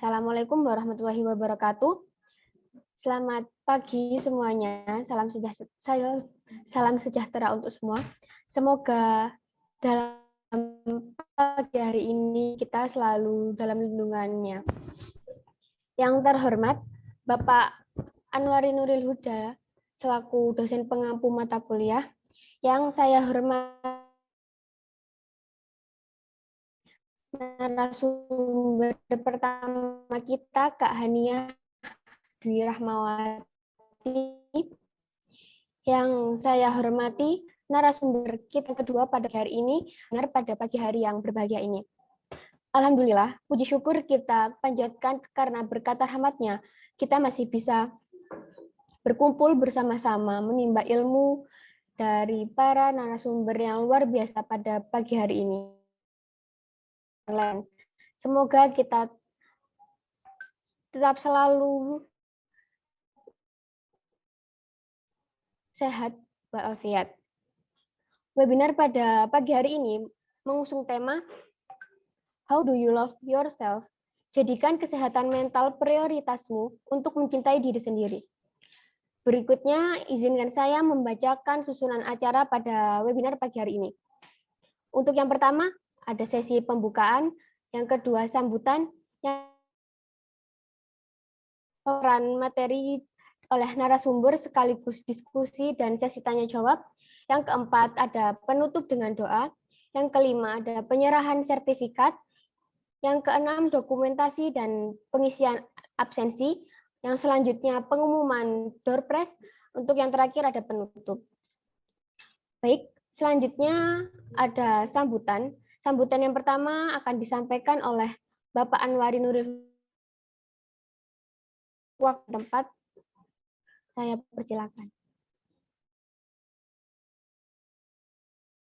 Assalamualaikum warahmatullahi wabarakatuh. Selamat pagi semuanya. Salam sejahtera untuk semua. Semoga dalam pagi hari ini kita selalu dalam lindungannya. Yang terhormat Bapak Anwari Nuril Huda selaku dosen pengampu mata kuliah. Yang saya hormati narasumber pertama kita, Kak Hania Dwi Rahmawati. Yang saya hormati narasumber kita kedua pada hari ini, pada pagi hari yang berbahagia ini. Alhamdulillah, puji syukur kita panjatkan karena berkat rahmatnya kita masih bisa berkumpul bersama-sama menimba ilmu dari para narasumber yang luar biasa pada pagi hari ini. Semoga kita tetap selalu sehat walafiat. Webinar pada pagi hari ini mengusung tema How do you love yourself? Jadikan kesehatan mental prioritasmu untuk mencintai diri sendiri. Berikutnya, izinkan saya membacakan susunan acara pada webinar pagi hari ini. Untuk yang pertama, ada sesi pembukaan, yang kedua sambutan, yang peran materi oleh narasumber sekaligus diskusi dan sesi tanya jawab. Yang keempat ada penutup dengan doa. Yang kelima ada penyerahan sertifikat. Yang keenam dokumentasi dan pengisian absensi. Yang selanjutnya pengumuman door prize. Untuk yang terakhir ada penutup. Baik, selanjutnya ada sambutan. Sambutan yang pertama akan disampaikan oleh Bapak Anwari Nuril. Waktu tempat, saya persilakan.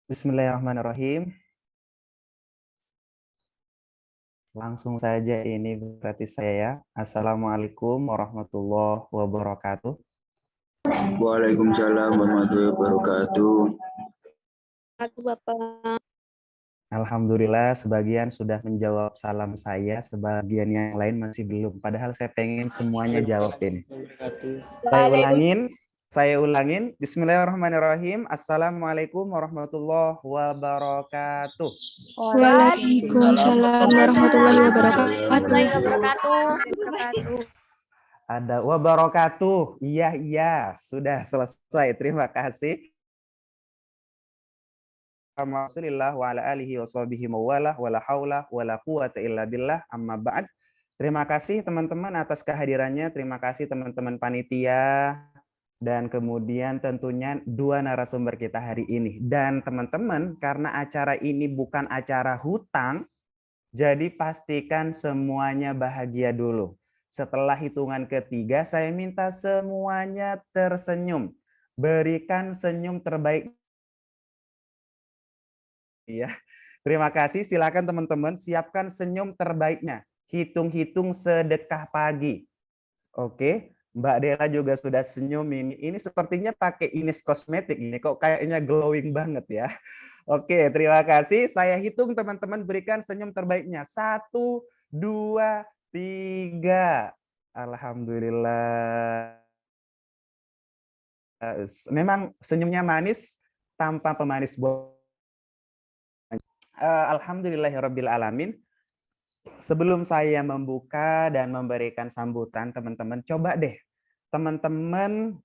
Bismillahirrahmanirrahim. Langsung saja ini berarti saya. Assalamualaikum warahmatullahi wabarakatuh. Waalaikumsalam warahmatullahi wabarakatuh. Bapak. Alhamdulillah sebagian sudah menjawab salam saya, sebagian yang lain masih belum. Padahal saya pengen semuanya jawabin. Saya ulangin. Bismillahirrahmanirrahim. Assalamualaikum warahmatullahi wabarakatuh. Waalaikumsalam warahmatullahi wabarakatuh. Ada wabarakatuh. Iya, sudah selesai. Terima kasih. Alhamdulillah wa ala alihi wa sahbihi mawalah wa la haula wa la quwata illa billah amma ba'd. Terima kasih teman-teman atas kehadirannya. Terima kasih teman-teman panitia. Dan kemudian tentunya dua narasumber kita hari ini. Dan teman-teman, karena acara ini bukan acara hutang, jadi pastikan semuanya bahagia dulu. Setelah hitungan ketiga, saya minta semuanya tersenyum. Berikan senyum terbaik. Ya, terima kasih. Silakan teman-teman siapkan senyum terbaiknya. Hitung-hitung sedekah pagi. Oke, Mbak Dela juga sudah senyum ini. Ini sepertinya pakai Ines kosmetik ini. Kok kayaknya glowing banget ya. Oke, terima kasih. Saya hitung teman-teman berikan senyum terbaiknya. 1, 2, 3. Alhamdulillah. Memang senyumnya manis tanpa pemanis. Alhamdulillahirabbil alamin. Sebelum saya membuka dan memberikan sambutan, teman-teman coba deh teman-teman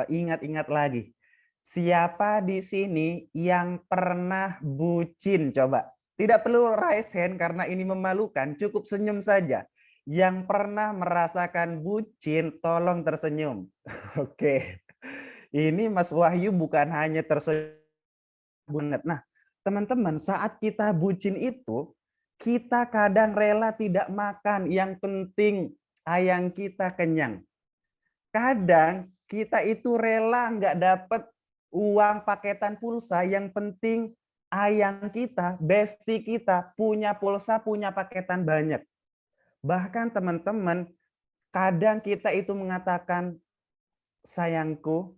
ingat-ingat lagi. Siapa di sini yang pernah bucin? Coba. Tidak perlu raise hand karena ini memalukan, cukup senyum saja. Yang pernah merasakan bucin, tolong tersenyum. Oke. Ini Mas Wahyu bukan hanya tersenyum. Nah, teman-teman, saat kita bucin itu, kita kadang rela tidak makan, yang penting ayang kita kenyang. Kadang kita itu rela nggak dapat uang paketan pulsa, yang penting ayang kita, bestie kita, punya pulsa, punya paketan banyak. Bahkan teman-teman, kadang kita itu mengatakan, sayangku,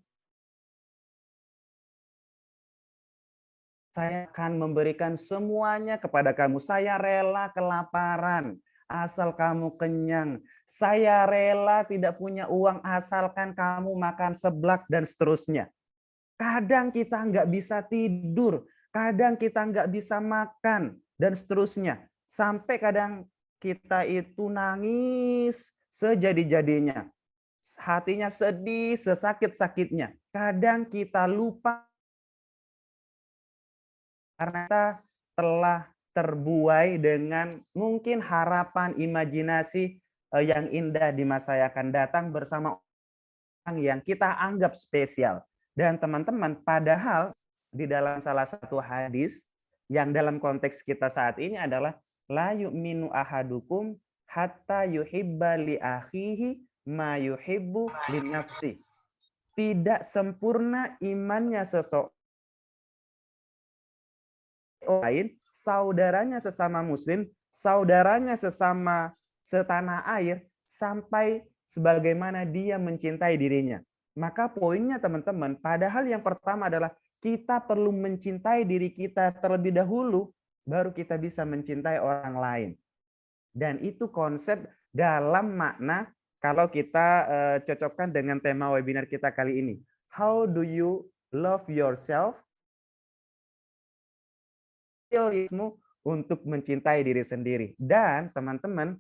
Saya akan memberikan semuanya kepada kamu. Saya rela kelaparan, asal kamu kenyang. Saya rela tidak punya uang, asalkan kamu makan seblak dan seterusnya. Kadang kita nggak bisa tidur, kadang kita nggak bisa makan, dan seterusnya. Sampai kadang kita itu nangis sejadi-jadinya. Hatinya sedih, sesakit-sakitnya. Kadang kita lupa karena kita telah terbuai dengan mungkin harapan imajinasi yang indah di masa yang akan datang bersama orang yang kita anggap spesial. Dan teman-teman, padahal di dalam salah satu hadis yang dalam konteks kita saat ini adalah la yu'minu ahadukum hatta yuhibba li akhihi ma yuhibbu li nafsi. Tidak sempurna imannya seseorang lain, saudaranya sesama muslim, saudaranya sesama setanah air, sampai sebagaimana dia mencintai dirinya. Maka poinnya teman-teman, padahal yang pertama adalah kita perlu mencintai diri kita terlebih dahulu, baru kita bisa mencintai orang lain. Dan itu konsep dalam makna kalau kita cocokkan dengan tema webinar kita kali ini. How do you love yourself? Untuk mencintai diri sendiri. Dan teman-teman,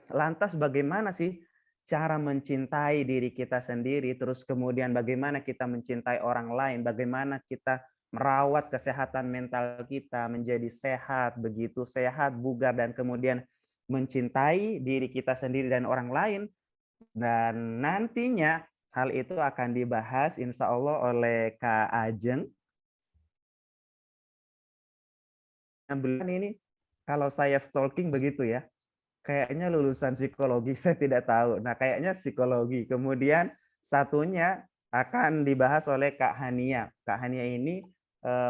lantas bagaimana sih cara mencintai diri kita sendiri, terus kemudian bagaimana kita mencintai orang lain, bagaimana kita merawat kesehatan mental kita menjadi sehat, begitu sehat, bugar, dan kemudian mencintai diri kita sendiri dan orang lain. Dan nantinya hal itu akan dibahas insya Allah oleh Kak Ajeng. Ini kalau saya stalking begitu ya, kayaknya lulusan psikologi, saya tidak tahu. Nah, kayaknya psikologi. Kemudian satunya akan dibahas oleh Kak Hania. Kak Hania ini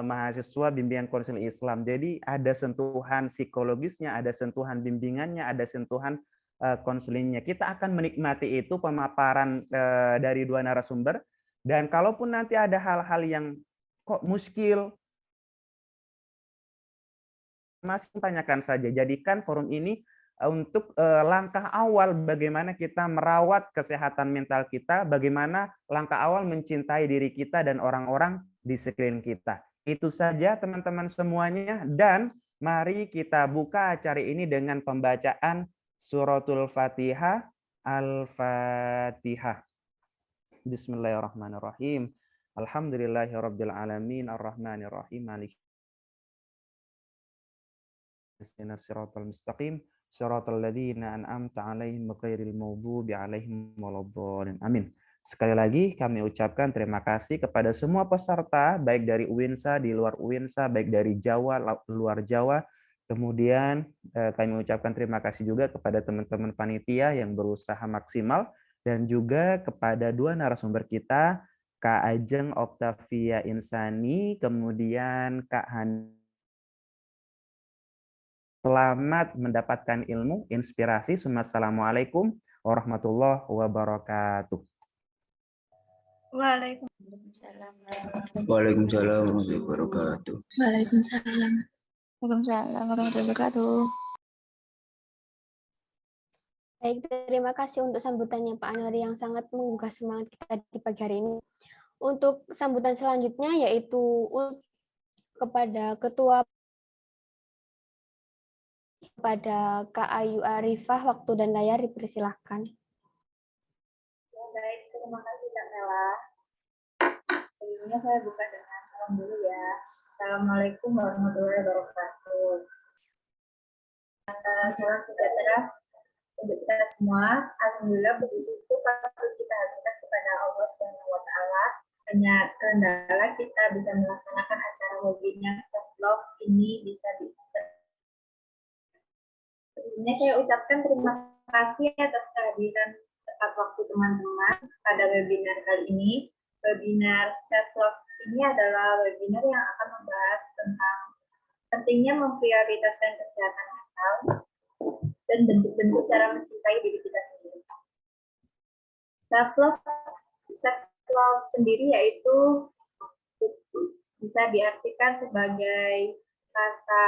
mahasiswa bimbingan konseling Islam. Jadi ada sentuhan psikologisnya, ada sentuhan bimbingannya, ada sentuhan konselingnya. Kita akan menikmati itu pemaparan dari dua narasumber. Dan kalaupun nanti ada hal-hal yang kok muskil, masih tanyakan saja. Jadikan forum ini untuk langkah awal bagaimana kita merawat kesehatan mental kita, bagaimana langkah awal mencintai diri kita dan orang-orang di sekeliling kita. Itu saja teman-teman semuanya, dan mari kita buka acara ini dengan pembacaan suratul Fatihah. Al-Fatihah. Bismillahirrahmanirrahim. Alhamdulillahirabbil alamin arrahmanirrahim maliki Shiratal mustaqim shiratal ladzina an'amta 'alaihim ghairil maghdubi 'alaihim waladdallin. Amin. Sekali lagi kami ucapkan terima kasih kepada semua peserta baik dari UINSA, di luar UINSA, baik dari Jawa, luar Jawa. Kemudian kami ucapkan terima kasih juga kepada teman-teman panitia yang berusaha maksimal, dan juga kepada dua narasumber kita, Kak Ajeng Oktavia Insani, kemudian Kak Han. Selamat mendapatkan ilmu, inspirasi. Assalamualaikum warahmatullahi wabarakatuh. Waalaikumsalam. Waalaikumsalam warahmatullahi wabarakatuh. Waalaikumsalam. Waalaikumsalam warahmatullahi wabarakatuh. Baik, terima kasih untuk sambutannya Pak Anwari yang sangat menggugah semangat kita di pagi hari ini. Untuk sambutan selanjutnya yaitu kepada Ketua, kepada Kak Ayu Arifah, waktu dan layar dipersilahkan. Ya, baik, terima kasih Kak Nela. Sebelumnya saya buka dengan salam dulu ya. Assalamualaikum warahmatullahi wabarakatuh. Salam sejahtera untuk kita semua. Alhamdulillah, puji syukur patut kita haturkan kepada Allah Subhanahu wa Ta'ala. Hanya kendala kita bisa melaksanakan acara webinar self-love ini bisa Sebelumnya saya ucapkan terima kasih atas kehadiran tepat waktu teman-teman pada webinar kali ini. Webinar self-love ini adalah webinar yang akan membahas tentang pentingnya memprioritaskan kesehatan mental dan bentuk-bentuk cara mencintai diri kita sendiri. Self-love sendiri yaitu bisa diartikan sebagai rasa.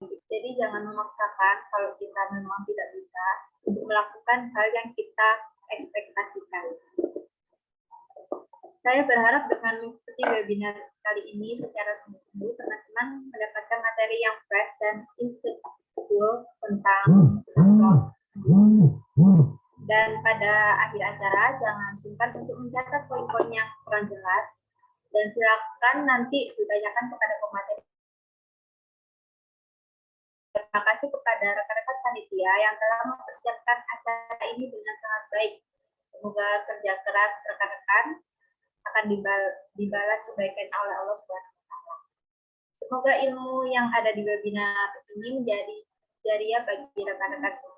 Jadi jangan memaksakan kalau kita memang tidak bisa untuk melakukan hal yang kita ekspektasikan. Saya berharap dengan mengikuti webinar kali ini secara sungguh-sungguh, teman-teman mendapatkan materi yang fresh dan insightful tentang self-love tersebut. Dan pada akhir acara, jangan sungkan untuk mencatat poin-poin yang kurang jelas, dan silakan nanti ditanyakan kepada pemateri. Terima kasih kepada rekan-rekan panitia yang telah mempersiapkan acara ini dengan sangat baik. Semoga kerja keras rekan-rekan akan dibalas kebaikan oleh Allah SWT. Semoga ilmu yang ada di webinar ini menjadi jariah bagi rekan-rekan semua.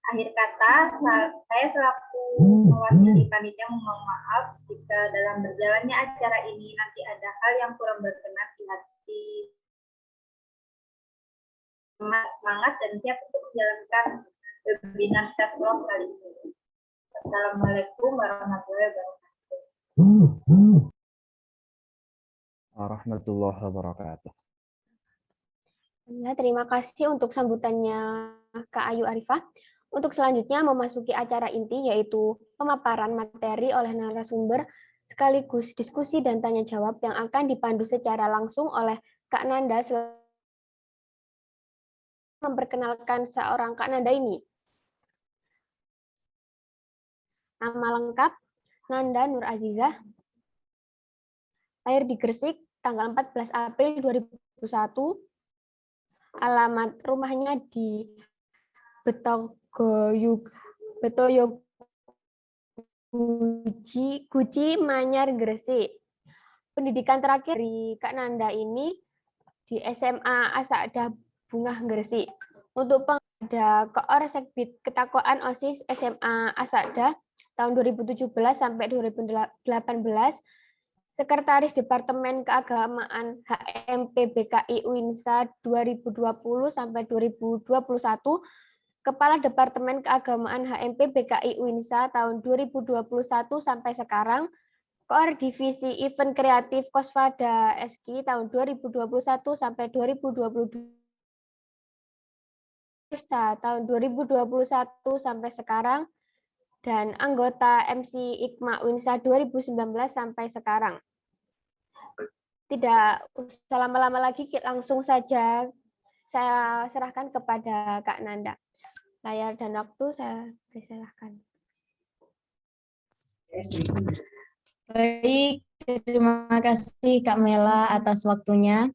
Akhir kata, saya selaku mewakili panitia memohon maaf jika dalam berjalannya acara ini nanti ada hal yang kurang berkenan di hati. Semangat dan siap untuk menjalankan webinar self-love kali ini. Assalamualaikum warahmatullahi wabarakatuh. Warahmatullahi wabarakatuh. Ya, terima kasih untuk sambutannya Kak Ayu Arifah. Untuk selanjutnya memasuki acara inti, yaitu pemaparan materi oleh narasumber sekaligus diskusi dan tanya jawab yang akan dipandu secara langsung oleh Kak Nanda. Memperkenalkan seorang Kak Nanda ini. Nama lengkap Nanda Nur Azizah. Lahir di Gresik tanggal 14 April 2001. Alamat rumahnya di Guci, Manyar, Gresik. Pendidikan terakhir dari Kak Nanda ini di SMA Asada Bungah, Gresik. Untuk ada Koor Sekbid Ketakwaan OSIS SMA Asada tahun 2017 sampai 2018, Sekretaris Departemen Keagamaan HMP BKI UINSA 2020 sampai 2021, Kepala Departemen Keagamaan HMP BKI UINSA tahun 2021 sampai sekarang, Koor Divisi Event Kreatif Kosvada SK tahun 2021 sampai 2022, tahun 2021 sampai sekarang, dan anggota MC IKMA UINSA 2019 sampai sekarang. Tidak usah lama-lama lagi, langsung saja saya serahkan kepada Kak Nanda. Layar dan waktu saya persilahkan. Baik, terima kasih Kak Mela atas waktunya.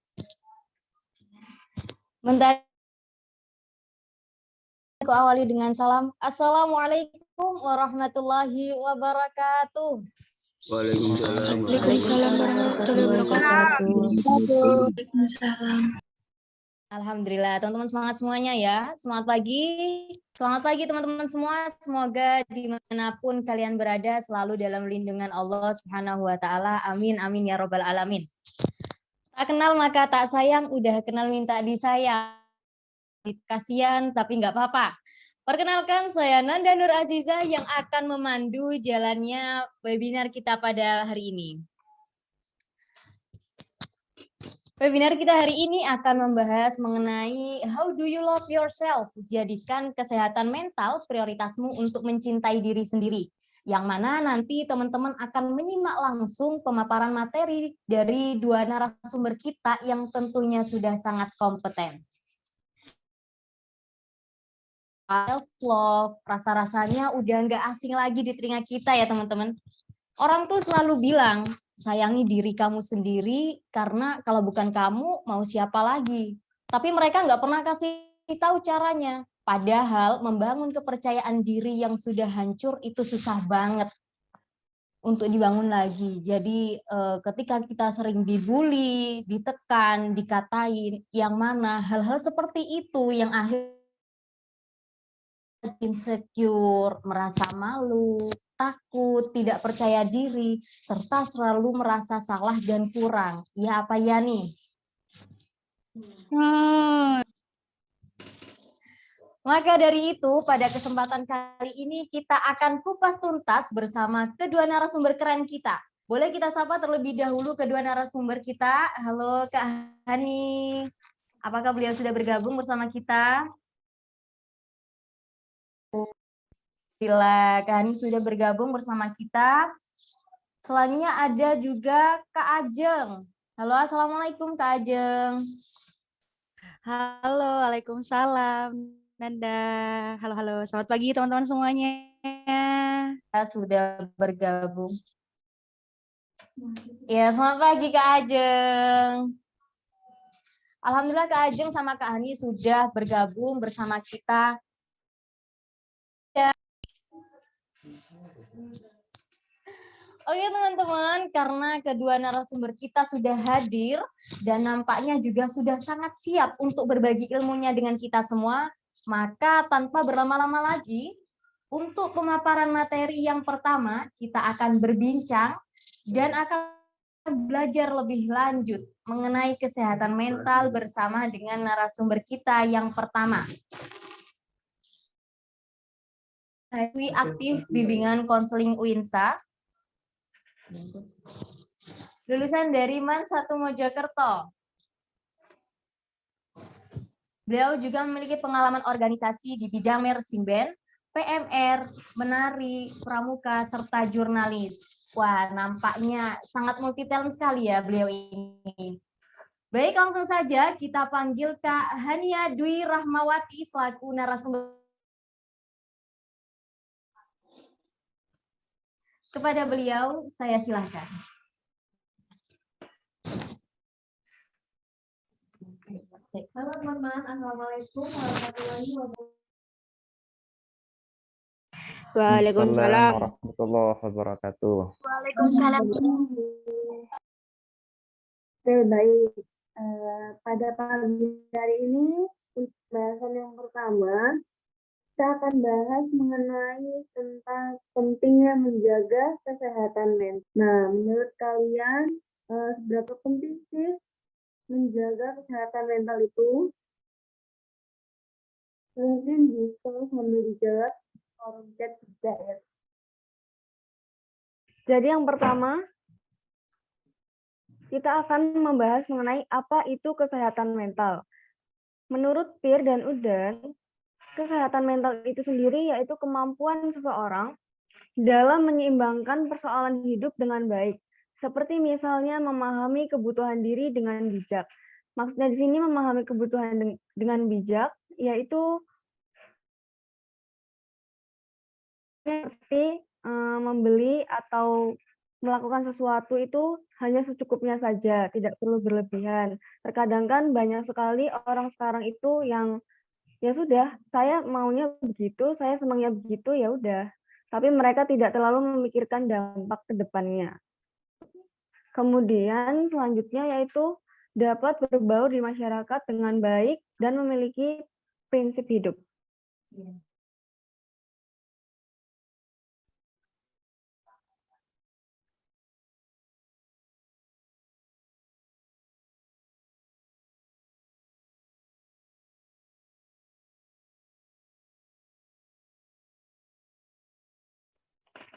Bentar, aku awali dengan salam. Assalamualaikum warahmatullahi wabarakatuh. Waalaikumsalam. Waalaikumsalam warahmatullahi wabarakatuh. Waalaikumsalam. Alhamdulillah, teman-teman semangat semuanya ya. Semangat pagi. Selamat pagi teman-teman semua. Semoga dimanapun kalian berada selalu dalam lindungan Allah Subhanahu wa Ta'ala. Amin, amin ya Robbal Alamin. Tak kenal maka tak sayang, udah kenal minta disayang. Kasihan tapi nggak apa-apa. Perkenalkan, saya Nanda Nur Azizah yang akan memandu jalannya webinar kita pada hari ini. Webinar kita hari ini akan membahas mengenai how do you love yourself? Jadikan kesehatan mental prioritasmu untuk mencintai diri sendiri. Yang mana nanti teman-teman akan menyimak langsung pemaparan materi dari dua narasumber kita yang tentunya sudah sangat kompeten. Self-love, rasa-rasanya udah nggak asing lagi di telinga kita ya teman-teman. Orang tuh selalu bilang, sayangi diri kamu sendiri karena kalau bukan kamu mau siapa lagi. Tapi mereka nggak pernah kasih tahu caranya. Padahal membangun kepercayaan diri yang sudah hancur itu susah banget untuk dibangun lagi. Jadi ketika kita sering dibully, ditekan, dikatain, yang mana hal-hal seperti itu yang akhirnya insecure, merasa malu, takut, tidak percaya diri, serta selalu merasa salah dan kurang. Ya apa ya nih? Maka dari itu, pada kesempatan kali ini kita akan kupas tuntas bersama kedua narasumber keren kita. Boleh kita sapa terlebih dahulu kedua narasumber kita. Halo Kak Hani. Apakah beliau sudah bergabung bersama kita? Bila Kak Hani sudah bergabung bersama kita. Selanjutnya ada juga Kak Ajeng. Halo, Assalamualaikum Kak Ajeng. Halo, Waalaikumsalam, Nanda. Halo, selamat pagi teman-teman semuanya. Sudah bergabung. Ya, selamat pagi Kak Ajeng. Alhamdulillah Kak Ajeng sama Kak Hani sudah bergabung bersama kita. Oke teman-teman, karena kedua narasumber kita sudah hadir dan nampaknya juga sudah sangat siap untuk berbagi ilmunya dengan kita semua, maka tanpa berlama-lama lagi, untuk pemaparan materi yang pertama, kita akan berbincang dan akan belajar lebih lanjut mengenai kesehatan mental bersama dengan narasumber kita yang pertama. Aktif bimbingan konseling UINSA, lulusan dari MAN 1 Mojokerto. Beliau juga memiliki pengalaman organisasi di bidang Mersimben, PMR, menari, pramuka, serta jurnalis. Wah, nampaknya sangat multitalent sekali ya beliau ini. Baik, langsung saja kita panggil Kak Hania Dwi Rahmawati selaku narasumber. Kepada beliau, saya silakan. Halo teman-teman, Assalamualaikum warahmatullahi wabarakatuh. Waalaikumsalam warahmatullahi wabarakatuh. Waalaikumsalam. Oke, baik. Pada pagi hari ini, untuk bahasan yang pertama, kita akan bahas mengenai tentang pentingnya menjaga kesehatan mental. Nah, menurut kalian, seberapa penting sih menjaga kesehatan mental itu? Mungkin bisa sambil dijawab kolom chat juga ya. Jadi yang pertama, kita akan membahas mengenai apa itu kesehatan mental. Menurut Peer dan Udan, kesehatan mental itu sendiri yaitu kemampuan seseorang dalam menyeimbangkan persoalan hidup dengan baik. Seperti misalnya memahami kebutuhan diri dengan bijak. Maksudnya di sini memahami kebutuhan dengan bijak, yaitu seperti membeli atau melakukan sesuatu itu hanya secukupnya saja, tidak perlu berlebihan. Terkadang kan banyak sekali orang sekarang itu yang ya sudah, saya maunya begitu, saya senangnya begitu, ya udah. Tapi mereka tidak terlalu memikirkan dampak ke depannya. Kemudian selanjutnya yaitu dapat berbaur di masyarakat dengan baik dan memiliki prinsip hidup.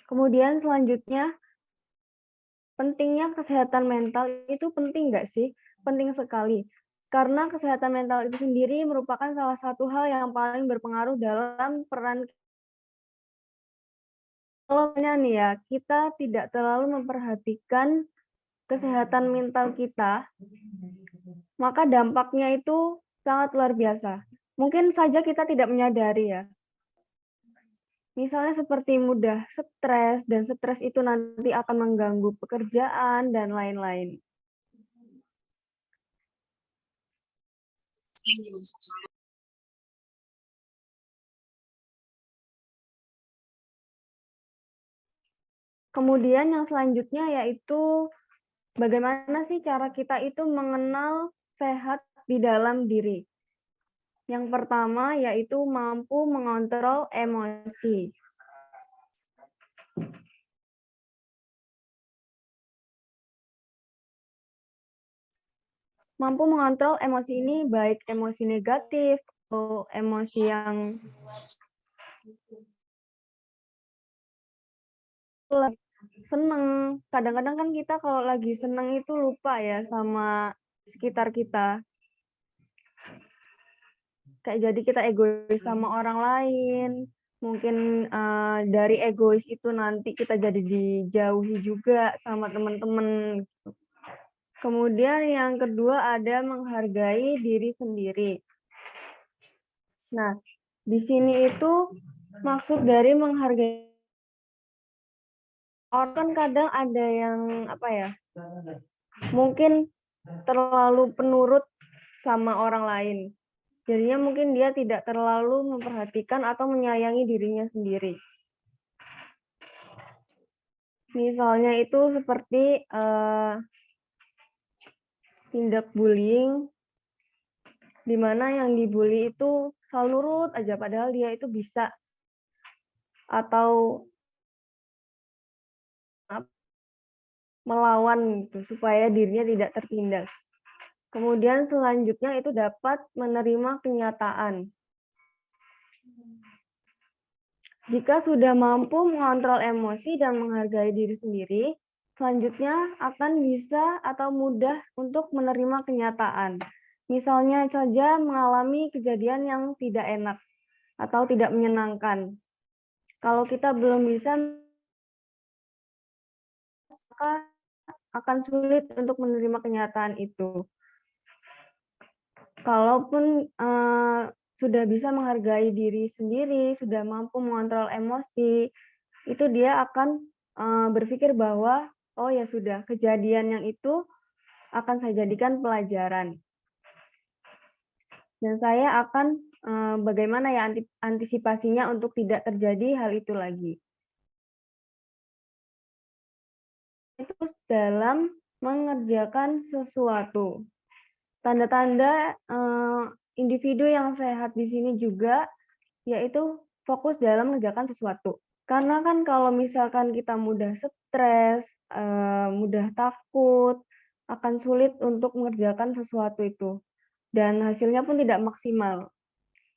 Kemudian selanjutnya, pentingnya kesehatan mental itu penting nggak sih? Penting sekali. Karena kesehatan mental itu sendiri merupakan salah satu hal yang paling berpengaruh dalam peran. Kalau nih ya, kita tidak terlalu memperhatikan kesehatan mental kita, maka dampaknya itu sangat luar biasa. Mungkin saja kita tidak menyadari ya. Misalnya seperti mudah stres, dan stres itu nanti akan mengganggu pekerjaan, dan lain-lain. Kemudian yang selanjutnya yaitu bagaimana sih cara kita itu mengenal sehat di dalam diri. Yang pertama yaitu mampu mengontrol emosi. Mampu mengontrol emosi ini baik emosi negatif atau emosi yang seneng. Kadang-kadang kan kita kalau lagi seneng itu lupa ya sama sekitar kita. Kayak jadi kita egois sama orang lain. Mungkin dari egois itu nanti kita jadi dijauhi juga sama teman-teman. Kemudian yang kedua ada menghargai diri sendiri. Nah, di sini itu maksud dari menghargai orang kan kadang ada yang apa ya? Mungkin terlalu penurut sama orang lain. Jadinya mungkin dia tidak terlalu memperhatikan atau menyayangi dirinya sendiri. Misalnya itu seperti tindak bullying, di mana yang dibully itu selalu nurut aja, padahal dia itu bisa. Atau melawan gitu, supaya dirinya tidak tertindas. Kemudian selanjutnya itu dapat menerima kenyataan. Jika sudah mampu mengontrol emosi dan menghargai diri sendiri, selanjutnya akan bisa atau mudah untuk menerima kenyataan. Misalnya saja mengalami kejadian yang tidak enak atau tidak menyenangkan. Kalau kita belum bisa, maka akan sulit untuk menerima kenyataan itu. Kalaupun sudah bisa menghargai diri sendiri, sudah mampu mengontrol emosi, itu dia akan berpikir bahwa, oh ya sudah, kejadian yang itu akan saya jadikan pelajaran. Dan saya akan bagaimana ya antisipasinya untuk tidak terjadi hal itu lagi. Itu dalam mengerjakan sesuatu. Tanda-tanda individu yang sehat di sini juga yaitu fokus dalam mengerjakan sesuatu. Karena kan kalau misalkan kita mudah stres, mudah takut, akan sulit untuk mengerjakan sesuatu itu. Dan hasilnya pun tidak maksimal.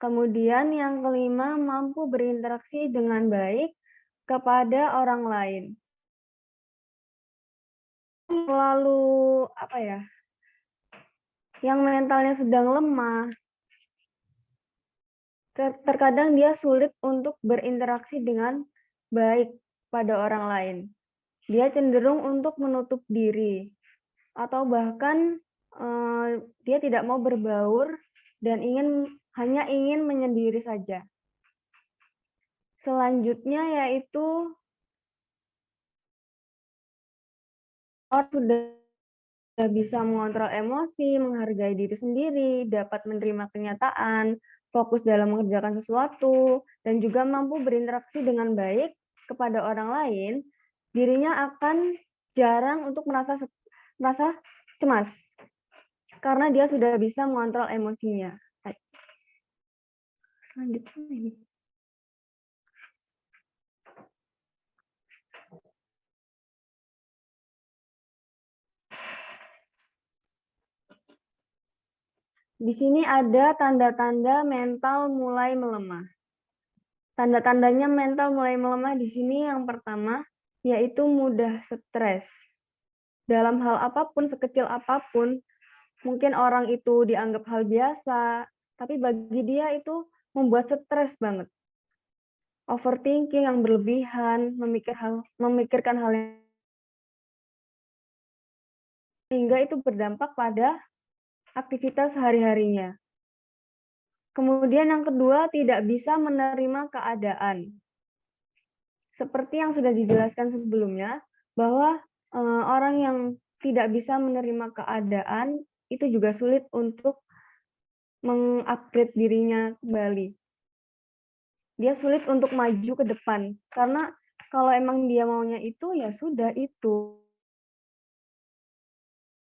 Kemudian yang kelima, mampu berinteraksi dengan baik kepada orang lain. Lalu apa ya? Yang mentalnya sedang lemah, terkadang dia sulit untuk berinteraksi dengan baik pada orang lain. Dia cenderung untuk menutup diri, atau bahkan dia tidak mau berbaur dan hanya ingin menyendiri saja. Selanjutnya yaitu orang sudah bisa mengontrol emosi, menghargai diri sendiri, dapat menerima kenyataan, fokus dalam mengerjakan sesuatu, dan juga mampu berinteraksi dengan baik kepada orang lain, dirinya akan jarang untuk merasa cemas, karena dia sudah bisa mengontrol emosinya. Selanjutnya ini. Di sini ada tanda-tanda mental mulai melemah. Tanda-tandanya mental mulai melemah di sini yang pertama, yaitu mudah stres. Dalam hal apapun, sekecil apapun, mungkin orang itu dianggap hal biasa, tapi bagi dia itu membuat stres banget. Overthinking yang berlebihan, memikirkan hal yang sehingga itu berdampak pada aktivitas sehari-harinya. Kemudian yang kedua, tidak bisa menerima keadaan. Seperti yang sudah dijelaskan sebelumnya, bahwa orang yang tidak bisa menerima keadaan itu juga sulit untuk mengupgrade dirinya kembali. Dia sulit untuk maju ke depan, karena kalau emang dia maunya itu, ya sudah itu.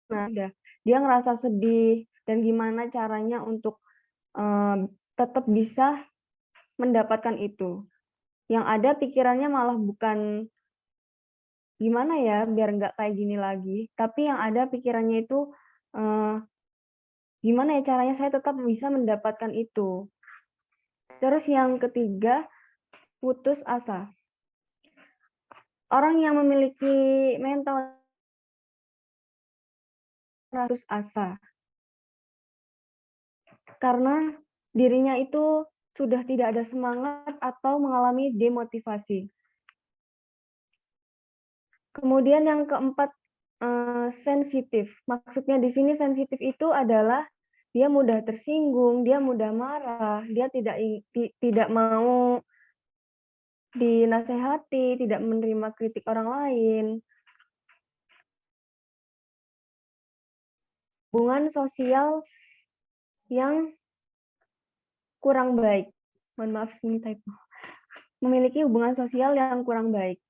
Nah, dia ngerasa sedih, dan gimana caranya untuk tetap bisa mendapatkan itu. Yang ada pikirannya malah bukan gimana ya biar nggak kayak gini lagi, tapi yang ada pikirannya itu gimana ya caranya saya tetap bisa mendapatkan itu. Terus yang ketiga, putus asa. orang yang memiliki mental putus asa karena dirinya itu sudah tidak ada semangat atau mengalami demotivasi. Kemudian yang keempat, sensitif. Maksudnya di sini sensitif itu adalah dia mudah tersinggung, dia mudah marah, dia tidak mau dinasehati, tidak menerima kritik orang lain. Hubungan sosial yang kurang baik. Mohon maaf, ini typo. Memiliki hubungan sosial yang kurang baik.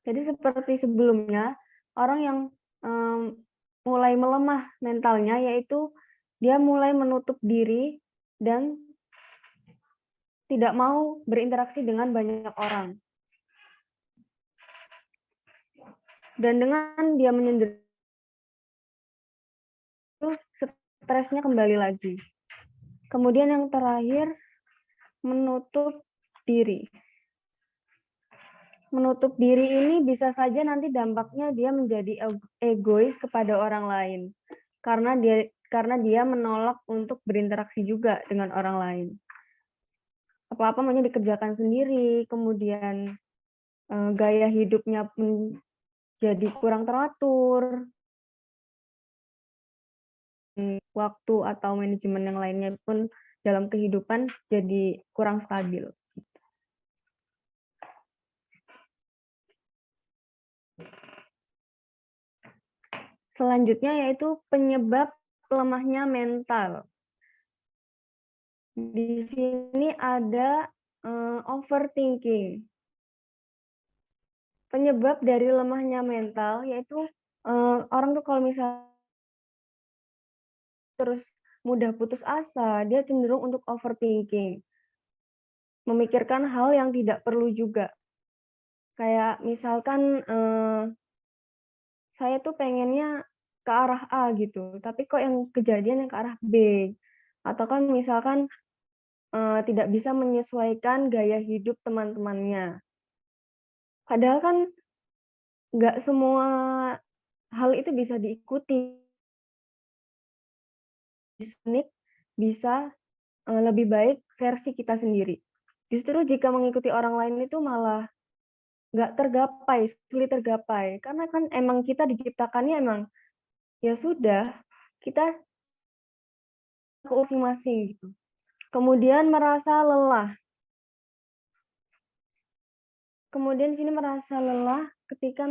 Jadi seperti sebelumnya, orang yang mulai melemah mentalnya, yaitu dia mulai menutup diri dan tidak mau berinteraksi dengan banyak orang. Dan dengan dia menyendiri, stresnya kembali lagi. Kemudian yang terakhir, menutup diri. Menutup diri ini bisa saja nanti dampaknya dia menjadi egois kepada orang lain. Karena dia menolak untuk berinteraksi juga dengan orang lain. Apa-apa maunya dikerjakan sendiri, kemudian gaya hidupnya pun jadi kurang teratur, waktu atau manajemen yang lainnya pun dalam kehidupan jadi kurang stabil. Selanjutnya yaitu penyebab lemahnya mental. Di sini ada overthinking. Penyebab dari lemahnya mental yaitu orang tuh kalau misalnya terus mudah putus asa, dia cenderung untuk overthinking. Memikirkan hal yang tidak perlu juga. Kayak misalkan saya tuh pengennya ke arah A gitu, tapi kok yang kejadian yang ke arah B. Atau kan misalkan tidak bisa menyesuaikan gaya hidup teman-temannya. Padahal kan nggak semua hal itu bisa diikuti. Bisa lebih baik versi kita sendiri. Justru jika mengikuti orang lain itu malah nggak tergapai, sulit tergapai. Karena kan emang kita diciptakannya emang, ya sudah, kita masing-masing gitu. Kemudian merasa lelah. Kemudian di sini merasa lelah ketika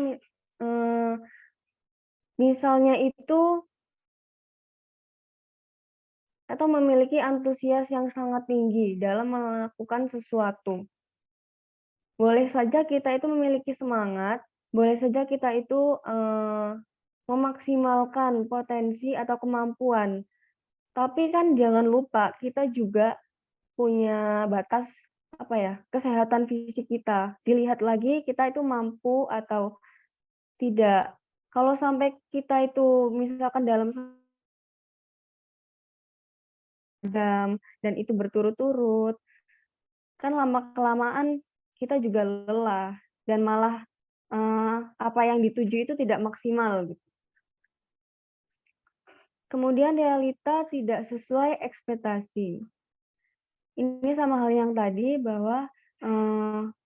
misalnya itu atau memiliki antusias yang sangat tinggi dalam melakukan sesuatu. Boleh saja kita itu memiliki semangat, boleh saja kita itu memaksimalkan potensi atau kemampuan. Tapi kan jangan lupa kita juga punya batas kesehatan fisik kita. Dilihat lagi kita itu mampu atau tidak. Kalau sampai kita itu misalkan dalam dan itu berturut-turut, kan lama-kelamaan kita juga lelah dan malah apa yang dituju itu tidak maksimal gitu. Kemudian realita tidak sesuai ekspektasi. Ini sama hal yang tadi bahwa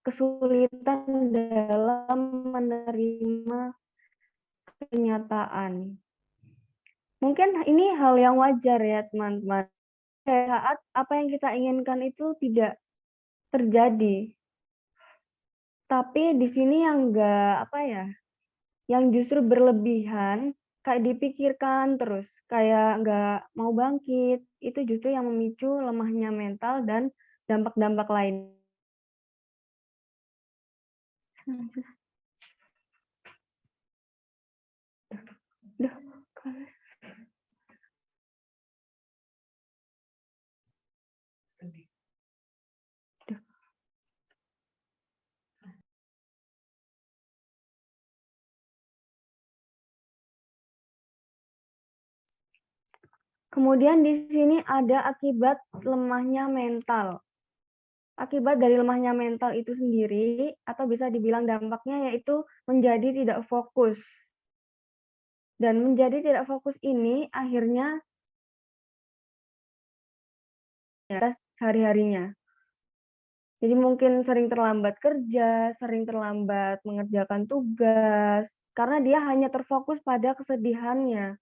kesulitan dalam menerima kenyataan. Mungkin ini hal yang wajar ya teman-teman. Saat apa yang kita inginkan itu tidak terjadi. Tapi di sini yang yang justru berlebihan, kayak dipikirkan terus, kayak nggak mau bangkit, itu justru yang memicu lemahnya mental dan dampak-dampak lain. Kemudian di sini ada akibat lemahnya mental. akibat dari lemahnya mental itu sendiri, atau bisa dibilang dampaknya yaitu menjadi tidak fokus. Dan menjadi tidak fokus ini akhirnya ya hari-harinya. Jadi mungkin sering terlambat kerja, sering terlambat mengerjakan tugas, karena dia hanya terfokus pada kesedihannya.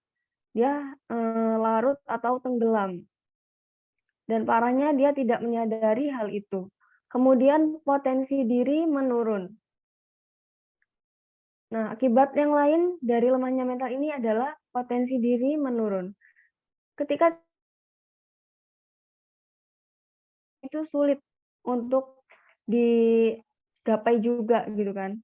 Dia larut atau tenggelam. Dan parahnya dia tidak menyadari hal itu. Kemudian potensi diri menurun. Nah, akibat yang lain dari lemahnya mental ini adalah potensi diri menurun. Ketika itu sulit untuk digapai juga gitu kan.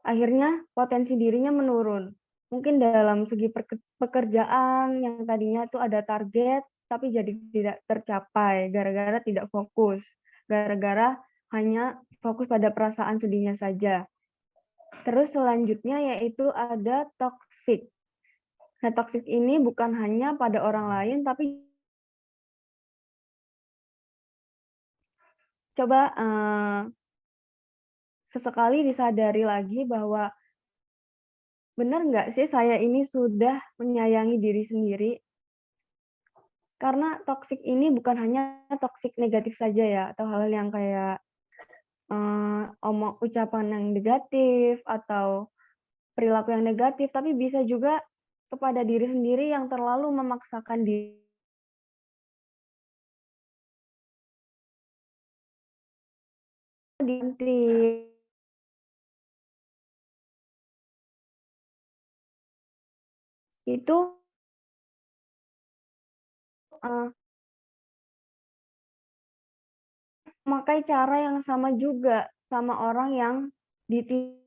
Akhirnya potensi dirinya menurun. Mungkin dalam segi pekerjaan yang tadinya itu ada target, tapi jadi tidak tercapai gara-gara tidak fokus. Gara-gara hanya fokus pada perasaan sedihnya saja. Terus selanjutnya yaitu ada toxic. Nah, toxic ini bukan hanya pada orang lain, tapi coba sesekali disadari lagi bahwa benar nggak sih saya ini sudah menyayangi diri sendiri? Karena toxic ini bukan hanya toxic negatif saja ya, atau hal yang kayak ucapan yang negatif atau perilaku yang negatif, tapi bisa juga kepada diri sendiri yang terlalu memaksakan diri. Itu memakai cara yang sama juga sama orang yang tidak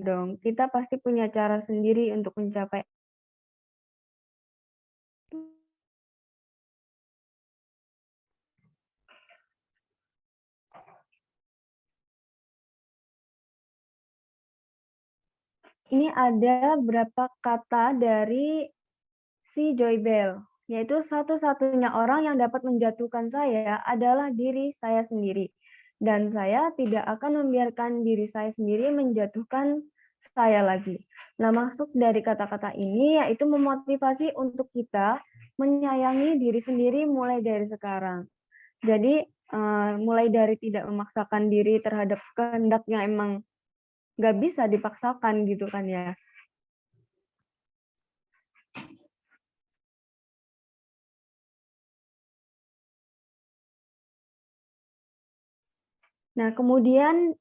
dong. Kita pasti punya cara sendiri untuk mencapai. Ini ada beberapa kata dari si Joy Bell, yaitu satu-satunya orang yang dapat menjatuhkan saya adalah diri saya sendiri. Dan saya tidak akan membiarkan diri saya sendiri menjatuhkan saya lagi. Nah, maksud dari kata-kata ini yaitu memotivasi untuk kita menyayangi diri sendiri mulai dari sekarang. Jadi, mulai dari tidak memaksakan diri terhadap kehendak yang emang nggak bisa dipaksakan gitu kan ya. Nah, kemudian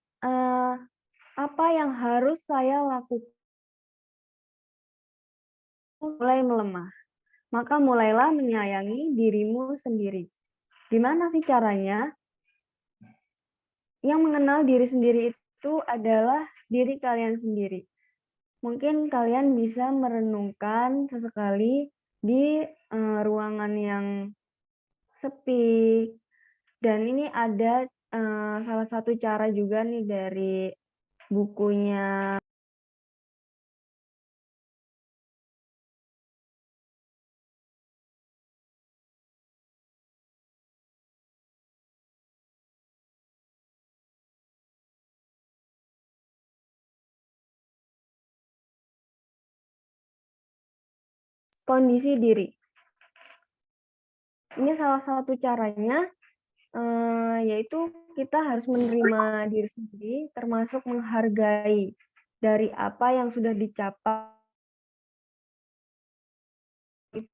apa yang harus saya lakukan? Mulai melemah. Maka mulailah menyayangi dirimu sendiri. Gimana sih caranya? Yang mengenal diri sendiri itu adalah diri kalian sendiri. Mungkin kalian bisa merenungkan sesekali di ruangan yang sepi. Dan ini ada salah satu cara juga nih dari bukunya Kondisi Diri. Ini salah satu caranya, yaitu kita harus menerima diri sendiri, termasuk menghargai dari apa yang sudah dicapai,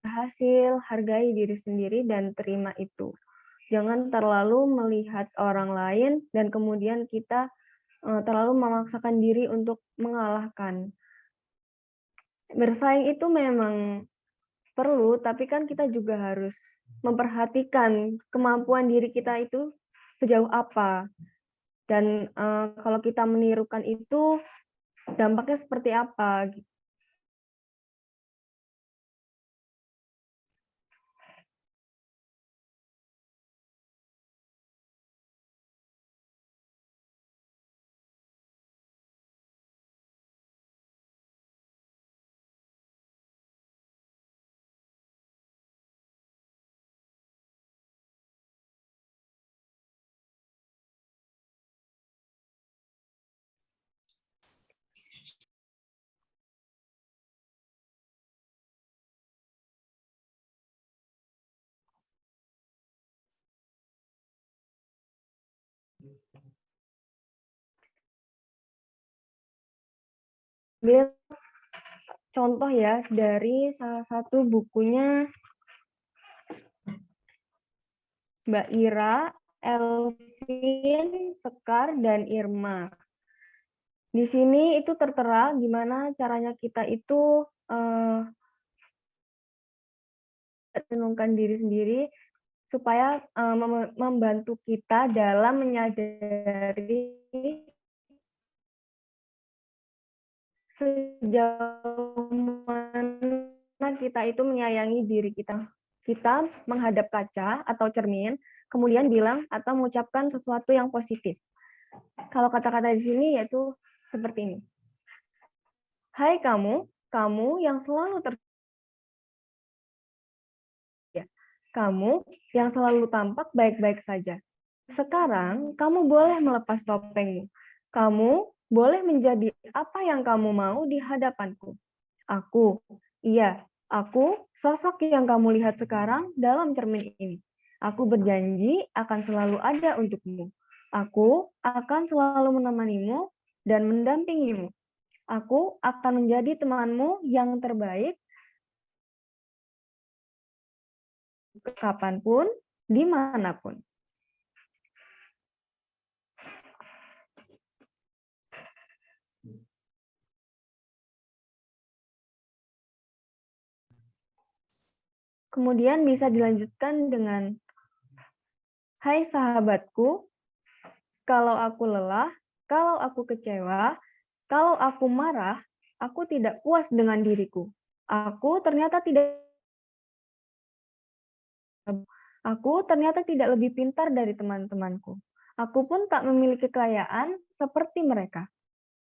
hasil, hargai diri sendiri dan terima itu. Jangan terlalu melihat orang lain dan kemudian kita terlalu memaksakan diri untuk mengalahkan. Bersaing itu memang perlu, tapi kan kita juga harus memperhatikan kemampuan diri kita itu sejauh apa. Dan kalau kita menirukan itu, dampaknya seperti apa. ambil contoh ya dari salah satu bukunya Mbak Ira, Elvin, Sekar, dan Irma. Di sini itu tertera gimana caranya kita itu renungkan diri sendiri supaya membantu kita dalam menyadari sejauh mana kita itu menyayangi diri kita. Kita menghadap kaca atau cermin, kemudian bilang atau mengucapkan sesuatu yang positif. Kalau kata-kata di sini yaitu seperti ini. Hai kamu, kamu yang selalu kamu yang selalu tampak baik-baik saja. Sekarang kamu boleh melepas topengmu. Kamu boleh menjadi apa yang kamu mau di hadapanku. Aku, iya, aku sosok yang kamu lihat sekarang dalam cermin ini. Aku berjanji akan selalu ada untukmu. Aku akan selalu menemanimu dan mendampingimu. Aku akan menjadi temanmu yang terbaik kapanpun, dimanapun. Kemudian bisa dilanjutkan dengan, hai sahabatku, kalau aku lelah, kalau aku kecewa, kalau aku marah, aku tidak puas dengan diriku. Aku ternyata tidak lebih pintar dari teman-temanku. Aku pun tak memiliki kekayaan seperti mereka.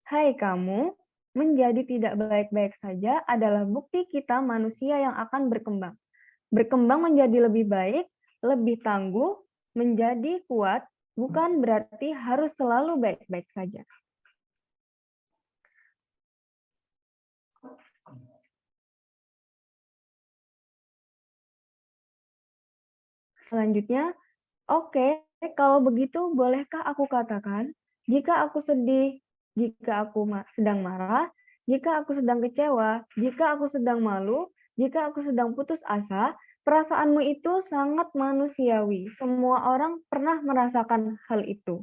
Hai kamu, menjadi tidak baik-baik saja adalah bukti kita manusia yang akan berkembang. Berkembang menjadi lebih baik, lebih tangguh, menjadi kuat, bukan berarti harus selalu baik-baik saja. Selanjutnya, oke, kalau begitu bolehkah aku katakan, jika aku sedih, jika aku sedang marah, jika aku sedang kecewa, jika aku sedang malu, jika aku sedang putus asa, perasaanmu itu sangat manusiawi. Semua orang pernah merasakan hal itu.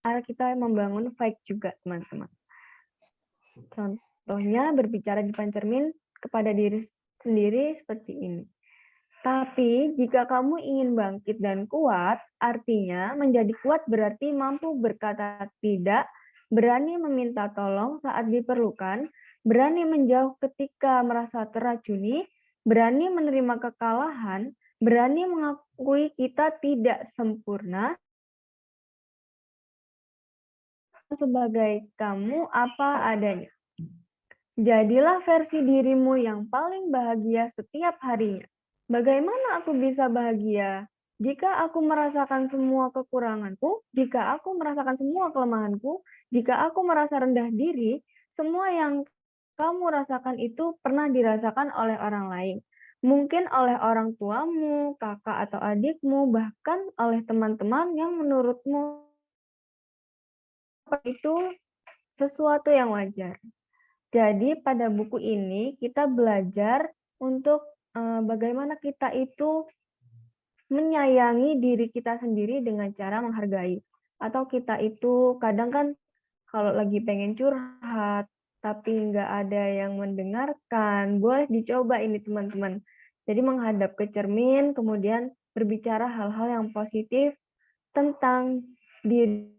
Kita membangun fight juga, teman-teman. Contohnya berbicara di depan cermin kepada diri sendiri seperti ini. Tapi jika kamu ingin bangkit dan kuat, artinya menjadi kuat berarti mampu berkata tidak, berani meminta tolong saat diperlukan, berani menjauh ketika merasa teracuni, berani menerima kekalahan, berani mengakui kita tidak sempurna, sebagai kamu apa adanya. Jadilah versi dirimu yang paling bahagia setiap harinya. Bagaimana aku bisa bahagia? Jika aku merasakan semua kekuranganku, jika aku merasakan semua kelemahanku, jika aku merasa rendah diri, semua yang kamu rasakan itu pernah dirasakan oleh orang lain. Mungkin oleh orang tuamu, kakak atau adikmu, bahkan oleh teman-teman yang menurutmu itu sesuatu yang wajar. Jadi pada buku ini kita belajar untuk bagaimana kita itu menyayangi diri kita sendiri dengan cara menghargai. Atau kita itu kadang kan kalau lagi pengen curhat, tapi nggak ada yang mendengarkan, boleh dicoba ini teman-teman. Jadi menghadap ke cermin, kemudian berbicara hal-hal yang positif tentang diri.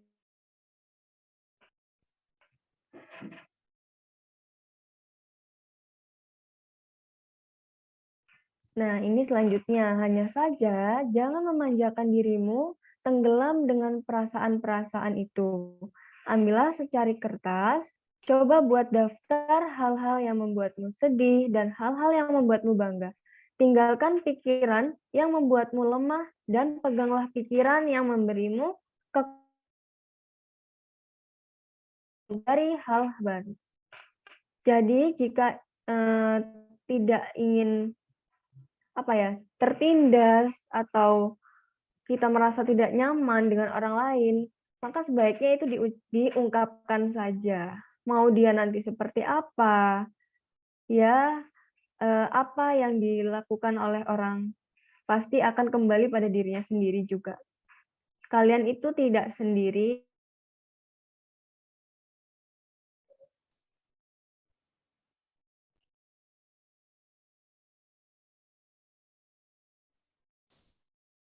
Nah, ini selanjutnya. Hanya saja, jangan memanjakan dirimu tenggelam dengan perasaan-perasaan itu. Ambillah secari kertas, coba buat daftar hal-hal yang membuatmu sedih dan hal-hal yang membuatmu bangga. Tinggalkan pikiran yang membuatmu lemah dan peganglah pikiran yang memberimu dari hal baru. Jadi, jika tidak ingin tertindas atau kita merasa tidak nyaman dengan orang lain, maka sebaiknya itu diungkapkan saja. Mau dia nanti seperti apa, ya apa yang dilakukan oleh orang pasti akan kembali pada dirinya sendiri juga. Kalian itu tidak sendiri.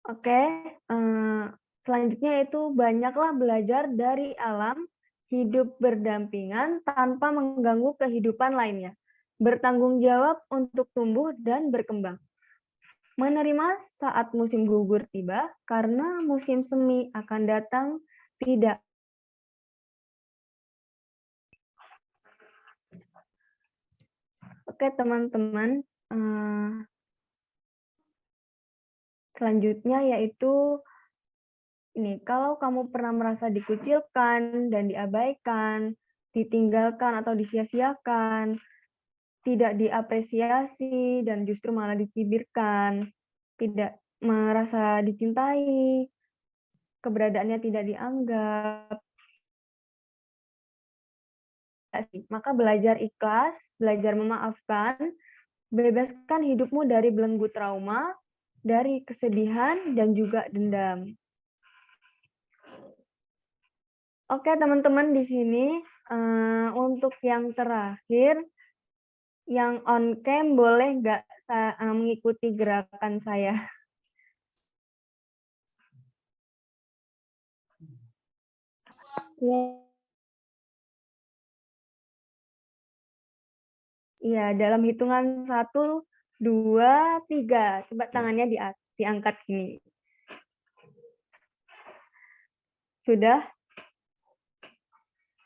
Oke, selanjutnya itu banyaklah belajar dari alam, hidup berdampingan tanpa mengganggu kehidupan lainnya. Bertanggung jawab untuk tumbuh dan berkembang. Menerima saat musim gugur tiba, karena musim semi akan datang tidak. Oke, teman-teman. Selanjutnya yaitu ini, kalau kamu pernah merasa dikucilkan dan diabaikan, ditinggalkan atau disia-siakan, tidak diapresiasi dan justru malah dicibirkan, tidak merasa dicintai, keberadaannya tidak dianggap, maka belajar ikhlas, belajar memaafkan, bebaskan hidupmu dari belenggu trauma, dari kesedihan dan juga dendam. Oke, teman-teman, di sini untuk yang terakhir, yang on cam boleh nggak mengikuti gerakan saya? Iya, dalam hitungan 1, 2, 3. Coba tangannya diangkat gini. Sudah?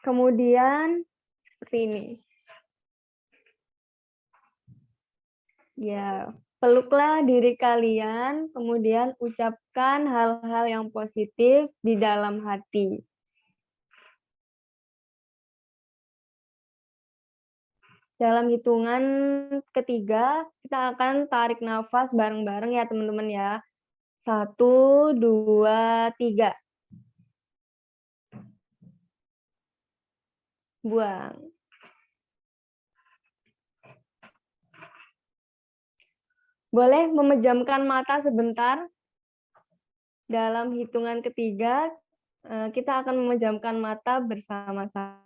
Kemudian seperti ini. Ya, peluklah diri kalian, kemudian ucapkan hal-hal yang positif di dalam hati. Dalam hitungan ketiga, kita akan tarik nafas bareng-bareng ya teman-teman ya. 1, 2, 3. Buang. Boleh memejamkan mata sebentar. Dalam hitungan ketiga, kita akan memejamkan mata bersama-sama.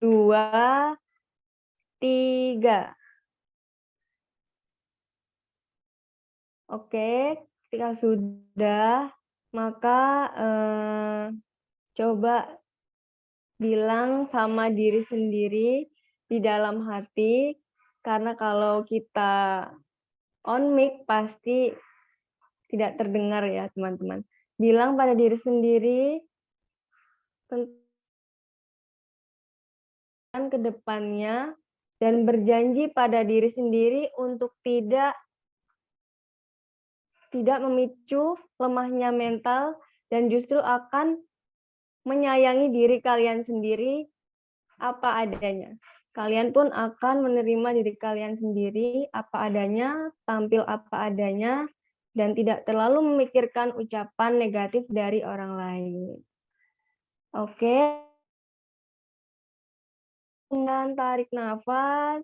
2, 3. Oke, ketika sudah, maka coba bilang sama diri sendiri di dalam hati, karena kalau kita on mic pasti tidak terdengar ya teman-teman. Bilang pada diri sendiri tentang ke depannya dan berjanji pada diri sendiri untuk tidak memicu lemahnya mental dan justru akan menyayangi diri kalian sendiri apa adanya. Kalian pun akan menerima diri kalian sendiri apa adanya, tampil apa adanya, dan tidak terlalu memikirkan ucapan negatif dari orang lain. Oke. Dengan tarik nafas.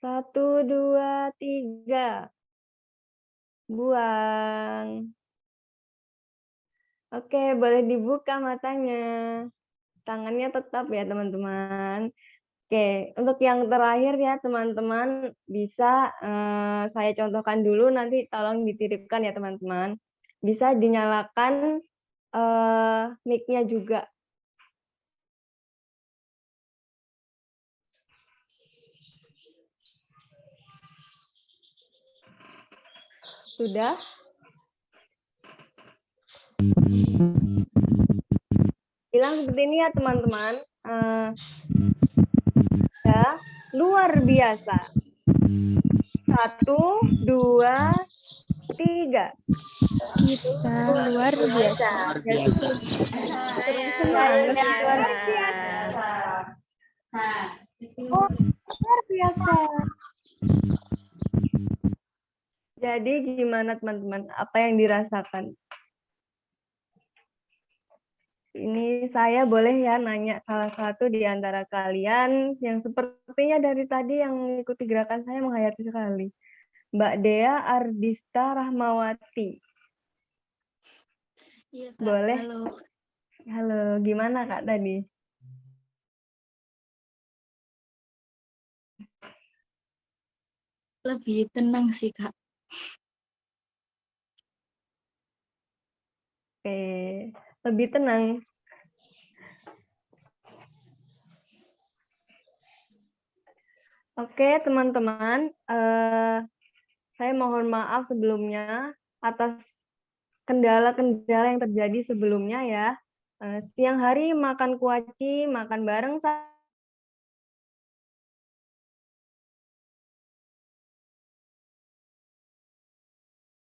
1, 2, 3. Buang. Oke, boleh dibuka matanya. Tangannya tetap ya, teman-teman. Oke, untuk yang terakhir ya, teman-teman, bisa saya contohkan dulu, nanti tolong dititipkan ya, teman-teman. Bisa dinyalakan mic-nya juga. Sudah? Bilang seperti ini ya teman-teman. Ya, luar biasa. 1, 2, 3. Kisah luar biasa. Luar biasa. Oh, luar biasa. Jadi gimana teman-teman? Apa yang dirasakan? Ini saya boleh ya nanya salah satu di antara kalian yang sepertinya dari tadi yang mengikuti gerakan saya menghayati sekali. Mbak Dea Ardista Rahmawati. Iya, Kak. Boleh? Halo. Halo, gimana Kak tadi? Lebih tenang sih, Kak. Oke, lebih tenang. Oke, teman-teman, saya mohon maaf sebelumnya atas kendala-kendala yang terjadi sebelumnya ya. Siang hari makan kuaci, makan bareng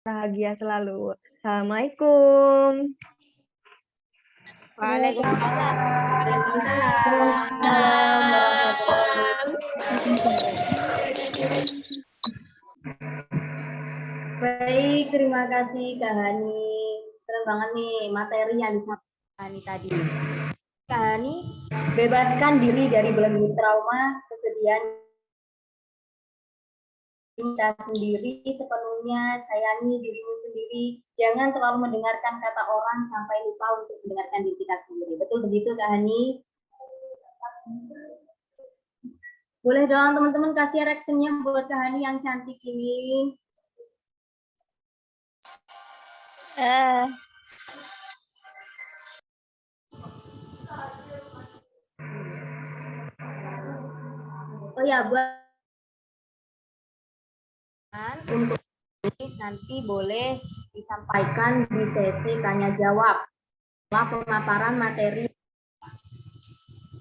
bahagia selalu. Assalamualaikum. Baik, terima kasih Kak Hani. Keren banget nih materi yang disampaikan Kak Hani tadi. Kak Hani, bebaskan diri dari belenggu trauma, kesedihan kita sendiri sepenuhnya, sayangi dirimu sendiri. Jangan terlalu mendengarkan kata orang sampai lupa untuk mendengarkan diri kita sendiri. Betul begitu Kak Hani? Boleh dong teman-teman kasih reaksinya buat Kak Hani yang cantik ini. Oh ya, buat untuk nanti boleh disampaikan di sesi tanya jawab setelah pemaparan materi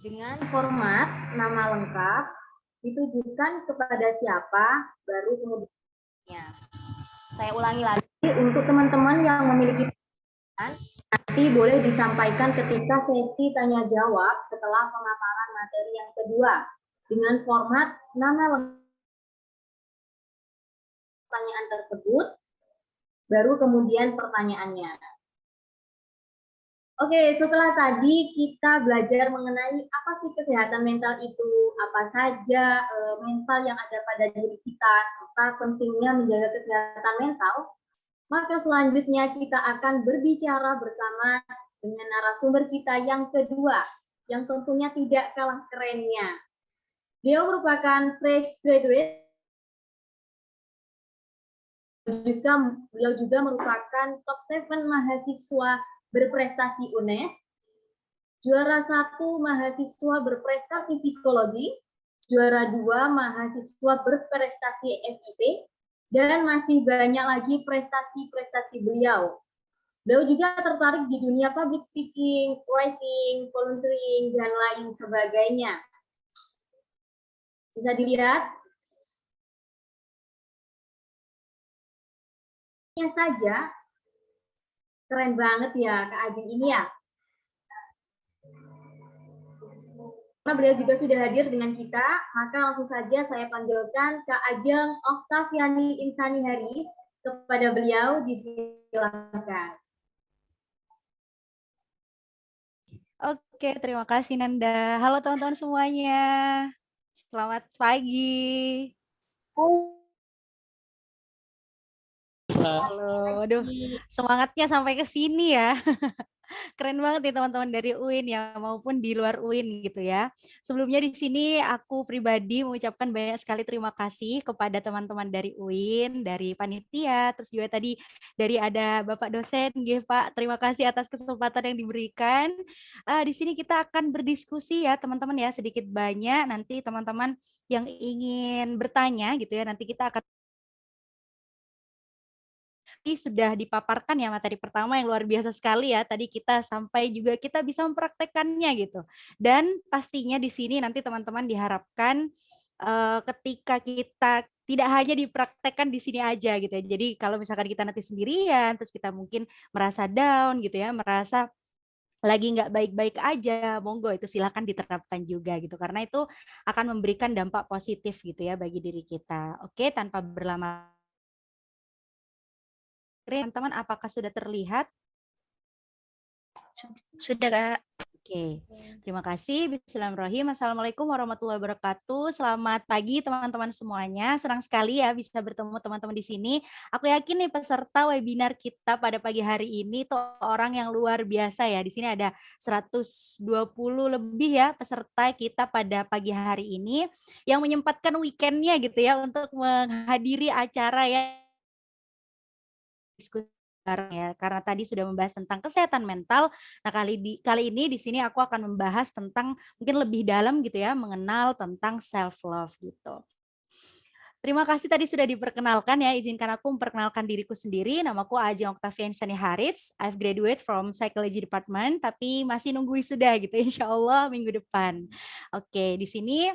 dengan format nama lengkap ditujukan kepada siapa, baru kemudian saya ulangi lagi untuk teman-teman yang memiliki pertanyaan nanti boleh disampaikan ketika sesi tanya jawab setelah pemaparan materi yang kedua dengan format nama lengkap pertanyaan tersebut, baru kemudian pertanyaannya. Oke, setelah tadi kita belajar mengenai apa sih kesehatan mental itu, apa saja mental yang ada pada diri kita, serta pentingnya menjaga kesehatan mental, maka selanjutnya kita akan berbicara bersama dengan narasumber kita yang kedua, yang tentunya tidak kalah kerennya. Beliau merupakan fresh graduate, beliau juga merupakan top 7 mahasiswa berprestasi UNES, juara 1 mahasiswa berprestasi psikologi, juara 2 mahasiswa berprestasi FIP, dan masih banyak lagi prestasi-prestasi beliau. Beliau juga tertarik di dunia public speaking, writing, volunteering, dan lain sebagainya. Bisa dilihat saja keren banget ya Kak Ajeng ini ya. Karena beliau juga sudah hadir dengan kita, maka langsung saja saya panggilkan Kak Ajeng Oktaviani Insani Hari kepada beliau, disilakan. Oke, terima kasih Nanda. Halo teman-teman semuanya. Selamat pagi. Halo, aduh, semangatnya sampai ke sini ya. Keren banget nih teman-teman dari UIN ya maupun di luar UIN gitu ya. Sebelumnya di sini aku pribadi mengucapkan banyak sekali terima kasih kepada teman-teman dari UIN, dari panitia, terus juga tadi dari ada Bapak dosen, nggih Pak. Terima kasih atas kesempatan yang diberikan. Di sini kita akan berdiskusi ya teman-teman ya, sedikit banyak nanti teman-teman yang ingin bertanya gitu ya, nanti kita akan sudah dipaparkan ya materi pertama yang luar biasa sekali ya. Tadi kita sampai juga kita bisa mempraktekannya gitu. Dan pastinya di sini nanti teman-teman diharapkan ketika kita tidak hanya dipraktekkan di sini aja gitu ya. Jadi kalau misalkan kita nanti sendirian, terus kita mungkin merasa down gitu ya, merasa lagi nggak baik-baik aja, monggo itu silakan diterapkan juga gitu. Karena itu akan memberikan dampak positif gitu ya bagi diri kita. Oke, tanpa berlama teman-teman, apakah sudah terlihat? Sudah, Kak. Oke, terima kasih. Bismillahirrahmanirrahim. Assalamualaikum warahmatullahi wabarakatuh. Selamat pagi teman-teman semuanya. Senang sekali ya bisa bertemu teman-teman di sini. Aku yakin nih peserta webinar kita pada pagi hari ini tuh orang yang luar biasa ya. Di sini ada 120 lebih ya peserta kita pada pagi hari ini yang menyempatkan weekendnya gitu ya untuk menghadiri acara ya diskusi bareng ya, karena tadi sudah membahas tentang kesehatan mental. Nah, kali ini di sini aku akan membahas tentang mungkin lebih dalam gitu ya, mengenal tentang self love gitu. Terima kasih tadi sudah diperkenalkan ya. Izinkan aku memperkenalkan diriku sendiri. Namaku Ajeng Octavia Insani Harits. I've graduate from Psychology Department, tapi masih nunggu wisuda gitu. Insya Allah minggu depan. Oke, di sini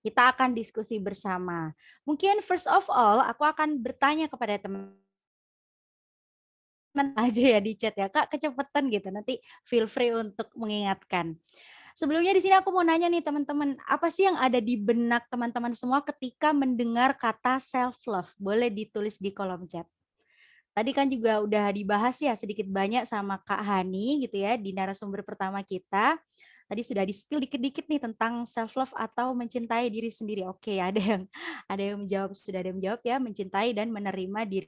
kita akan diskusi bersama. Mungkin first of all, aku akan bertanya kepada teman aja ya di chat ya Kak, kecepatan gitu, nanti feel free untuk mengingatkan. Sebelumnya di sini aku mau nanya nih teman-teman, apa sih yang ada di benak teman-teman semua ketika mendengar kata self love? Boleh ditulis di kolom chat. Tadi kan juga udah dibahas ya sedikit banyak sama Kak Hani gitu ya di narasumber pertama kita. Tadi sudah di-spill dikit-dikit nih tentang self love atau mencintai diri sendiri. Oke, ada yang menjawab, sudah ada yang menjawab ya, mencintai dan menerima diri.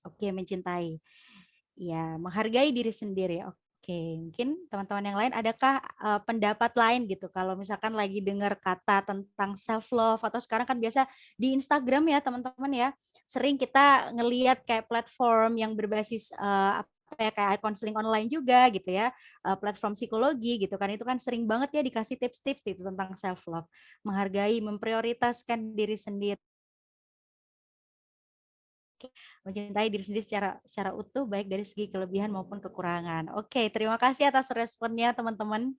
Oke, mencintai. Ya, menghargai diri sendiri. Oke, mungkin teman-teman yang lain adakah pendapat lain gitu kalau misalkan lagi dengar kata tentang self love atau sekarang kan biasa di Instagram ya teman-teman ya. Sering kita ngelihat kayak platform yang berbasis apa ya kayak counseling online juga gitu ya. Platform psikologi gitu kan. Itu kan sering banget ya dikasih tips-tips itu tentang self love. Menghargai, memprioritaskan diri sendiri. Mencintai diri sendiri secara utuh baik dari segi kelebihan maupun kekurangan. Oke, terima kasih atas responnya teman-teman.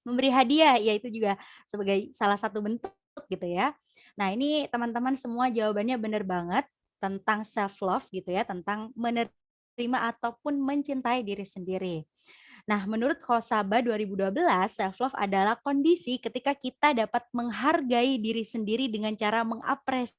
Memberi hadiah yaitu juga sebagai salah satu bentuk gitu ya. Nah, ini teman-teman semua jawabannya benar banget tentang self love gitu ya, tentang menerima ataupun mencintai diri sendiri. Nah, menurut Kosaba 2012, self love adalah kondisi ketika kita dapat menghargai diri sendiri dengan cara mengapresiasi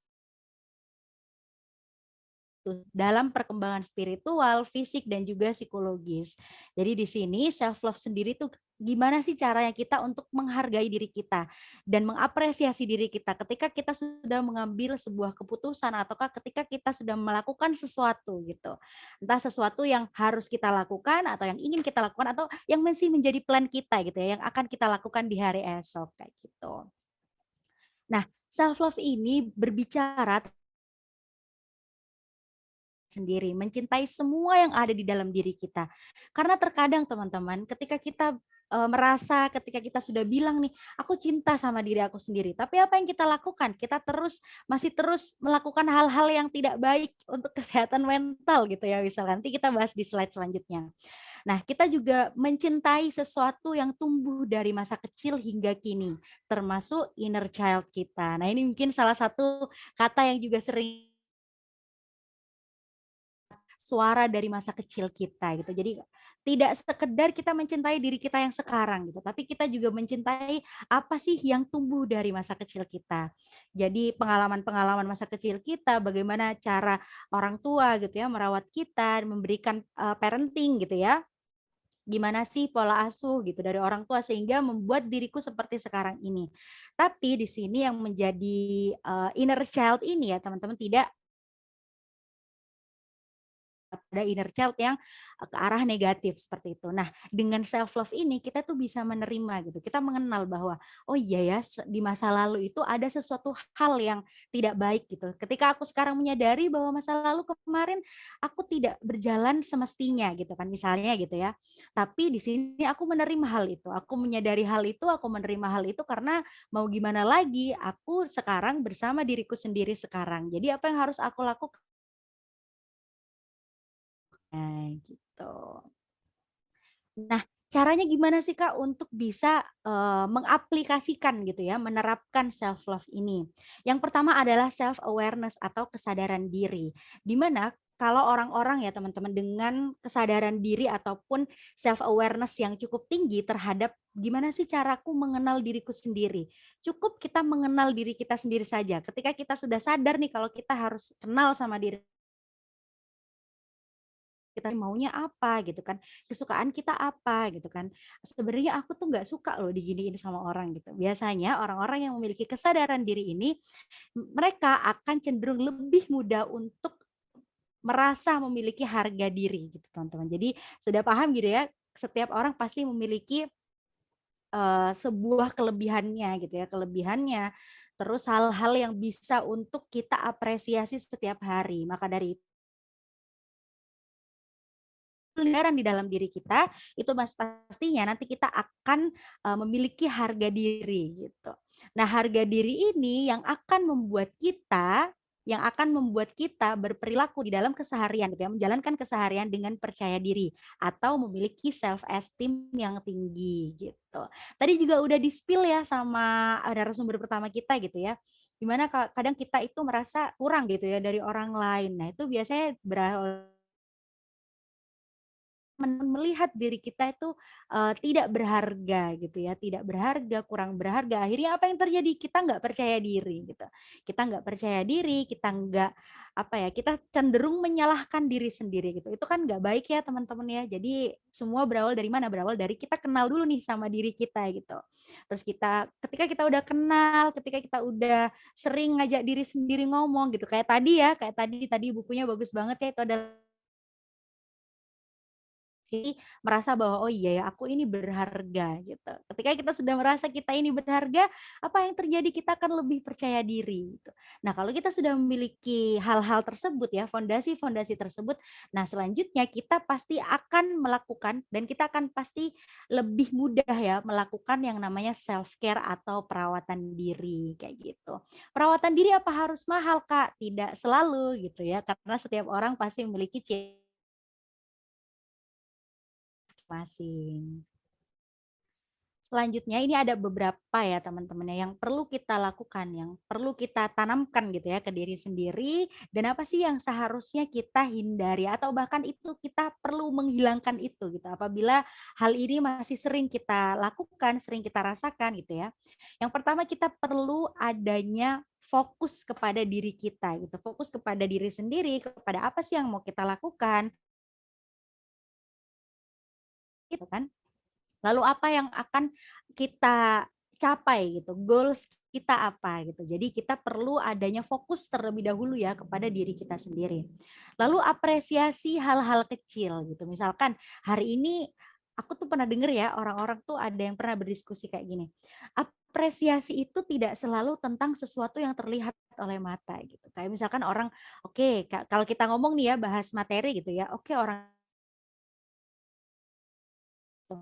dalam perkembangan spiritual, fisik, dan juga psikologis. Jadi di sini self love sendiri tuh gimana sih caranya kita untuk menghargai diri kita dan mengapresiasi diri kita ketika kita sudah mengambil sebuah keputusan ataukah ketika kita sudah melakukan sesuatu gitu. Entah sesuatu yang harus kita lakukan atau yang ingin kita lakukan atau yang masih menjadi plan kita gitu ya, yang akan kita lakukan di hari esok kayak gitu. Nah, self love ini berbicara sendiri, mencintai semua yang ada di dalam diri kita. Karena terkadang teman-teman, ketika kita merasa, ketika kita sudah bilang nih, aku cinta sama diri aku sendiri, tapi apa yang kita lakukan? Kita masih terus melakukan hal-hal yang tidak baik untuk kesehatan mental gitu ya, misalkan. Nanti kita bahas di slide selanjutnya. Nah, kita juga mencintai sesuatu yang tumbuh dari masa kecil hingga kini, termasuk inner child kita. Nah, ini mungkin salah satu kata yang juga sering suara dari masa kecil kita gitu. Jadi tidak sekedar kita mencintai diri kita yang sekarang gitu, tapi kita juga mencintai apa sih yang tumbuh dari masa kecil kita. Jadi pengalaman-pengalaman masa kecil kita, bagaimana cara orang tua gitu ya merawat kita, memberikan parenting gitu ya. Gimana sih pola asuh gitu dari orang tua sehingga membuat diriku seperti sekarang ini. Tapi di sini yang menjadi inner child ini ya teman-teman tidak ada inner child yang ke arah negatif seperti itu. Nah, dengan self love ini kita tuh bisa menerima gitu. Kita mengenal bahwa oh iya ya di masa lalu itu ada sesuatu hal yang tidak baik gitu. Ketika aku sekarang menyadari bahwa masa lalu kemarin aku tidak berjalan semestinya gitu kan misalnya gitu ya. Tapi di sini aku menerima hal itu. Aku menyadari hal itu, aku menerima hal itu karena mau gimana lagi, aku sekarang bersama diriku sendiri sekarang. Jadi apa yang harus aku lakukan? Nah, gitu. Nah, caranya gimana sih Kak untuk bisa mengaplikasikan gitu ya, menerapkan self love ini? Yang pertama adalah self awareness atau kesadaran diri. Di mana kalau orang-orang ya teman-teman dengan kesadaran diri ataupun self awareness yang cukup tinggi terhadap gimana sih caraku mengenal diriku sendiri. Cukup kita mengenal diri kita sendiri saja. Ketika kita sudah sadar nih kalau kita harus kenal sama diri kita maunya apa gitu kan, kesukaan kita apa gitu kan. Sebenarnya aku tuh nggak suka loh diginiin sama orang gitu. Biasanya orang-orang yang memiliki kesadaran diri ini mereka akan cenderung lebih mudah untuk merasa memiliki harga diri gitu teman-teman. Jadi sudah paham gitu ya, setiap orang pasti memiliki sebuah kelebihannya gitu ya, kelebihannya. Terus hal-hal yang bisa untuk kita apresiasi setiap hari. Maka dari itu kesadaran di dalam diri kita itu mas pastinya nanti kita akan memiliki harga diri gitu. Nah, harga diri ini yang akan membuat kita berperilaku di dalam keseharian gitu ya, menjalankan keseharian dengan percaya diri atau memiliki self esteem yang tinggi gitu. Tadi juga udah di-spill ya sama narasumber pertama kita gitu ya. Dimana kadang kita itu merasa kurang gitu ya dari orang lain. Nah, itu biasanya melihat diri kita itu tidak berharga gitu ya, tidak berharga, kurang berharga. Akhirnya apa yang terjadi? Kita nggak percaya diri gitu. Kita nggak percaya diri, kita nggak kita cenderung menyalahkan diri sendiri gitu. Itu kan nggak baik ya teman-teman ya. Jadi semua berawal dari mana? Berawal dari kita kenal dulu nih sama diri kita gitu. Terus ketika kita udah kenal, ketika kita udah sering ngajak diri sendiri ngomong gitu. Kayak tadi bukunya bagus banget ya, itu adalah merasa bahwa oh iya ya aku ini berharga gitu. Ketika kita sudah merasa kita ini berharga, apa yang terjadi? Kita akan lebih percaya diri gitu. Nah, kalau kita sudah memiliki hal-hal tersebut ya, fondasi-fondasi tersebut, nah selanjutnya kita pasti akan melakukan dan kita akan pasti lebih mudah ya melakukan yang namanya self care atau perawatan diri kayak gitu. Perawatan diri apa harus mahal, Kak? Tidak selalu gitu ya, karena setiap orang pasti memiliki ciri masing. Selanjutnya ini ada beberapa ya teman-teman yang perlu kita lakukan, yang perlu kita tanamkan gitu ya ke diri sendiri dan apa sih yang seharusnya kita hindari atau bahkan itu kita perlu menghilangkan itu gitu apabila hal ini masih sering kita lakukan, sering kita rasakan gitu ya. Yang pertama kita perlu adanya fokus kepada diri kita gitu, fokus kepada diri sendiri, kepada apa sih yang mau kita lakukan gitu kan. Lalu apa yang akan kita capai gitu, goals kita apa gitu. Jadi kita perlu adanya fokus terlebih dahulu ya kepada diri kita sendiri. Lalu apresiasi hal-hal kecil gitu. Misalkan hari ini aku tuh pernah denger ya orang-orang tuh ada yang pernah berdiskusi kayak gini. Apresiasi itu tidak selalu tentang sesuatu yang terlihat oleh mata gitu. Kayak misalkan orang oke, kalau kita ngomong nih ya bahas materi gitu ya. Oke, orang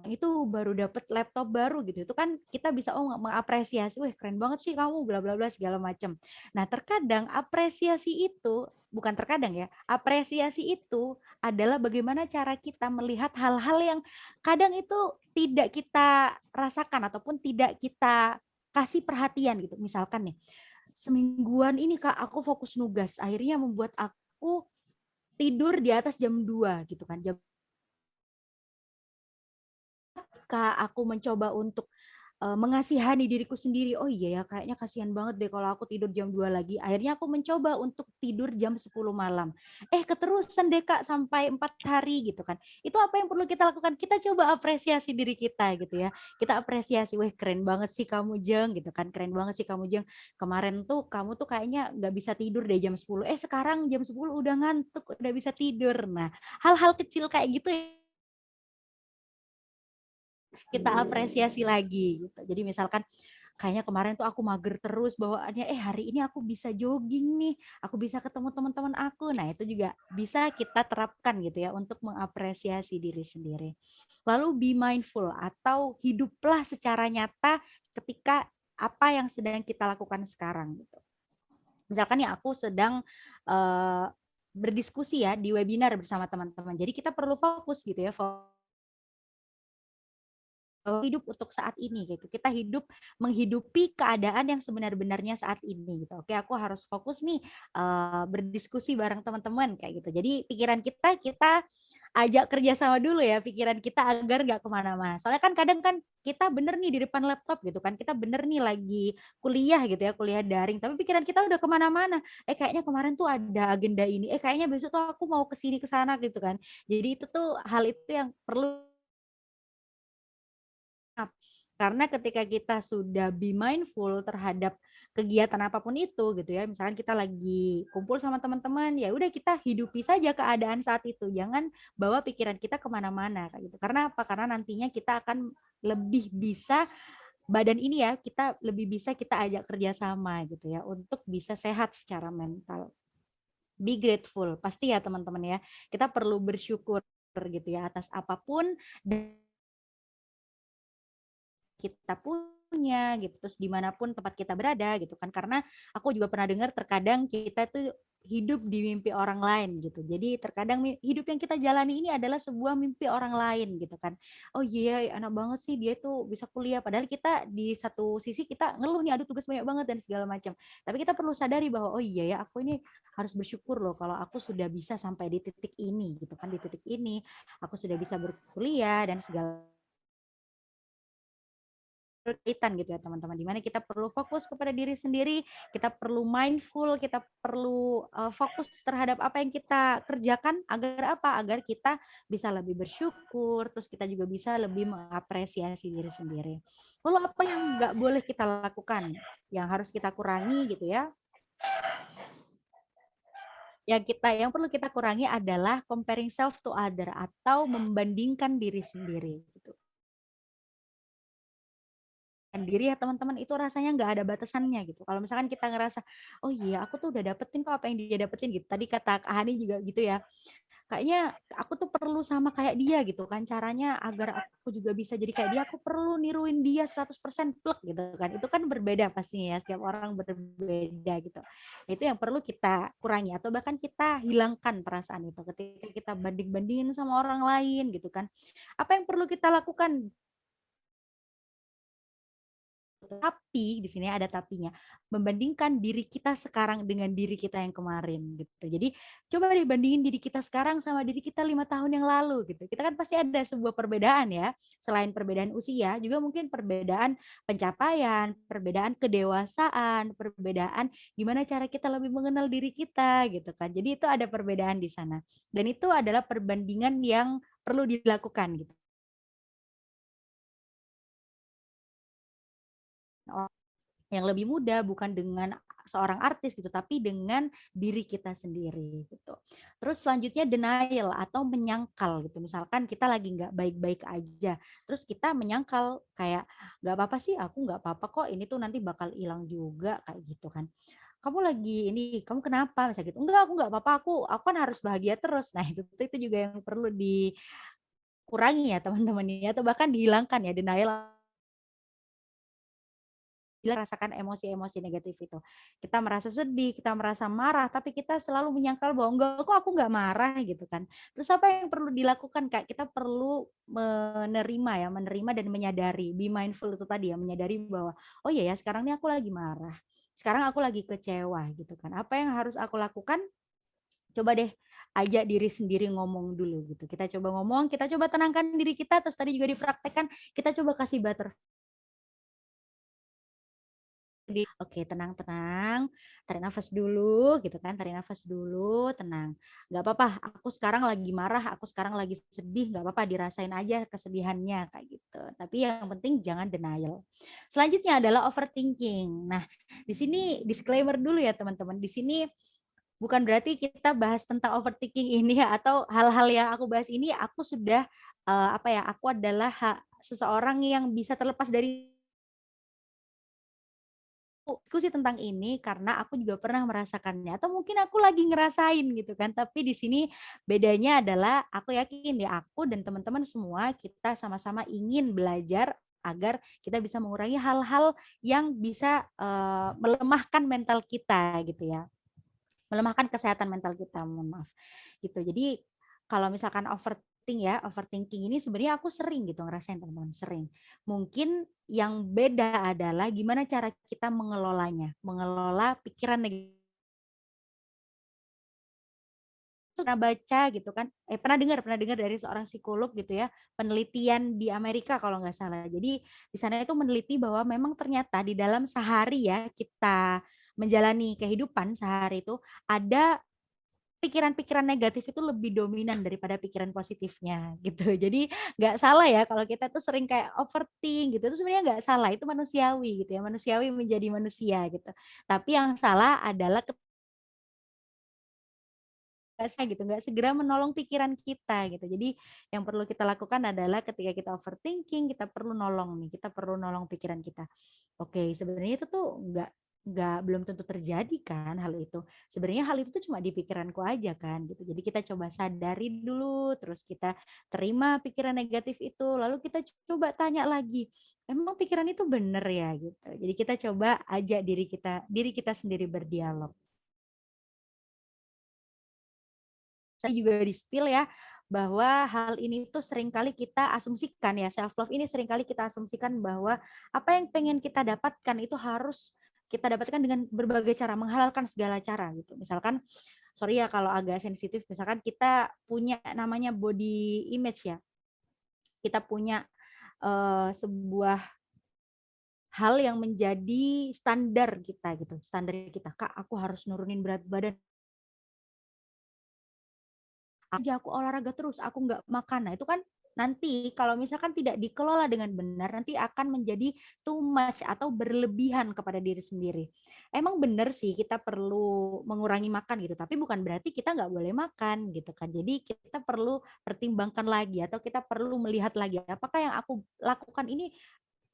itu baru dapat laptop baru gitu. Itu kan kita bisa mengapresiasi, "Wih, keren banget sih kamu bla bla bla segala macam." Nah, terkadang apresiasi itu bukan terkadang ya, apresiasi itu adalah bagaimana cara kita melihat hal-hal yang kadang itu tidak kita rasakan ataupun tidak kita kasih perhatian gitu. Misalkan nih, semingguan ini Kak aku fokus nugas, akhirnya membuat aku tidur di atas jam 2 gitu kan. Ketika aku mencoba untuk mengasihani diriku sendiri, oh iya ya kayaknya kasihan banget deh kalau aku tidur jam 2 lagi. Akhirnya aku mencoba untuk tidur jam 10 malam. Keterusan deh Kak sampai 4 hari gitu kan. Itu apa yang perlu kita lakukan? Kita coba apresiasi diri kita gitu ya. Kita apresiasi, weh keren banget sih kamu Jeng gitu kan. Keren banget sih kamu Jeng. Kemarin tuh kamu tuh kayaknya nggak bisa tidur deh jam 10. Sekarang jam 10 udah ngantuk, udah bisa tidur. Nah, hal-hal kecil kayak gitu kita apresiasi lagi gitu. Jadi misalkan kayaknya kemarin tuh aku mager terus bawaannya, hari ini aku bisa jogging nih, aku bisa ketemu teman-teman aku. Nah, itu juga bisa kita terapkan gitu ya untuk mengapresiasi diri sendiri. Lalu be mindful atau hiduplah secara nyata ketika apa yang sedang kita lakukan sekarang gitu. Misalkan ya aku sedang berdiskusi ya di webinar bersama teman-teman. Jadi kita perlu fokus gitu ya, hidup untuk saat ini gitu. Kita hidup menghidupi keadaan yang sebenar-benarnya saat ini gitu. Oke, aku harus fokus nih berdiskusi bareng teman-teman kayak gitu. Jadi pikiran kita ajak kerjasama dulu ya pikiran kita agar nggak kemana-mana. Soalnya kan kadang kan kita bener nih di depan laptop gitu kan, kita bener nih lagi kuliah gitu ya, kuliah daring, tapi pikiran kita udah kemana-mana. Kayaknya kemarin tuh ada agenda ini, kayaknya besok tuh aku mau kesini ke sana gitu kan. Jadi itu tuh hal itu yang perlu. Karena ketika kita sudah be mindful terhadap kegiatan apapun itu gitu ya, misalkan kita lagi kumpul sama teman-teman, ya udah kita hidupi saja keadaan saat itu, jangan bawa pikiran kita kemana-mana kayak gitu. Karena apa? Karena nantinya kita akan lebih bisa badan ini ya, kita lebih bisa kita ajak kerjasama gitu ya, untuk bisa sehat secara mental. Be grateful, pasti ya teman-teman ya, kita perlu bersyukur gitu ya atas apapun kita punya gitu, terus dimanapun tempat kita berada gitu kan, karena aku juga pernah dengar terkadang kita tuh hidup di mimpi orang lain gitu, jadi terkadang hidup yang kita jalani ini adalah sebuah mimpi orang lain gitu kan. Oh iya enak banget sih dia tuh bisa kuliah, padahal kita di satu sisi kita ngeluh nih, aduh tugas banyak banget dan segala macam, tapi kita perlu sadari bahwa oh iya ya aku ini harus bersyukur loh kalau aku sudah bisa sampai di titik ini gitu kan, di titik ini aku sudah bisa berkuliah dan segala kaitan gitu ya teman-teman, dimana kita perlu fokus kepada diri sendiri, kita perlu mindful, kita perlu fokus terhadap apa yang kita kerjakan, agar apa? Agar kita bisa lebih bersyukur, terus kita juga bisa lebih mengapresiasi diri sendiri. Lalu apa yang nggak boleh kita lakukan, yang harus kita kurangi gitu ya? Yang perlu kita kurangi adalah comparing self to other atau membandingkan diri sendiri gitu. Diri ya teman-teman, itu rasanya nggak ada batasannya gitu. Kalau misalkan kita ngerasa, oh iya aku tuh udah dapetin kok apa yang dia dapetin gitu. Tadi kata Kak Hani juga gitu ya. Kayaknya aku tuh perlu sama kayak dia gitu kan. Caranya agar aku juga bisa jadi kayak dia, aku perlu niruin dia 100% plek gitu kan. Itu kan berbeda pastinya ya, setiap orang berbeda gitu. Itu yang perlu kita kurangi atau bahkan kita hilangkan perasaan itu ketika kita banding-bandingin sama orang lain gitu kan. Apa yang perlu kita lakukan? Tapi di sini ada tapinya, membandingkan diri kita sekarang dengan diri kita yang kemarin gitu. Jadi coba deh bandingin diri kita sekarang sama diri kita 5 tahun yang lalu gitu. Kita kan pasti ada sebuah perbedaan ya, selain perbedaan usia juga mungkin perbedaan pencapaian, perbedaan kedewasaan, perbedaan gimana cara kita lebih mengenal diri kita gitu kan. Jadi itu ada perbedaan di sana. Dan itu adalah perbandingan yang perlu dilakukan gitu. Yang lebih muda bukan dengan seorang artis gitu, tapi dengan diri kita sendiri gitu. Terus selanjutnya denial atau menyangkal gitu. Misalkan kita lagi nggak baik-baik aja, terus kita menyangkal kayak nggak apa-apa sih, aku nggak apa-apa kok, ini tuh nanti bakal hilang juga kayak gitu kan. Kamu lagi ini, kamu kenapa misalnya gitu? Enggak, aku nggak apa-apa, aku kan harus bahagia terus. Nah itu juga yang perlu dikurangi ya teman-teman ya, atau bahkan dihilangkan ya denial, rasakan emosi-emosi negatif itu. Kita merasa sedih, kita merasa marah, tapi kita selalu menyangkal bahwa enggak kok aku enggak marah gitu kan. Terus apa yang perlu dilakukan Kak? Kita perlu menerima dan menyadari, be mindful itu tadi ya, menyadari bahwa oh iya ya sekarang ini aku lagi marah. Sekarang aku lagi kecewa gitu kan. Apa yang harus aku lakukan? Coba deh ajak diri sendiri ngomong dulu gitu. Kita coba ngomong, kita coba tenangkan diri kita, terus tadi juga dipraktekkan, kita coba kasih oke, tenang-tenang, tarik nafas dulu gitu kan, tarik nafas dulu, tenang. Nggak apa-apa, aku sekarang lagi marah, aku sekarang lagi sedih, nggak apa-apa, dirasain aja kesedihannya kayak gitu. Tapi yang penting jangan denial. Selanjutnya adalah overthinking. Nah, di sini disclaimer dulu ya teman-teman. Di sini bukan berarti kita bahas tentang overthinking ini ya, atau hal-hal yang aku bahas ini aku sudah aku adalah seseorang yang bisa terlepas dari diskusi tentang ini karena aku juga pernah merasakannya atau mungkin aku lagi ngerasain gitu kan, tapi di sini bedanya adalah aku yakin ya aku dan teman-teman semua kita sama-sama ingin belajar agar kita bisa mengurangi hal-hal yang bisa melemahkan mental kita gitu ya, melemahkan kesehatan mental kita, mohon maaf gitu. Jadi kalau misalkan overthinking overthinking ya, overthinking ini sebenarnya aku sering gitu ngerasain teman-teman, sering. Mungkin yang beda adalah gimana cara kita mengelolanya, mengelola pikiran negatif. Pernah baca gitu kan, pernah dengar dari seorang psikolog gitu ya, penelitian di Amerika kalau nggak salah. Jadi di sana itu meneliti bahwa memang ternyata di dalam sehari ya kita menjalani kehidupan sehari itu ada pikiran-pikiran negatif itu lebih dominan daripada pikiran positifnya gitu. Jadi nggak salah ya kalau kita tuh sering kayak overthink gitu. Itu sebenarnya nggak salah, itu manusiawi gitu ya, manusiawi menjadi manusia gitu. Tapi yang salah adalah gitu, nggak segera menolong pikiran kita gitu. Jadi yang perlu kita lakukan adalah ketika kita overthinking, kita perlu nolong nih, kita perlu nolong pikiran kita. Oke, sebenarnya itu tuh belum tentu terjadi kan hal itu. Sebenarnya hal itu tuh cuma di pikiranku aja kan gitu. Jadi kita coba sadari dulu, terus kita terima pikiran negatif itu, lalu kita coba tanya lagi, emang pikiran itu benar ya gitu. Jadi kita coba ajak diri kita sendiri berdialog. Saya juga di-spill ya, bahwa hal ini tuh seringkali kita asumsikan ya, self love ini seringkali kita asumsikan bahwa apa yang pengen kita dapatkan itu harus kita dapatkan dengan berbagai cara, menghalalkan segala cara gitu. Misalkan, sorry ya kalau agak sensitif, misalkan kita punya namanya body image ya, kita punya sebuah hal yang menjadi standar kita gitu, standar kita, Kak aku harus nurunin berat badan, aja aku olahraga terus, aku nggak makan. Nah itu kan nanti kalau misalkan tidak dikelola dengan benar, nanti akan menjadi too much atau berlebihan kepada diri sendiri. Emang benar sih kita perlu mengurangi makan gitu, tapi bukan berarti kita nggak boleh makan gitu kan. Jadi kita perlu pertimbangkan lagi atau kita perlu melihat lagi apakah yang aku lakukan ini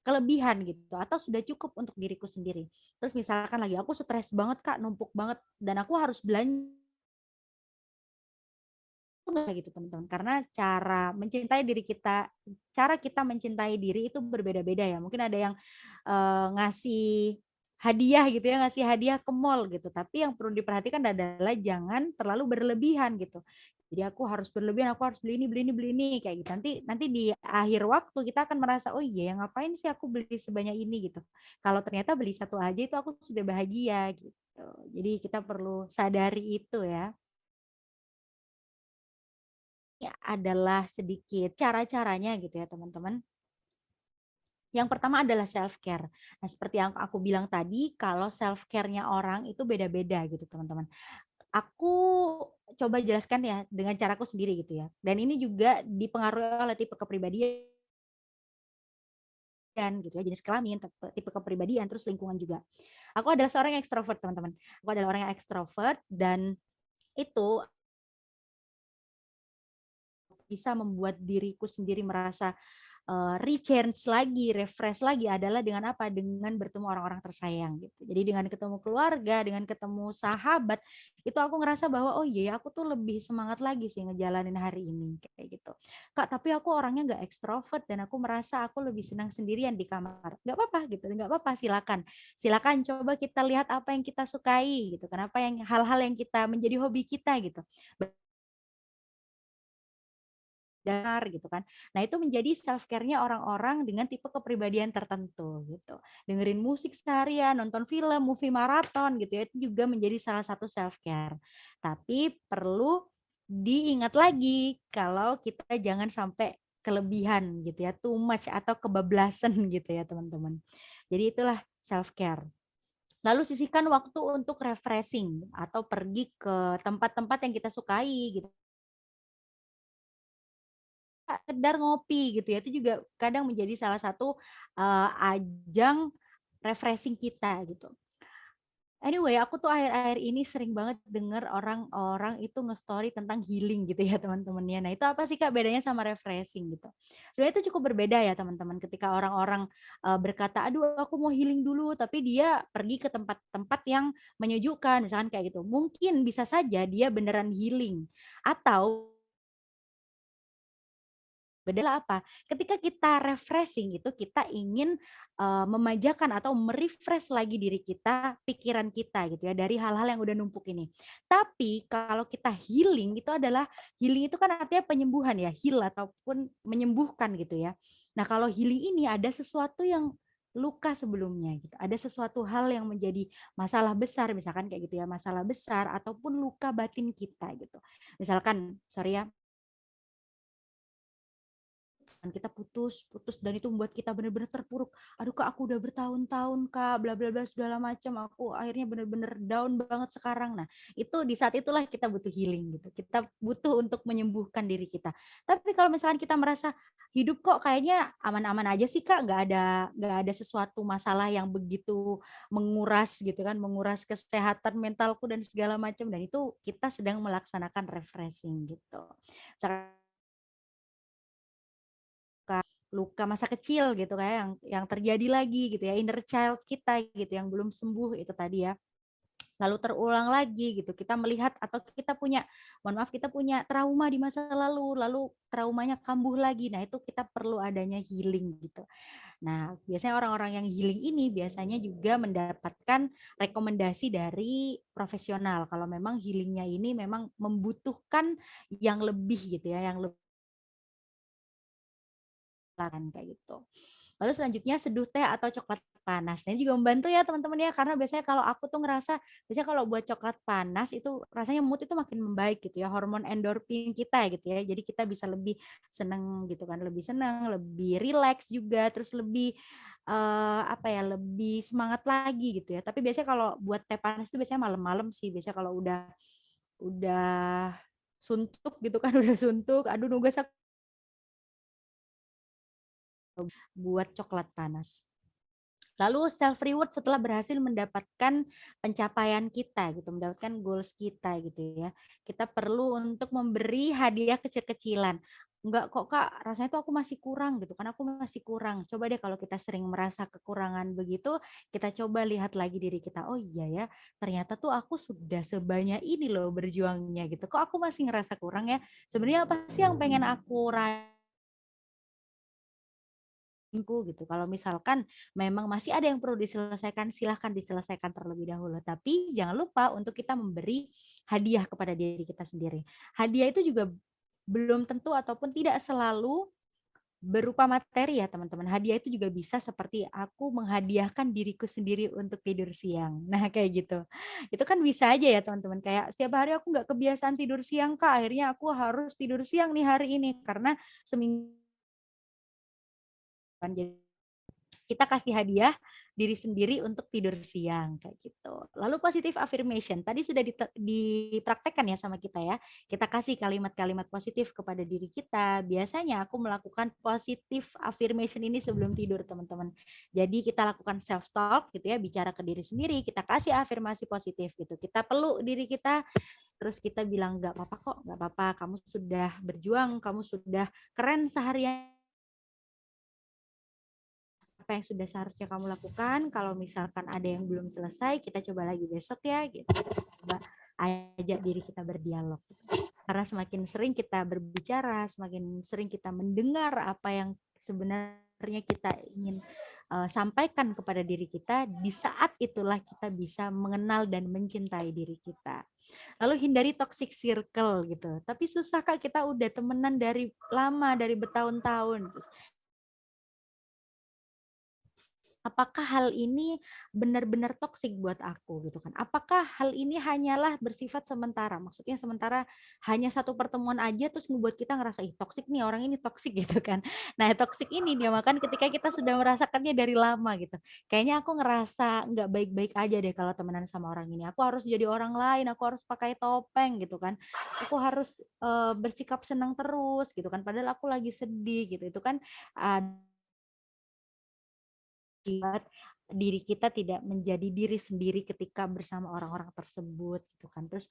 kelebihan gitu atau sudah cukup untuk diriku sendiri. Terus misalkan lagi aku stres banget Kak, numpuk banget dan aku harus belanja gitu teman-teman, karena cara kita mencintai diri itu berbeda-beda ya. Mungkin ada yang ngasih hadiah gitu ya, ngasih hadiah ke mall gitu, tapi yang perlu diperhatikan adalah jangan terlalu berlebihan gitu. Jadi aku harus berlebihan, aku harus beli ini kayak gitu. Nanti di akhir waktu kita akan merasa oh iya, ngapain sih aku beli sebanyak ini gitu. Kalau ternyata beli satu aja itu aku sudah bahagia gitu. Jadi kita perlu sadari itu ya. Adalah sedikit cara-caranya gitu ya teman-teman. Yang pertama adalah self care. Nah, seperti yang aku bilang tadi, kalau self care-nya orang itu beda-beda gitu teman-teman. Aku coba jelaskan ya dengan caraku sendiri gitu ya. Dan ini juga dipengaruhi oleh tipe kepribadian gitu ya, jenis kelamin, tipe kepribadian, terus lingkungan juga. Aku adalah seorang yang ekstrovert teman-teman. Aku adalah orang yang ekstrovert dan itu bisa membuat diriku sendiri merasa recharge lagi, refresh lagi adalah dengan apa? Dengan bertemu orang-orang tersayang gitu. Jadi dengan ketemu keluarga, dengan ketemu sahabat, itu aku ngerasa bahwa oh iya aku tuh lebih semangat lagi sih ngejalanin hari ini kayak gitu. Kak, tapi aku orangnya nggak ekstrovert dan aku merasa aku lebih senang sendirian di kamar. Nggak apa-apa gitu, nggak apa-apa, silakan. Silakan coba kita lihat apa yang kita sukai gitu. Kenapa yang hal-hal yang kita menjadi hobi kita gitu. Gitu kan. Nah, itu menjadi self care-nya orang-orang dengan tipe kepribadian tertentu gitu. Dengerin musik seharian, nonton film, movie maraton gitu ya, itu juga menjadi salah satu self care. Tapi perlu diingat lagi kalau kita jangan sampai kelebihan gitu ya, too much atau kebablasan gitu ya, teman-teman. Jadi itulah self care. Lalu sisihkan waktu untuk refreshing atau pergi ke tempat-tempat yang kita sukai gitu. Sekedar ngopi gitu ya, itu juga kadang menjadi salah satu ajang refreshing kita gitu. Anyway, aku tuh akhir-akhir ini sering banget denger orang-orang itu nge-story tentang healing gitu ya teman-temannya. Nah itu apa sih Kak bedanya sama refreshing gitu? Sebenarnya itu cukup berbeda ya teman-teman ketika orang-orang berkata, aduh aku mau healing dulu, tapi dia pergi ke tempat-tempat yang menyejukkan, misalkan kayak gitu. Mungkin bisa saja dia beneran healing, atau Adalah apa? Ketika kita refreshing itu kita ingin memanjakan atau merefresh lagi diri kita, pikiran kita gitu ya dari hal-hal yang udah numpuk ini. Tapi kalau kita healing itu adalah healing itu kan artinya penyembuhan ya, heal ataupun menyembuhkan gitu ya. Nah, kalau healing ini ada sesuatu yang luka sebelumnya gitu. Ada sesuatu hal yang menjadi masalah besar misalkan kayak gitu ya, masalah besar ataupun luka batin kita gitu. Misalkan sorry ya, kita putus dan itu membuat kita benar-benar terpuruk. Aduh Kak, aku udah bertahun-tahun Kak, bla bla bla segala macam. Aku akhirnya benar-benar down banget sekarang. Nah, itu di saat itulah kita butuh healing gitu. Kita butuh untuk menyembuhkan diri kita. Tapi kalau misalkan kita merasa hidup kok kayaknya aman-aman aja sih Kak, nggak ada sesuatu masalah yang begitu menguras gitu kan, menguras kesehatan mentalku dan segala macam, dan itu kita sedang melaksanakan refreshing gitu. Luka masa kecil gitu kayak yang terjadi lagi gitu ya, inner child kita gitu yang belum sembuh itu tadi ya, lalu terulang lagi gitu, kita melihat atau kita punya, mohon maaf, kita punya trauma di masa lalu traumanya kambuh lagi. Nah, itu kita perlu adanya healing gitu. Nah, biasanya orang-orang yang healing ini biasanya juga mendapatkan rekomendasi dari profesional kalau memang healingnya ini memang membutuhkan yang lebih gitu ya, yang lebih kayak gitu. Lalu selanjutnya seduh teh atau coklat panas. Nah, ini juga membantu ya teman-teman ya, karena biasanya kalau aku tuh ngerasa, biasanya kalau buat coklat panas itu rasanya mood itu makin membaik gitu ya, hormon endorfin kita gitu ya. Jadi kita bisa lebih seneng gitu kan, lebih seneng, lebih rileks juga, terus lebih apa ya, lebih semangat lagi gitu ya. Tapi biasanya kalau buat teh panas itu biasanya malam-malam sih. Biasanya kalau udah suntuk gitu kan, udah suntuk, aduh nugas aku buat coklat panas. Lalu self reward setelah berhasil mendapatkan pencapaian kita gitu, mendapatkan goals kita gitu ya. Kita perlu untuk memberi hadiah kecil-kecilan. Enggak kok Kak, rasanya tuh aku masih kurang gitu kan, aku masih kurang. Coba deh kalau kita sering merasa kekurangan begitu, kita coba lihat lagi diri kita. Oh iya ya, ternyata tuh aku sudah sebanyak ini loh berjuangnya gitu. Kok aku masih ngerasa kurang ya? Sebenarnya apa sih yang pengen aku raih gitu. Kalau misalkan memang masih ada yang perlu diselesaikan, silahkan diselesaikan terlebih dahulu. Tapi jangan lupa untuk kita memberi hadiah kepada diri kita sendiri. Hadiah itu juga belum tentu ataupun tidak selalu berupa materi ya teman-teman. Hadiah itu juga bisa seperti aku menghadiahkan diriku sendiri untuk tidur siang. Nah kayak gitu. Itu kan bisa aja ya teman-teman. Kayak setiap hari aku nggak kebiasaan tidur siang Kak. Akhirnya aku harus tidur siang nih hari ini. Karena seminggu kita kasih hadiah diri sendiri untuk tidur siang kayak gitu. Lalu positive affirmation tadi sudah dipraktekkan ya sama kita ya. Kita kasih kalimat-kalimat positif kepada diri kita. Biasanya aku melakukan positive affirmation ini sebelum tidur teman-teman. Jadi kita lakukan self talk gitu ya, bicara ke diri sendiri. Kita kasih afirmasi positif gitu. Kita peluk diri kita. Terus kita bilang nggak apa-apa kok, nggak apa-apa. Kamu sudah berjuang, kamu sudah keren seharian. Apa yang sudah seharusnya kamu lakukan, kalau misalkan ada yang belum selesai, kita coba lagi besok ya, gitu. Coba ajak diri kita berdialog. Karena semakin sering kita berbicara, semakin sering kita mendengar apa yang sebenarnya kita ingin sampaikan kepada diri kita, di saat itulah kita bisa mengenal dan mencintai diri kita. Lalu hindari toxic circle gitu. Tapi susah Kak, kita udah temenan dari lama, dari bertahun-tahun. Apakah hal ini benar-benar toksik buat aku gitu kan? Apakah hal ini hanyalah bersifat sementara? Maksudnya sementara hanya satu pertemuan aja terus membuat kita ngerasa ih toksik nih, orang ini toksik gitu kan. Nah, toksik ini dia makan ketika kita sudah merasakannya dari lama gitu. Kayaknya aku ngerasa nggak baik-baik aja deh kalau temenan sama orang ini. Aku harus jadi orang lain, aku harus pakai topeng gitu kan. Aku harus bersikap senang terus gitu kan. Padahal aku lagi sedih gitu. Itu kan buat diri kita tidak menjadi diri sendiri ketika bersama orang-orang tersebut gitu kan. Terus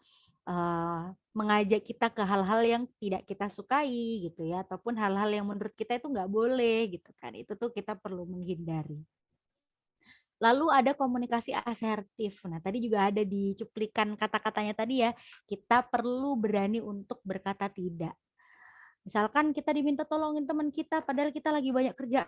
mengajak kita ke hal-hal yang tidak kita sukai gitu ya, ataupun hal-hal yang menurut kita itu nggak boleh gitu kan. Itu tuh kita perlu menghindari. Lalu ada komunikasi asertif. Nah, tadi juga ada di cuplikan kata-katanya tadi ya, kita perlu berani untuk berkata tidak. Misalkan kita diminta tolongin teman kita, padahal kita lagi banyak kerja.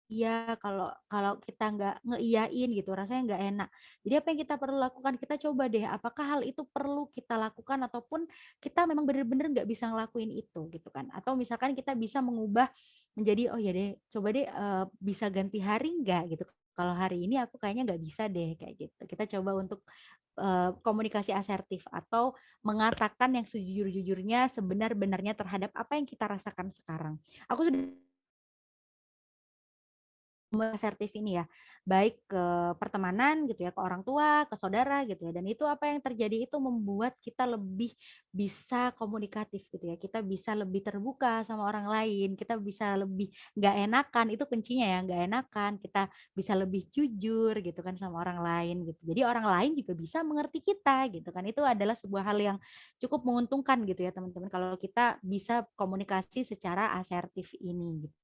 Iya, kalau kalau kita nggak ngeiyain gitu, rasanya nggak enak. Jadi apa yang kita perlu lakukan, kita coba deh, apakah hal itu perlu kita lakukan ataupun kita memang benar-benar nggak bisa ngelakuin itu gitu kan. Atau misalkan kita bisa mengubah menjadi, oh ya deh, coba deh bisa ganti hari nggak gitu. Kalau hari ini aku kayaknya nggak bisa deh kayak gitu. Kita coba untuk komunikasi asertif atau mengatakan yang sejujur-jujurnya, sebenar-benarnya terhadap apa yang kita rasakan sekarang. Aku sudah asertif ini ya, baik ke pertemanan gitu ya, ke orang tua, ke saudara gitu ya, dan itu apa yang terjadi itu membuat kita lebih bisa komunikatif gitu ya, kita bisa lebih terbuka sama orang lain, kita bisa lebih nggak enakan, itu kuncinya ya, nggak enakan, kita bisa lebih jujur gitu kan sama orang lain gitu. Jadi orang lain juga bisa mengerti kita gitu kan, itu adalah sebuah hal yang cukup menguntungkan gitu ya teman-teman, kalau kita bisa komunikasi secara asertif ini gitu.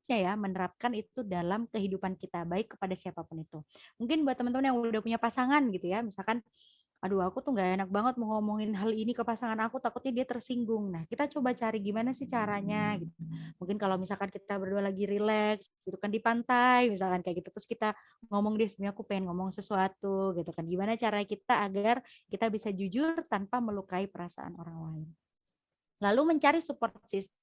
Ya menerapkan itu dalam kehidupan kita baik kepada siapapun itu. Mungkin buat teman-teman yang udah punya pasangan gitu ya, misalkan aduh aku tuh nggak enak banget mau ngomongin hal ini ke pasangan aku takutnya dia tersinggung. Nah, kita coba cari gimana sih caranya gitu. Mungkin kalau misalkan kita berdua lagi rileks gitu kan di pantai misalkan kayak gitu terus kita ngomong deh sebenarnya aku pengen ngomong sesuatu gitu kan. Gimana cara kita agar kita bisa jujur tanpa melukai perasaan orang lain. Lalu mencari support system.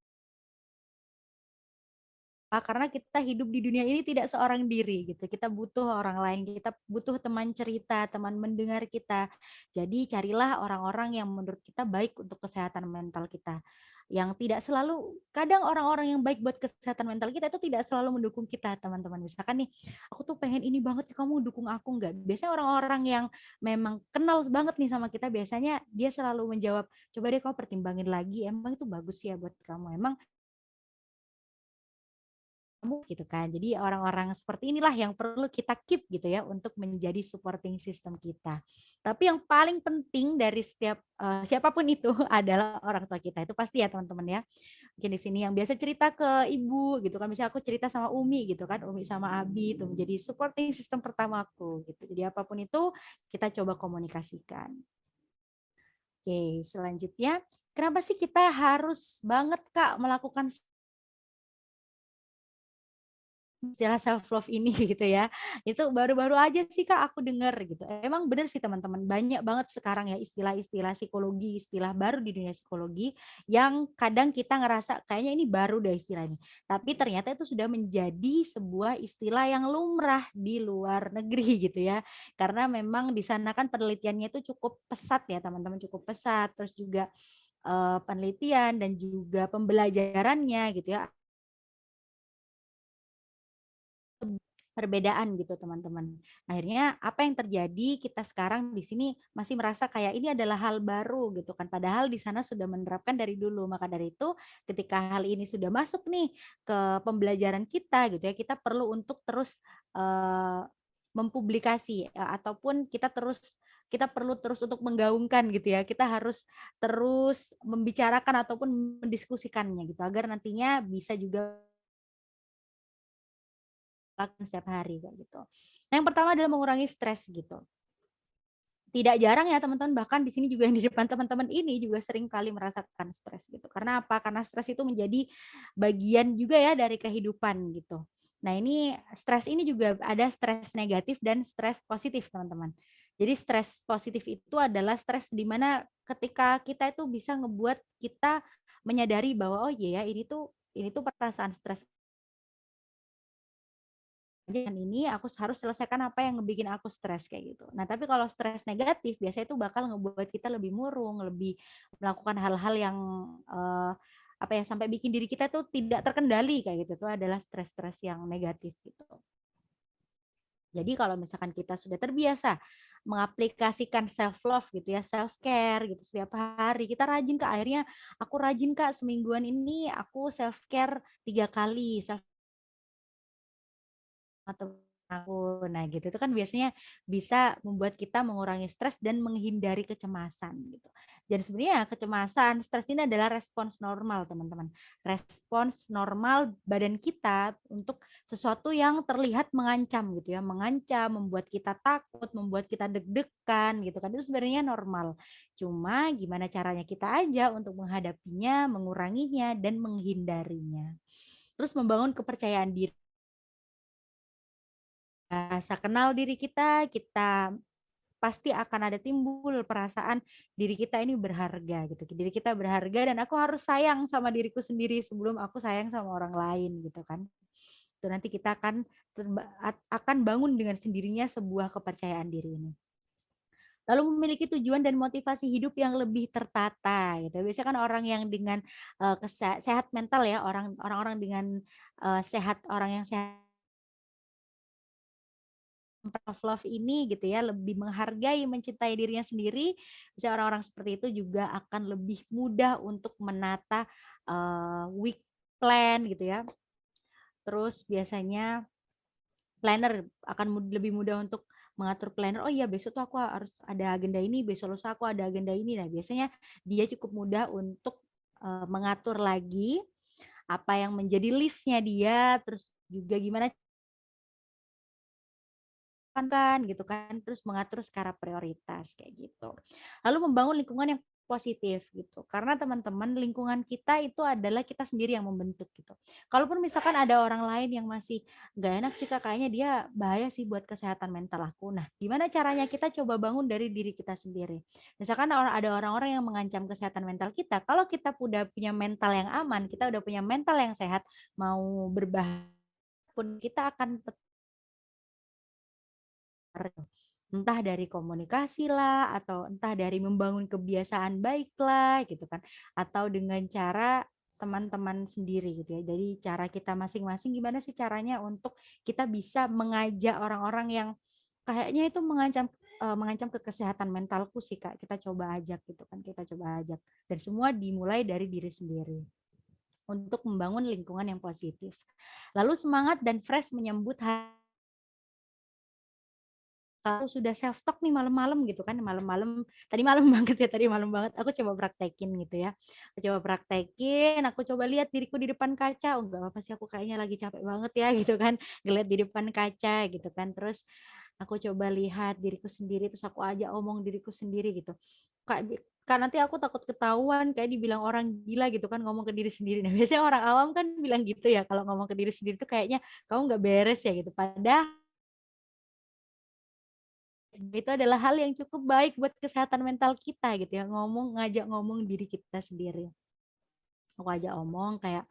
Karena kita hidup di dunia ini tidak seorang diri gitu. Kita butuh orang lain, kita butuh teman cerita, teman mendengar kita. Jadi carilah orang-orang yang menurut kita baik untuk kesehatan mental kita. Yang tidak selalu, kadang orang-orang yang baik buat kesehatan mental kita itu tidak selalu mendukung kita, teman-teman. Misalkan nih, aku tuh pengen ini banget, kamu dukung aku nggak? Biasanya orang-orang yang memang kenal banget nih sama kita, biasanya dia selalu menjawab, coba deh kau pertimbangin lagi, emang itu bagus ya buat kamu, emang gitu kan. Jadi orang-orang seperti inilah yang perlu kita keep gitu ya untuk menjadi supporting system kita. Tapi yang paling penting dari setiap siapapun itu adalah orang tua kita. Itu pasti ya teman-teman ya. Mungkin di sini yang biasa cerita ke ibu gitu kan. Misalnya aku cerita sama Umi gitu kan. Umi sama Abi itu menjadi supporting system pertamaku gitu. Jadi apapun itu kita coba komunikasikan. Oke, selanjutnya kenapa sih kita harus banget Kak melakukan istilah self love ini gitu ya. Itu baru-baru aja sih Kak aku dengar gitu. Emang benar sih teman-teman, banyak banget sekarang ya istilah-istilah psikologi, istilah baru di dunia psikologi yang kadang kita ngerasa kayaknya ini baru deh istilahnya. Tapi ternyata itu sudah menjadi sebuah istilah yang lumrah di luar negeri gitu ya. Karena memang di sana kan penelitiannya itu cukup pesat ya teman-teman, cukup pesat. Terus juga penelitian dan juga pembelajarannya gitu ya. Perbedaan gitu teman-teman. Akhirnya apa yang terjadi kita sekarang di sini masih merasa kayak ini adalah hal baru gitu kan. Padahal di sana sudah menerapkan dari dulu. Maka dari itu ketika hal ini sudah masuk nih ke pembelajaran kita gitu ya, kita perlu untuk terus mempublikasi ataupun kita perlu terus untuk menggaungkan gitu ya. Kita harus terus membicarakan ataupun mendiskusikannya gitu agar nantinya bisa juga lakukan setiap hari kayak gitu. Nah, yang pertama adalah mengurangi stres gitu. Tidak jarang ya teman-teman, bahkan di sini juga yang di depan teman-teman ini juga sering kali merasakan stres gitu. Karena apa? Karena stres itu menjadi bagian juga ya dari kehidupan gitu. Nah, ini stres ini juga ada stres negatif dan stres positif, teman-teman. Jadi stres positif itu adalah stres di mana ketika kita itu bisa ngebuat kita menyadari bahwa oh iya ya ini tuh perasaan stres ini aku harus selesaikan apa yang ngebikin aku stres kayak gitu. Nah, tapi kalau stres negatif biasanya itu bakal ngebuat kita lebih murung, lebih melakukan hal-hal yang apa ya sampai bikin diri kita tuh tidak terkendali kayak gitu. Itu adalah stres-stres yang negatif gitu. Jadi kalau misalkan kita sudah terbiasa mengaplikasikan self love gitu ya, self care gitu setiap hari, kita rajin Kak. Akhirnya aku rajin Kak semingguan ini aku self care 3 kali, self atau aku. Nah, gitu itu kan biasanya bisa membuat kita mengurangi stres dan menghindari kecemasan gitu. Jadi sebenarnya kecemasan, stres ini adalah respons normal, teman-teman. Respons normal badan kita untuk sesuatu yang terlihat mengancam gitu ya, mengancam, membuat kita takut, membuat kita deg-degan gitu kan. Itu sebenarnya normal. Cuma gimana caranya kita aja untuk menghadapinya, menguranginya dan menghindarinya. Terus membangun kepercayaan diri, rasa kenal diri kita, kita pasti akan ada timbul perasaan diri kita ini berharga gitu. Diri kita berharga dan aku harus sayang sama diriku sendiri sebelum aku sayang sama orang lain gitu kan. Itu nanti kita akan bangun dengan sendirinya sebuah kepercayaan diri ini. Lalu memiliki tujuan dan motivasi hidup yang lebih tertata gitu. Biasanya kan orang yang dengan sehat mental ya, orang-orang dengan sehat, orang yang sehat self-love ini gitu ya, lebih menghargai, mencintai dirinya sendiri, bisa orang-orang seperti itu juga akan lebih mudah untuk menata week plan gitu ya. Terus biasanya planner akan lebih mudah untuk mengatur planner. Oh iya, besok tuh aku harus ada agenda ini, besok lusa aku ada agenda ini. Nah, biasanya dia cukup mudah untuk mengatur lagi apa yang menjadi listnya dia, terus juga gimana kan gitu kan, terus mengatur skala prioritas kayak gitu. Lalu membangun lingkungan yang positif gitu. Karena teman-teman, lingkungan kita itu adalah kita sendiri yang membentuk gitu. Kalaupun misalkan ada orang lain yang masih gak enak sih Kak, kayaknya dia bahaya sih buat kesehatan mental aku. Nah, gimana caranya kita coba bangun dari diri kita sendiri. Misalkan ada orang-orang yang mengancam kesehatan mental kita, kalau kita udah punya mental yang aman, kita udah punya mental yang sehat, mau berbahaya pun kita akan entah dari komunikasi lah, atau entah dari membangun kebiasaan baik lah gitu kan, atau dengan cara teman-teman sendiri gitu ya. Jadi cara kita masing-masing gimana sih caranya untuk kita bisa mengajak orang-orang yang kayaknya itu mengancam ke kesehatan mentalku sih Kak. Kita coba ajak gitu kan, kita coba ajak. Dan semua dimulai dari diri sendiri untuk membangun lingkungan yang positif. Lalu semangat dan fresh menyambut kalau sudah self talk nih malam-malam gitu kan, malam-malam tadi malam banget ya, tadi malam banget aku coba praktekin gitu ya. Aku coba praktekin, aku coba lihat diriku di depan kaca, oh enggak apa-apa sih aku kayaknya lagi capek banget ya gitu kan, ngeliat di depan kaca gitu kan. Terus aku coba lihat diriku sendiri, terus aku aja omong diriku sendiri gitu. Kan nanti aku takut ketahuan kayak dibilang orang gila gitu kan ngomong ke diri sendiri. Nah, biasanya orang awam kan bilang gitu ya, kalau ngomong ke diri sendiri tuh kayaknya kamu nggak beres ya gitu. Padahal itu adalah hal yang cukup baik buat kesehatan mental kita gitu ya, ngajak ngomong diri kita sendiri. Aku ajak omong kayak,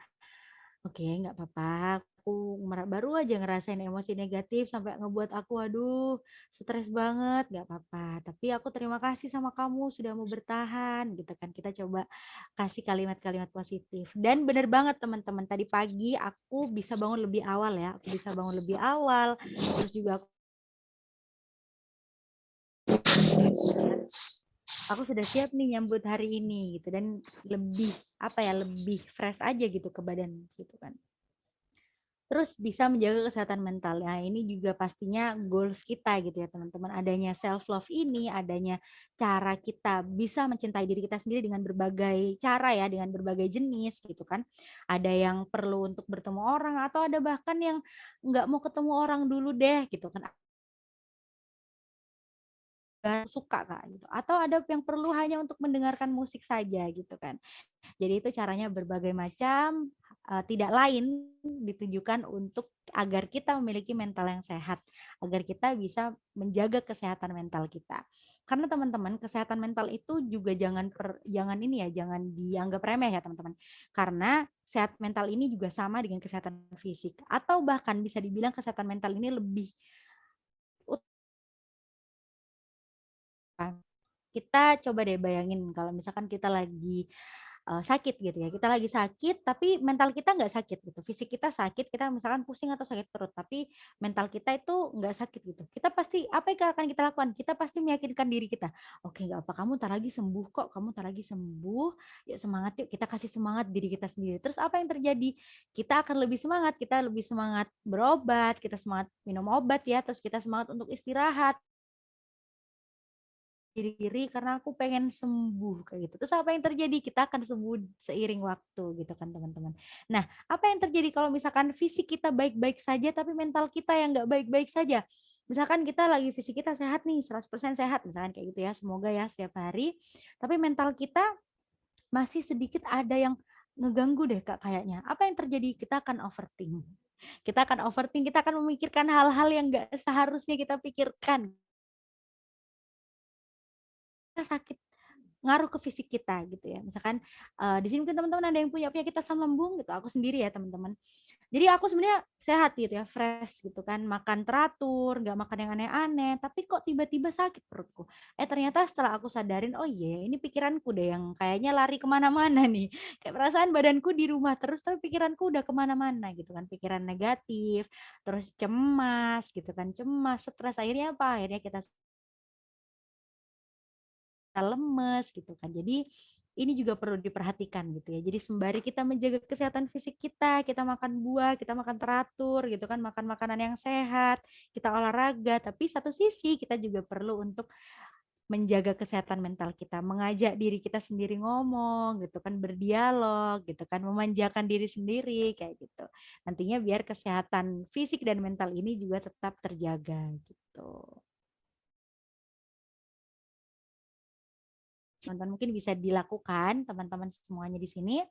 oke nggak apa-apa, aku baru aja ngerasain emosi negatif sampai ngebuat aku aduh stres banget, nggak apa-apa. Tapi aku terima kasih sama kamu sudah mau bertahan gitu kan. Kita coba kasih kalimat-kalimat positif. Dan bener banget teman-teman, tadi pagi aku bisa bangun lebih awal ya, aku bisa bangun lebih awal, terus juga aku sudah siap nih nyambut hari ini gitu, dan lebih fresh aja gitu ke badan gitu kan. Terus bisa menjaga kesehatan mental. Nah, ini juga pastinya goals kita gitu ya teman-teman. Adanya self love ini, adanya cara kita bisa mencintai diri kita sendiri dengan berbagai cara ya, dengan berbagai jenis gitu kan. Ada yang perlu untuk bertemu orang, atau ada bahkan yang nggak mau ketemu orang dulu deh gitu kan, suka Kak gitu. Atau ada yang perlu hanya untuk mendengarkan musik saja gitu kan. Jadi itu caranya berbagai macam, tidak lain ditujukan untuk agar kita memiliki mental yang sehat, agar kita bisa menjaga kesehatan mental kita. Karena teman-teman, kesehatan mental itu juga jangan ini ya, jangan dianggap remeh ya teman-teman. Karena sehat mental ini juga sama dengan kesehatan fisik, atau bahkan bisa dibilang kesehatan mental ini lebih utama. Kita coba deh bayangin kalau misalkan kita lagi sakit gitu ya. Kita lagi sakit tapi mental kita nggak sakit gitu. Fisik kita sakit, kita misalkan pusing atau sakit perut, tapi mental kita itu nggak sakit gitu. Kita pasti apa yang akan kita lakukan? Kita pasti meyakinkan diri kita. Oke, nggak apa, kamu ntar lagi sembuh kok, kamu ntar lagi sembuh. Yuk semangat yuk, kita kasih semangat diri kita sendiri. Terus apa yang terjadi? Kita akan lebih semangat, kita lebih semangat berobat, kita semangat minum obat ya, terus kita semangat untuk istirahat diri karena aku pengen sembuh kayak gitu. Terus apa yang terjadi? Kita akan sembuh seiring waktu gitu kan teman-teman. Nah, apa yang terjadi kalau misalkan fisik kita baik-baik saja tapi mental kita yang nggak baik-baik saja? Misalkan kita lagi fisik kita sehat nih, 100% sehat misalkan kayak gitu ya. Semoga ya setiap hari. Tapi mental kita masih sedikit ada yang ngeganggu deh Kak kayaknya. Apa yang terjadi? Kita akan overthink. Kita akan overthink, kita akan memikirkan hal-hal yang nggak seharusnya kita pikirkan. Sakit ngaruh ke fisik kita gitu ya. Misalkan di sini mungkin teman-teman ada yang punya penyakit asam lambung gitu. Aku sendiri ya teman-teman. Jadi aku sebenarnya sehat gitu ya, fresh gitu kan, makan teratur, nggak makan yang aneh-aneh. Tapi kok tiba-tiba sakit perutku. Ternyata setelah aku sadarin, oh iya ini pikiranku deh yang kayaknya lari kemana-mana nih. Kayak perasaan badanku di rumah terus, tapi pikiranku udah kemana-mana gitu kan. Pikiran negatif, terus cemas gitu kan, cemas, stres. Akhirnya apa? Akhirnya kita lemes gitu kan. Jadi ini juga perlu diperhatikan gitu ya. Jadi sembari kita menjaga kesehatan fisik kita makan buah, kita makan teratur gitu kan, makan makanan yang sehat, kita olahraga, tapi satu sisi kita juga perlu untuk menjaga kesehatan mental kita, mengajak diri kita sendiri ngomong gitu kan, berdialog gitu kan, memanjakan diri sendiri kayak gitu. Nantinya biar kesehatan fisik dan mental ini juga tetap terjaga gitu. Teman-teman mungkin bisa dilakukan teman-teman semuanya di sini.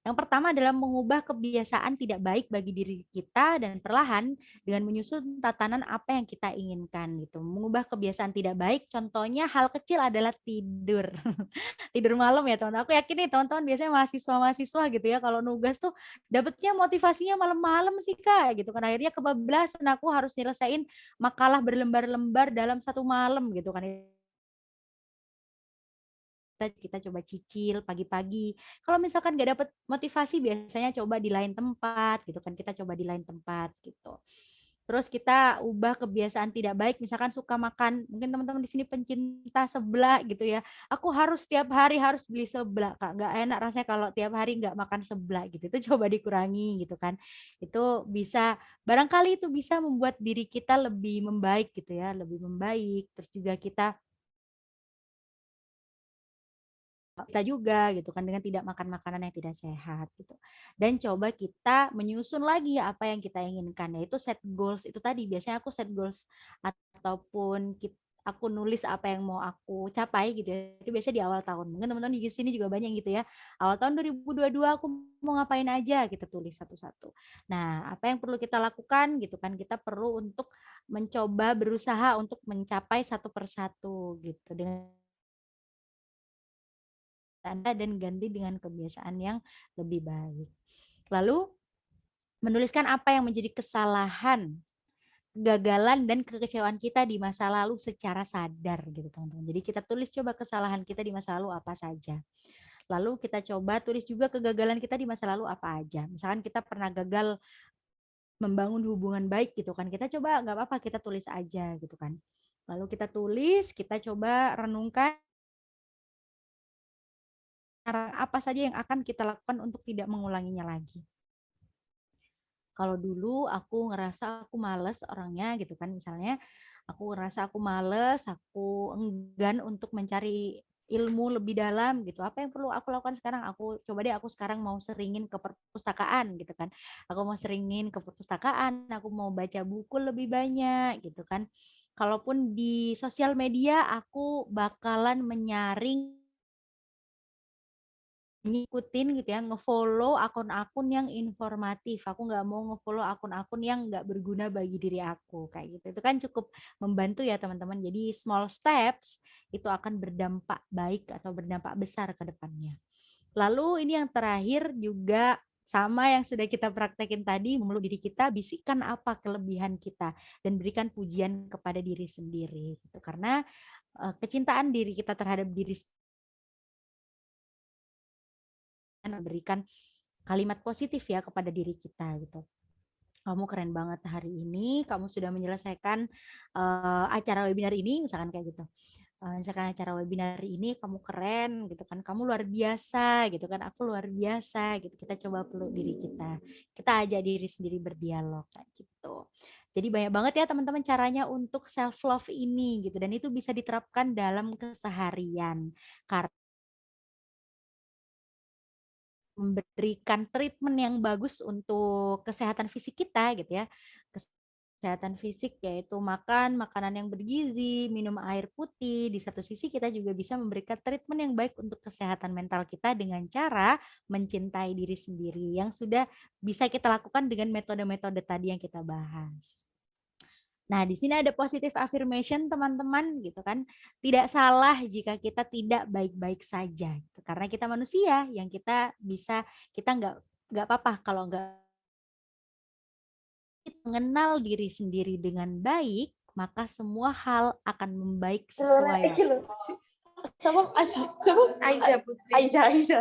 Yang pertama adalah mengubah kebiasaan tidak baik bagi diri kita dan perlahan dengan menyusun tatanan apa yang kita inginkan gitu. Mengubah kebiasaan tidak baik contohnya hal kecil adalah tidur. Tidur malam ya teman-teman. Aku yakin nih teman-teman biasanya mahasiswa-mahasiswa gitu ya kalau nugas tuh dapetnya motivasinya malam-malam sih Kak gitu kan. Akhirnya kebablasan aku harus nyelesain makalah berlembar-lembar dalam satu malam gitu kan. Kita coba cicil pagi-pagi. Kalau misalkan nggak dapat motivasi biasanya coba di lain tempat gitu kan, kita coba di lain tempat gitu. Terus kita ubah kebiasaan tidak baik, misalkan suka makan, mungkin teman-teman di sini pencinta seblak gitu ya. Aku harus tiap hari harus beli seblak, Kak. Nggak enak rasanya kalau tiap hari nggak makan seblak gitu. Itu coba dikurangi gitu kan. Itu bisa, barangkali itu bisa membuat diri kita lebih membaik gitu ya, lebih membaik. Terus juga kita juga gitu kan dengan tidak makan makanan yang tidak sehat gitu. Dan coba kita menyusun lagi apa yang kita inginkan, yaitu set goals itu tadi. Biasanya aku set goals ataupun aku nulis apa yang mau aku capai gitu ya. Itu biasanya di awal tahun. Mungkin teman-teman di sini juga banyak gitu ya. Awal tahun 2022 aku mau ngapain aja kita tulis satu-satu. Nah, apa yang perlu kita lakukan gitu kan? Kita perlu untuk mencoba berusaha untuk mencapai satu persatu gitu dengan Anda dan ganti dengan kebiasaan yang lebih baik. Lalu menuliskan apa yang menjadi kesalahan, kegagalan dan kekecewaan kita di masa lalu secara sadar gitu teman-teman. Jadi kita tulis coba kesalahan kita di masa lalu apa saja. Lalu kita coba tulis juga kegagalan kita di masa lalu apa aja. Misalkan kita pernah gagal membangun hubungan baik gitu kan. Kita coba nggak apa-apa kita tulis aja gitu kan. Lalu kita tulis, kita coba renungkan apa saja yang akan kita lakukan untuk tidak mengulanginya lagi. Kalau dulu aku ngerasa aku males orangnya gitu kan, misalnya aku ngerasa aku males, aku enggan untuk mencari ilmu lebih dalam gitu. Apa yang perlu aku lakukan sekarang? Aku coba deh aku sekarang mau seringin ke perpustakaan gitu kan. Aku mau seringin ke perpustakaan, aku mau baca buku lebih banyak gitu kan. Kalaupun di sosial media aku bakalan menyaring ngikutin gitu ya, ngefollow akun-akun yang informatif. Aku nggak mau ngefollow akun-akun yang nggak berguna bagi diri aku kayak gitu. Itu kan cukup membantu ya teman-teman. Jadi small steps itu akan berdampak baik atau berdampak besar ke depannya. Lalu ini yang terakhir juga sama yang sudah kita praktekin tadi, memeluk diri kita, bisikan apa kelebihan kita dan berikan pujian kepada diri sendiri gitu. Karena kecintaan diri kita terhadap diri memberikan kalimat positif ya kepada diri kita gitu. Kamu keren banget hari ini, kamu sudah menyelesaikan acara webinar ini, misalkan kayak gitu. Misalkan acara webinar ini kamu keren gitu kan, kamu luar biasa gitu kan, aku luar biasa gitu. Kita coba peluk diri kita ajak diri sendiri berdialog kayak gitu. Jadi banyak banget ya teman-teman caranya untuk self love ini gitu, dan itu bisa diterapkan dalam keseharian karena memberikan treatment yang bagus untuk kesehatan fisik kita gitu ya. Kesehatan fisik yaitu makan makanan yang bergizi, minum air putih. Di satu sisi kita juga bisa memberikan treatment yang baik untuk kesehatan mental kita dengan cara mencintai diri sendiri yang sudah bisa kita lakukan dengan metode-metode tadi yang kita bahas. Nah, di sini ada positive affirmation teman-teman gitu kan. Tidak salah jika kita tidak baik-baik saja gitu. Karena kita manusia yang kita nggak apa-apa kalau nggak mengenal diri sendiri dengan baik, maka semua hal akan membaik sesuai waktu. Aiza.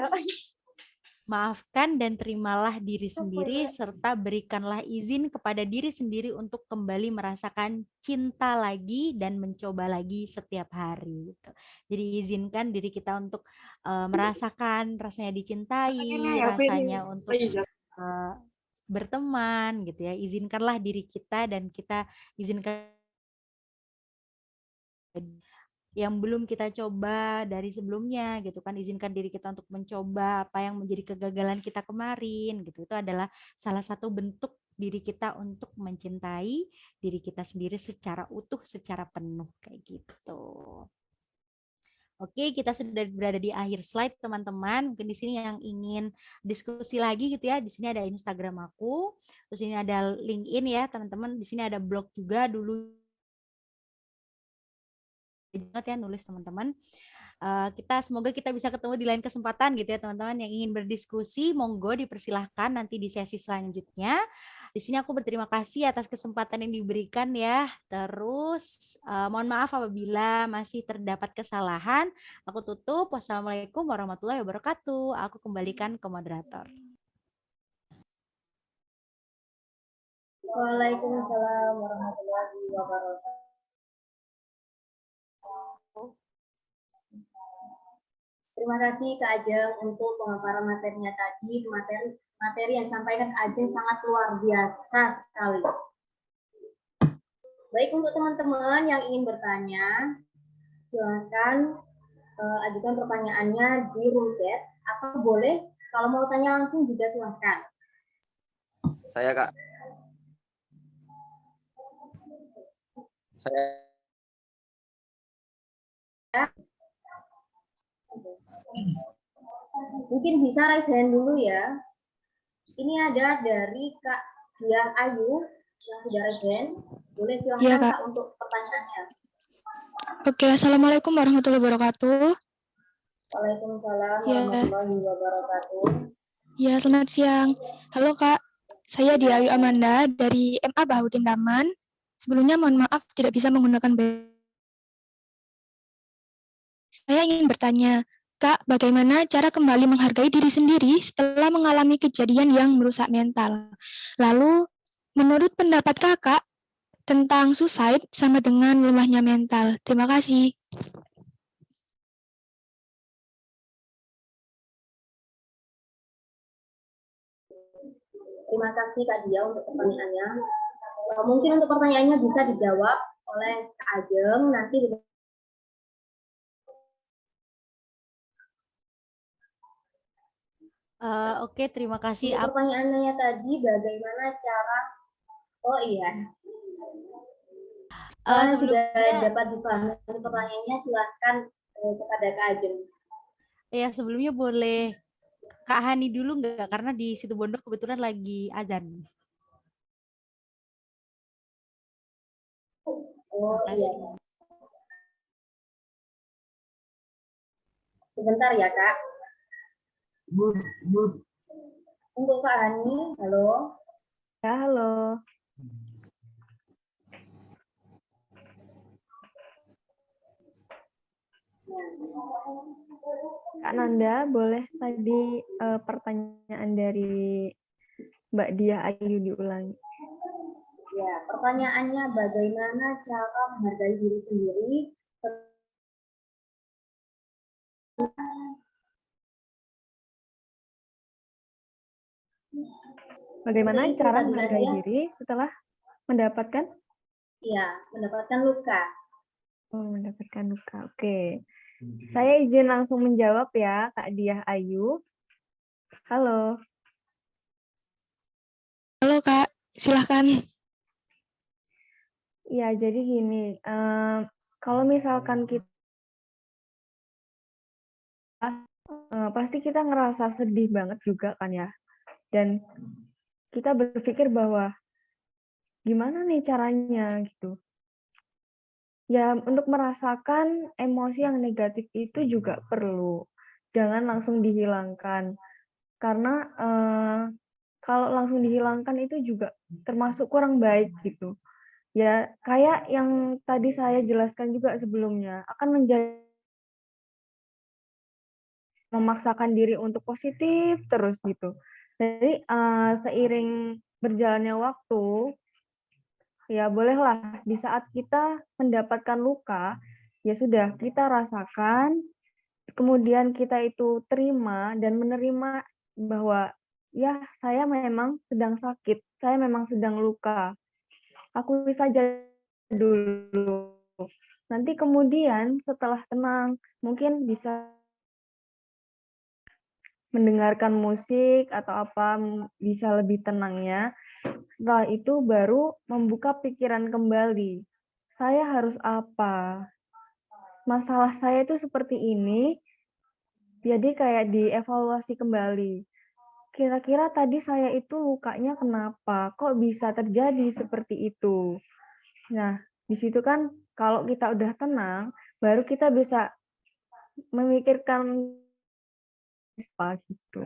Maafkan dan terimalah diri sendiri serta berikanlah izin kepada diri sendiri untuk kembali merasakan cinta lagi dan mencoba lagi setiap hari gitu. Jadi izinkan diri kita untuk merasakan rasanya dicintai, rasanya untuk berteman gitu ya. Izinkanlah diri kita dan kita izinkan yang belum kita coba dari sebelumnya gitu kan, izinkan diri kita untuk mencoba apa yang menjadi kegagalan kita kemarin gitu. Itu adalah salah satu bentuk diri kita untuk mencintai diri kita sendiri secara utuh, secara penuh kayak gitu. Oke, kita sudah berada di akhir slide teman-teman. Mungkin di sini yang ingin diskusi lagi gitu ya. Di sini ada Instagram aku, terus ini ada LinkedIn ya teman-teman. Di sini ada blog juga dulu banget ya nulis teman-teman. Semoga kita bisa ketemu di lain kesempatan gitu ya teman-teman. Yang ingin berdiskusi monggo dipersilahkan nanti di sesi selanjutnya. Di sini aku berterima kasih atas kesempatan yang diberikan ya. Terus mohon maaf apabila masih terdapat kesalahan. Aku tutup. Wassalamualaikum warahmatullahi wabarakatuh. Aku kembalikan ke moderator. Waalaikumsalam warahmatullahi wabarakatuh. Terima kasih Kak Ajeng untuk pemaparan materinya tadi. Materi yang disampaikan Ajeng sangat luar biasa sekali. Baik, untuk teman-teman yang ingin bertanya, silakan ajukan pertanyaannya di room chat. Atau boleh kalau mau tanya langsung juga silakan. Saya Kak. Mungkin bisa raise hand dulu ya. Ini ada dari Kak Dian Ayu yang sudah raise hand. Boleh silakan Ya, Kak untuk pertanyaannya. Oke, Assalamualaikum warahmatullahi wabarakatuh. Waalaikumsalam warahmatullahi wabarakatuh. Ya, selamat siang. Halo Kak, saya Dia Ayu Amanda dari MA Bahudin Taman. Sebelumnya mohon maaf tidak bisa menggunakan Saya ingin bertanya, Kak, bagaimana cara kembali menghargai diri sendiri setelah mengalami kejadian yang merusak mental? Lalu, menurut pendapat Kakak, tentang suicide sama dengan lemahnya mental. Terima kasih. Terima kasih Kak Dia untuk pertanyaannya. Mungkin untuk pertanyaannya bisa dijawab oleh Kak Ajeng nanti. Oke, terima kasih. Untuk pertanyaannya tadi bagaimana cara? Oh iya. Sudah dapat dipahami pertanyaannya, silakan kepada Kak Ajeng. Ya, sebelumnya boleh Kak Hani dulu nggak? Karena di Situbondo kebetulan lagi azan. Oh iya. Sebentar ya Kak. Untuk Kak Hani, halo. Ya, halo. Kak Nanda, boleh tadi pertanyaan dari Mbak Diah Ayu diulangi? Ya, pertanyaannya bagaimana cara menghargai diri sendiri? Bagaimana Seperti itu cara tadi kan menghargai ya? diri setelah mendapatkan? Iya, mendapatkan luka. Oh, mendapatkan luka. Oke. Saya izin langsung menjawab ya, Kak Diah Ayu. Halo. Halo Kak, silahkan. Ya, jadi gini, kalau misalkan kita pasti kita ngerasa sedih banget juga kan ya. Dan kita berpikir bahwa gimana nih caranya gitu. Ya, untuk merasakan emosi yang negatif itu juga perlu. Jangan langsung dihilangkan. Karena kalau langsung dihilangkan itu juga termasuk kurang baik gitu. Ya, kayak yang tadi saya jelaskan juga sebelumnya, akan menjadi memaksakan diri untuk positif terus gitu. Jadi seiring berjalannya waktu, ya bolehlah di saat kita mendapatkan luka, ya sudah kita rasakan, kemudian kita itu terima dan menerima bahwa ya saya memang sedang sakit, saya memang sedang luka. Akui saja dulu. Nanti kemudian setelah tenang, mungkin bisa mendengarkan musik atau apa, bisa lebih tenangnya. Setelah itu baru membuka pikiran kembali. Saya harus apa? Masalah saya itu seperti ini, jadi kayak dievaluasi kembali. Kira-kira tadi saya itu lukanya kenapa? Kok bisa terjadi seperti itu? Nah, di situ kan kalau kita udah tenang, baru kita bisa memikirkan apa gitu.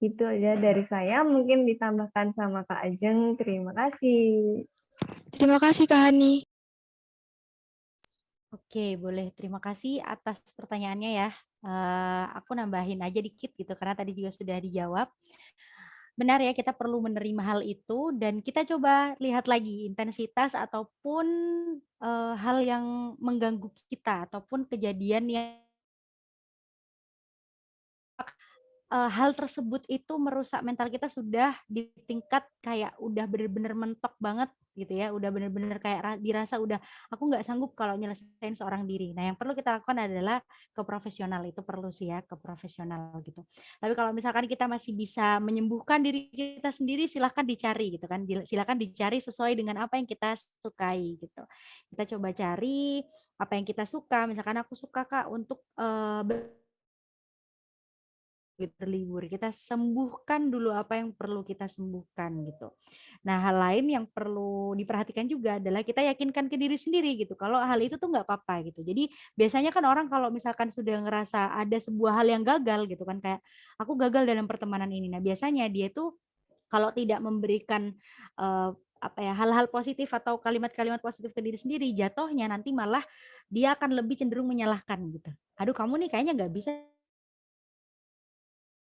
Itu aja dari saya, mungkin ditambahkan sama Kak Ajeng. Terima kasih. Terima kasih Kak Hani. Oke, boleh. Terima kasih atas pertanyaannya ya. Aku nambahin aja dikit gitu karena tadi juga sudah dijawab. Benar ya, kita perlu menerima hal itu dan kita coba lihat lagi intensitas ataupun hal yang mengganggu kita ataupun kejadian yang hal tersebut itu merusak mental kita sudah di tingkat kayak udah bener-bener mentok banget gitu ya, udah bener-bener kayak dirasa udah aku nggak sanggup kalau nyelesain seorang diri. Nah, yang perlu kita lakukan adalah ke profesional, itu perlu sih ya, ke profesional gitu. Tapi kalau misalkan kita masih bisa menyembuhkan diri kita sendiri, silahkan dicari gitu kan, silahkan dicari sesuai dengan apa yang kita sukai gitu. Kita coba cari apa yang kita suka, misalkan aku suka Kak untuk berlibur, kita sembuhkan dulu apa yang perlu kita sembuhkan gitu. Nah, hal lain yang perlu diperhatikan juga adalah kita yakinkan ke diri sendiri gitu, kalau hal itu tuh nggak apa-apa gitu. Jadi biasanya kan orang kalau misalkan sudah ngerasa ada sebuah hal yang gagal gitu kan, kayak aku gagal dalam pertemanan ini. Nah, biasanya dia tuh kalau tidak memberikan apa ya, hal-hal positif atau kalimat-kalimat positif ke diri sendiri, jatuhnya nanti malah dia akan lebih cenderung menyalahkan gitu. Aduh, kamu nih kayaknya nggak bisa,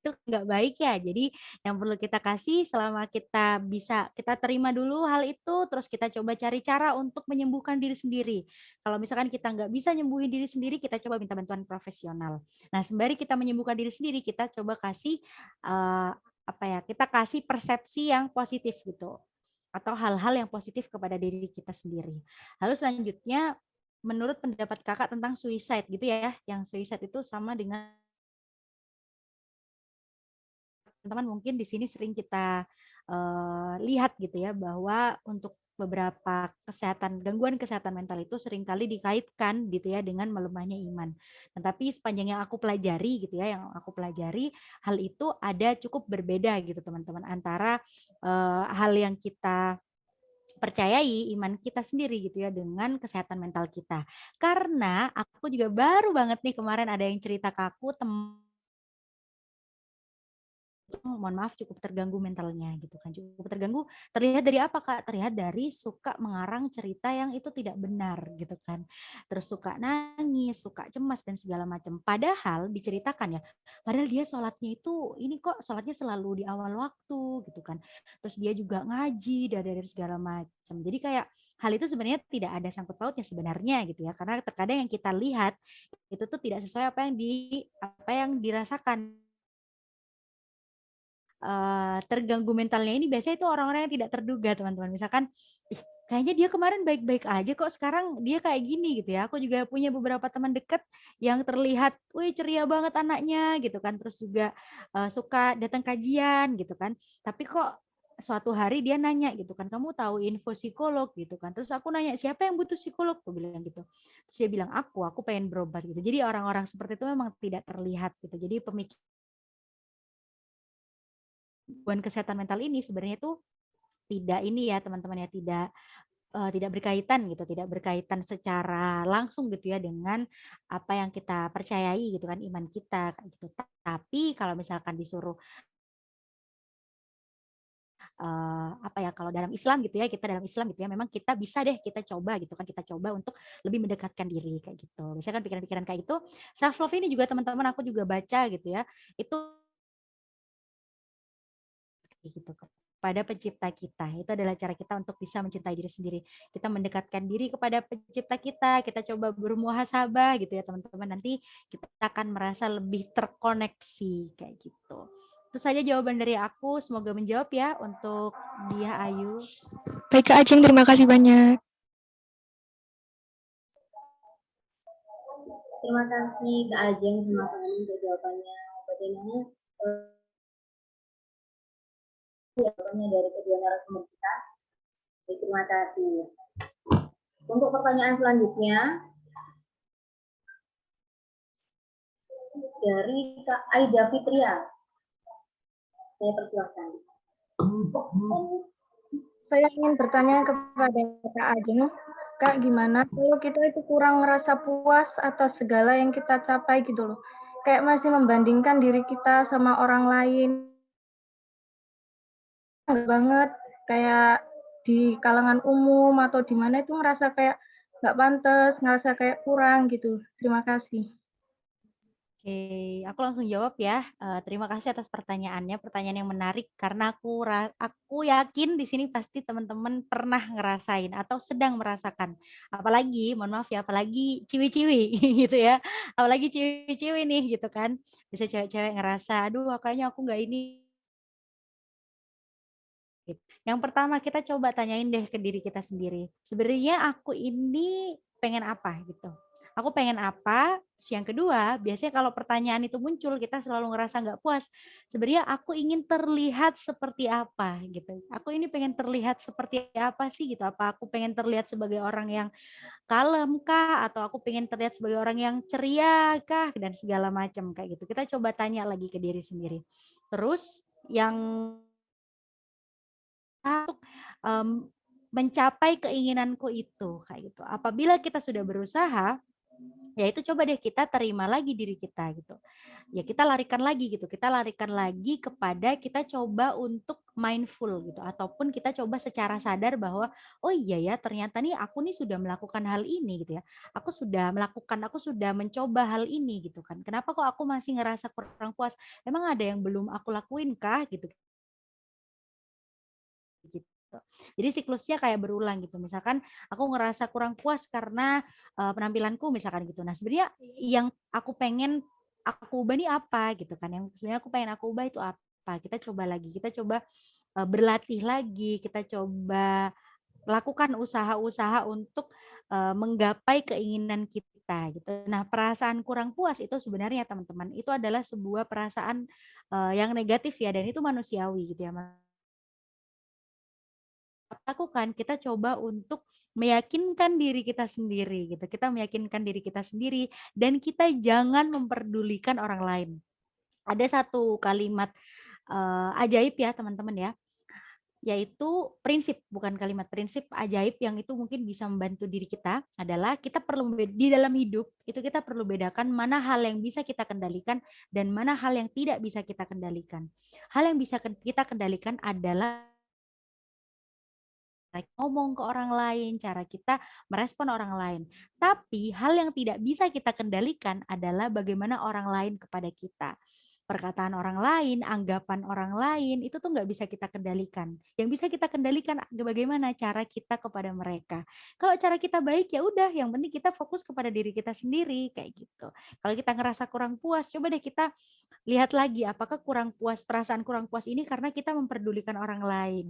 itu nggak baik ya. Jadi yang perlu kita kasih selama kita bisa, kita terima dulu hal itu, terus kita coba cari cara untuk menyembuhkan diri sendiri. Kalau misalkan kita nggak bisa nyembuhin diri sendiri, kita coba minta bantuan profesional. Nah, sembari kita menyembuhkan diri sendiri, kita coba kasih apa ya? Kita kasih persepsi yang positif gitu, atau hal-hal yang positif kepada diri kita sendiri. Lalu selanjutnya, menurut pendapat kakak tentang suicide gitu ya, yang suicide itu sama dengan teman-teman mungkin di sini sering kita lihat gitu ya, bahwa untuk beberapa gangguan kesehatan mental itu seringkali dikaitkan gitu ya dengan melemahnya iman. Nah, tapi sepanjang yang aku pelajari gitu ya, hal itu ada cukup berbeda gitu teman-teman, antara hal yang kita percayai, iman kita sendiri gitu ya, dengan kesehatan mental kita. Karena aku juga baru banget nih kemarin ada yang cerita ke aku, mohon maaf cukup terganggu mentalnya gitu kan. Cukup terganggu terlihat dari apa Kak? Terlihat dari suka mengarang cerita yang itu tidak benar gitu kan. Terus suka nangis, suka cemas dan segala macam. Padahal diceritakan ya, padahal dia sholatnya itu ini kok sholatnya selalu di awal waktu gitu kan. Terus dia juga ngaji dari segala macam. Jadi kayak hal itu sebenarnya tidak ada sangkut pautnya sebenarnya gitu ya. Karena terkadang yang kita lihat itu tuh tidak sesuai apa yang dirasakan. Terganggu mentalnya ini biasanya itu orang-orang yang tidak terduga teman-teman. Misalkan, ih kayaknya dia kemarin baik-baik aja kok sekarang dia kayak gini gitu ya. Aku juga punya beberapa teman dekat yang terlihat, wih ceria banget anaknya gitu kan. Terus juga suka datang kajian gitu kan. Tapi kok suatu hari dia nanya gitu kan, kamu tahu info psikolog gitu kan. Terus aku nanya, siapa yang butuh psikolog? Aku bilang gitu. Terus dia bilang, aku pengen berobat gitu. Jadi orang-orang seperti itu memang tidak terlihat gitu. Jadi gangguan kesehatan mental ini sebenarnya itu tidak ini ya teman-teman ya, tidak berkaitan gitu, tidak berkaitan secara langsung gitu ya dengan apa yang kita percayai gitu kan, iman kita kayak gitu. Tapi kalau misalkan disuruh apa ya, kalau dalam Islam gitu ya, kita dalam Islam gitu ya, memang kita bisa deh kita coba gitu kan, kita coba untuk lebih mendekatkan diri kayak gitu. Biasanya kan pikiran-pikiran kayak itu, self love ini juga teman-teman aku juga baca gitu ya, itu gitu kepada pencipta kita. Itu adalah cara kita untuk bisa mencintai diri sendiri. Kita mendekatkan diri kepada pencipta kita coba bermuhasabah gitu ya teman-teman. Nanti kita akan merasa lebih terkoneksi kayak gitu. Itu saja jawaban dari aku. Semoga menjawab ya untuk dia Ayu. Baik Kak Ajeng, terima kasih banyak. Terima kasih Kak Ajeng sama Kak Anin untuk jawabannya. Bagaimana jawabannya dari kedua narasumber kita? Terima kasih. Untuk pertanyaan selanjutnya dari Kak Aida Fitria. Saya persilahkan. Saya ingin bertanya kepada Kak Ajeng, Kak, gimana kalau kita itu kurang merasa puas atas segala yang kita capai gitu loh. Kayak masih membandingkan diri kita sama orang lain. Banget, kayak di kalangan umum atau di mana itu ngerasa kayak nggak pantas, ngerasa kayak kurang gitu. Terima kasih. Oke, aku langsung jawab ya. Terima kasih atas pertanyaannya, pertanyaan yang menarik karena aku yakin di sini pasti teman-teman pernah ngerasain atau sedang merasakan. Apalagi, mohon maaf ya, apalagi ciwi-ciwi gitu ya. Apalagi ciwi-ciwi nih gitu kan. Bisa cewek-cewek ngerasa, aduh kayaknya aku nggak ini. Yang pertama kita coba tanyain deh ke diri kita sendiri. Sebenarnya aku ini pengen apa gitu. Aku pengen apa? Yang kedua, biasanya kalau pertanyaan itu muncul kita selalu ngerasa nggak puas. Sebenarnya aku ingin terlihat seperti apa gitu. Aku ini pengen terlihat seperti apa sih gitu. Apa aku pengen terlihat sebagai orang yang kalem kah? Atau aku pengen terlihat sebagai orang yang ceria kah? Dan segala macam kayak gitu. Kita coba tanya lagi ke diri sendiri. Terus yang untuk mencapai keinginanku itu kayak gitu. Apabila kita sudah berusaha, ya itu coba deh kita terima lagi diri kita gitu. Ya kita larikan lagi gitu. Kita larikan lagi kepada kita coba untuk mindful gitu ataupun kita coba secara sadar bahwa oh iya ya ternyata nih aku nih sudah melakukan hal ini gitu ya. Aku sudah mencoba hal ini gitu kan. Kenapa kok aku masih ngerasa kurang puas? Emang ada yang belum aku lakuin kah gitu. Jadi siklusnya kayak berulang gitu. Misalkan aku ngerasa kurang puas karena penampilanku misalkan gitu. Nah, sebenarnya yang aku pengen aku ubah ini apa gitu kan. Yang sebenarnya aku pengen aku ubah itu apa? Kita coba lagi. Kita coba berlatih lagi. Kita coba lakukan usaha-usaha untuk menggapai keinginan kita gitu. Nah, perasaan kurang puas itu sebenarnya teman-teman itu adalah sebuah perasaan yang negatif ya dan itu manusiawi gitu ya. Lakukan, kita coba untuk meyakinkan diri kita sendiri gitu. Kita meyakinkan diri kita sendiri dan kita jangan memperdulikan orang lain. Ada satu kalimat ajaib ya teman-teman ya. yaitu prinsip, bukan kalimat, prinsip ajaib yang itu mungkin bisa membantu diri kita adalah kita perlu di dalam hidup itu kita perlu bedakan mana hal yang bisa kita kendalikan dan mana hal yang tidak bisa kita kendalikan. Hal yang bisa kita kendalikan adalah ngomong ke orang lain, cara kita merespon orang lain. Tapi hal yang tidak bisa kita kendalikan adalah bagaimana orang lain kepada kita. Perkataan orang lain, anggapan orang lain, itu tuh nggak bisa kita kendalikan. Yang bisa kita kendalikan bagaimana cara kita kepada mereka. Kalau cara kita baik ya udah, yang penting kita fokus kepada diri kita sendiri kayak gitu. Kalau kita ngerasa kurang puas, coba deh kita lihat lagi apakah kurang puas, perasaan kurang puas ini karena kita memperdulikan orang lain.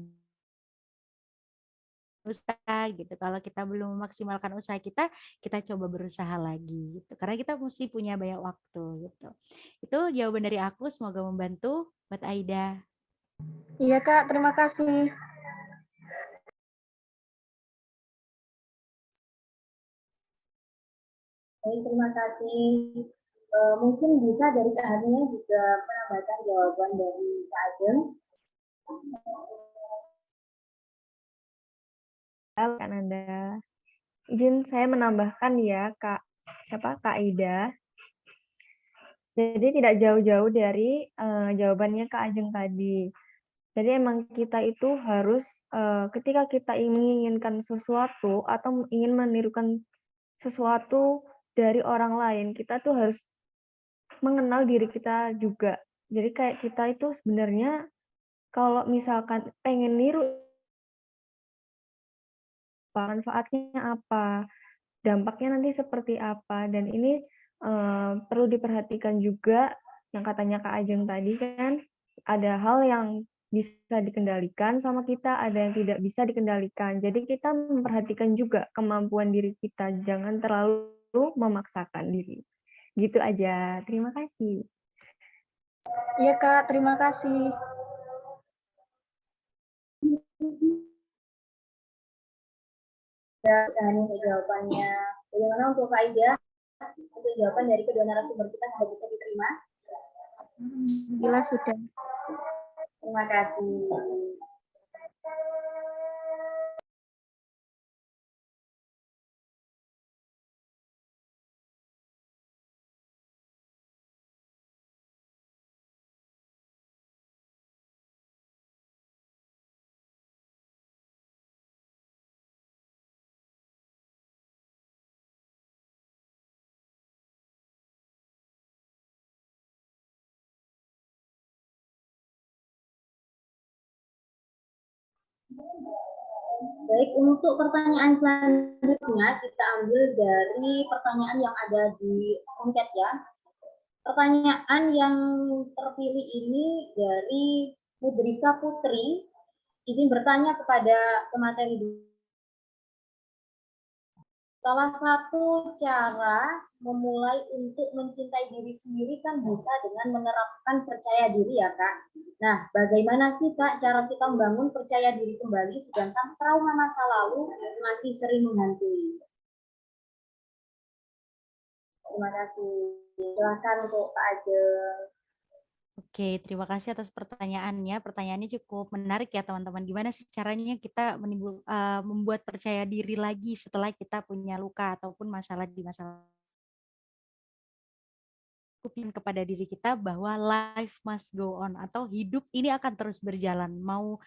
Usaha gitu. Kalau kita belum memaksimalkan usaha kita, kita coba berusaha lagi gitu. Karena kita mesti punya banyak waktu gitu. Itu jawaban dari aku, semoga membantu buat Aida. Iya Kak, terima kasih. Baik, terima kasih. Mungkin bisa dari Kak Hania juga menambahkan jawaban dari Kak Ajeng. Kak Nanda. Izin saya menambahkan ya Kak Ida. Jadi tidak jauh-jauh dari jawabannya Kak Ajeng tadi. Jadi emang kita itu harus ketika kita menginginkan sesuatu atau ingin menirukan sesuatu dari orang lain, kita tuh harus mengenal diri kita juga. Jadi kayak kita itu sebenarnya kalau misalkan pengen niru manfaatnya apa, dampaknya nanti seperti apa, dan ini perlu diperhatikan juga yang katanya Kak Ajeng tadi kan, ada hal yang bisa dikendalikan sama kita, ada yang tidak bisa dikendalikan. Jadi kita memperhatikan juga kemampuan diri kita, jangan terlalu memaksakan diri. Gitu aja, terima kasih. Iya Kak, terima kasih. Ya, hanya jawabannya. Bagaimana untuk Kak Aida? Untuk jawaban dari kedua narasumber kita sudah bisa diterima? Bila sudah. Terima kasih. Baik, untuk pertanyaan selanjutnya kita ambil dari pertanyaan yang ada di chat ya. Pertanyaan yang terpilih ini dari Mudrika Putri, izin bertanya kepada pemateri. Salah satu cara memulai untuk mencintai diri sendiri kan bisa dengan menerapkan percaya diri ya Kak. Nah, bagaimana sih Kak cara kita membangun percaya diri kembali sedangkan trauma masa lalu masih sering menghantui? Terima kasih. Silakan untuk Kak Ajeng. Oke, terima kasih atas pertanyaannya. Pertanyaannya cukup menarik ya teman-teman. Gimana sih caranya kita membuat percaya diri lagi setelah kita punya luka ataupun masalah di masa lalu? Kepada diri kita bahwa life must go on atau hidup ini akan terus berjalan. Mau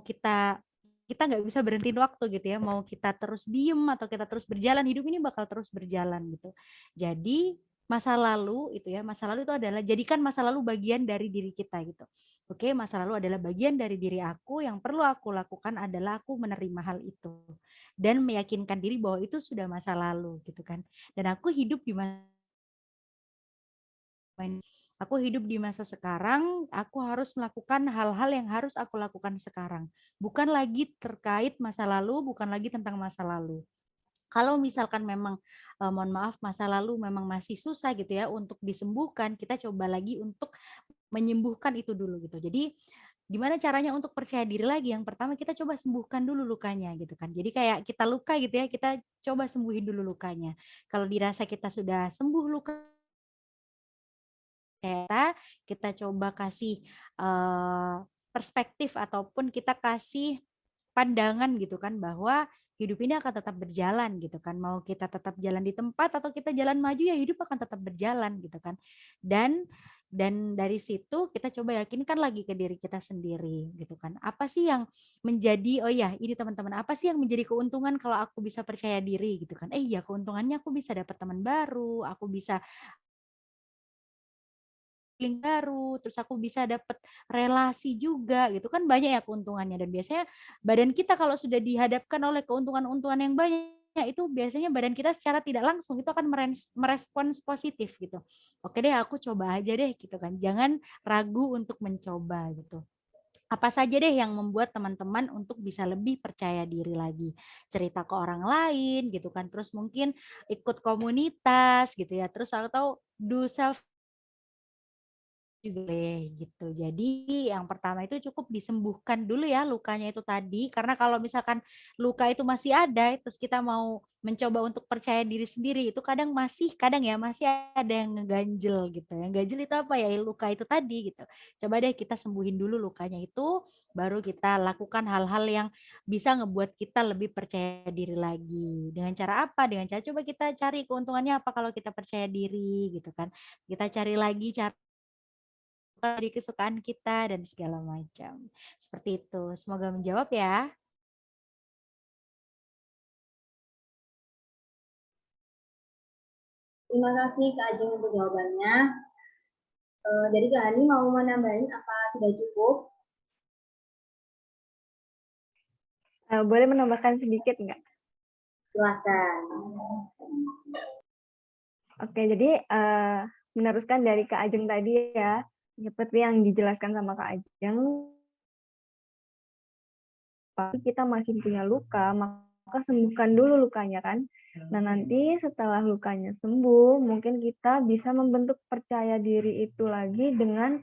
kita nggak bisa berhentiin waktu gitu ya. Mau kita terus diem atau kita terus berjalan, hidup ini bakal terus berjalan gitu. Jadi masa lalu itu ya, masa lalu itu adalah jadikan masa lalu bagian dari diri kita gitu. Oke, masa lalu adalah bagian dari diri aku, yang perlu aku lakukan adalah aku menerima hal itu dan meyakinkan diri bahwa itu sudah masa lalu gitu kan. Dan aku hidup di aku hidup di masa sekarang, aku harus melakukan hal-hal yang harus aku lakukan sekarang. Bukan lagi terkait masa lalu, bukan lagi tentang masa lalu. Kalau misalkan memang, mohon maaf, masa lalu memang masih susah gitu ya untuk disembuhkan, kita coba lagi untuk menyembuhkan itu dulu gitu. Jadi gimana caranya untuk percaya diri lagi? Yang pertama kita coba sembuhkan dulu lukanya gitu kan. Jadi kayak kita luka gitu ya, kita coba sembuhin dulu lukanya. Kalau dirasa kita sudah sembuh luka, kita coba kasih perspektif ataupun kita kasih pandangan gitu kan bahwa hidup ini akan tetap berjalan gitu kan. Mau kita tetap jalan di tempat atau kita jalan maju, ya hidup akan tetap berjalan gitu kan. Dan dari situ kita coba yakinkan lagi ke diri kita sendiri gitu kan. Apa sih yang menjadi, oh ya ini teman-teman, apa sih yang menjadi keuntungan kalau aku bisa percaya diri gitu kan. Iya, keuntungannya aku bisa dapat teman baru, aku bisa link baru, terus aku bisa dapat relasi juga gitu kan, banyak ya keuntungannya. Dan biasanya badan kita kalau sudah dihadapkan oleh keuntungan-keuntungan yang banyak, itu biasanya badan kita secara tidak langsung itu akan merespons positif gitu. Oke deh, aku coba aja deh gitu kan. Jangan ragu untuk mencoba gitu. Apa saja deh yang membuat teman-teman untuk bisa lebih percaya diri lagi. Cerita ke orang lain gitu kan. Terus mungkin ikut komunitas gitu ya. Terus atau do self juga boleh gitu. Jadi yang pertama itu cukup disembuhkan dulu ya lukanya itu tadi, karena kalau misalkan luka itu masih ada terus kita mau mencoba untuk percaya diri sendiri itu kadang ya masih ada yang ngeganjel gitu. Yang ganjel itu apa ya? Luka itu tadi gitu. Coba deh kita sembuhin dulu lukanya itu, baru kita lakukan hal-hal yang bisa ngebuat kita lebih percaya diri lagi. Dengan cara apa? Dengan cara coba kita cari keuntungannya apa kalau kita percaya diri gitu kan. Kita cari lagi cara dari kesukaan kita dan segala macam. Seperti itu. Semoga menjawab ya. Terima kasih Kak Ajeng untuk jawabannya. Jadi Kak Hani mau menambahin apa sudah cukup? Boleh menambahkan sedikit nggak? Silakan. Oke, jadi meneruskan dari Kak Ajeng tadi ya, seperti yang dijelaskan sama Kak Ajeng, kita masih punya luka, maka sembuhkan dulu lukanya kan. Nah nanti setelah lukanya sembuh, mungkin kita bisa membentuk percaya diri itu lagi dengan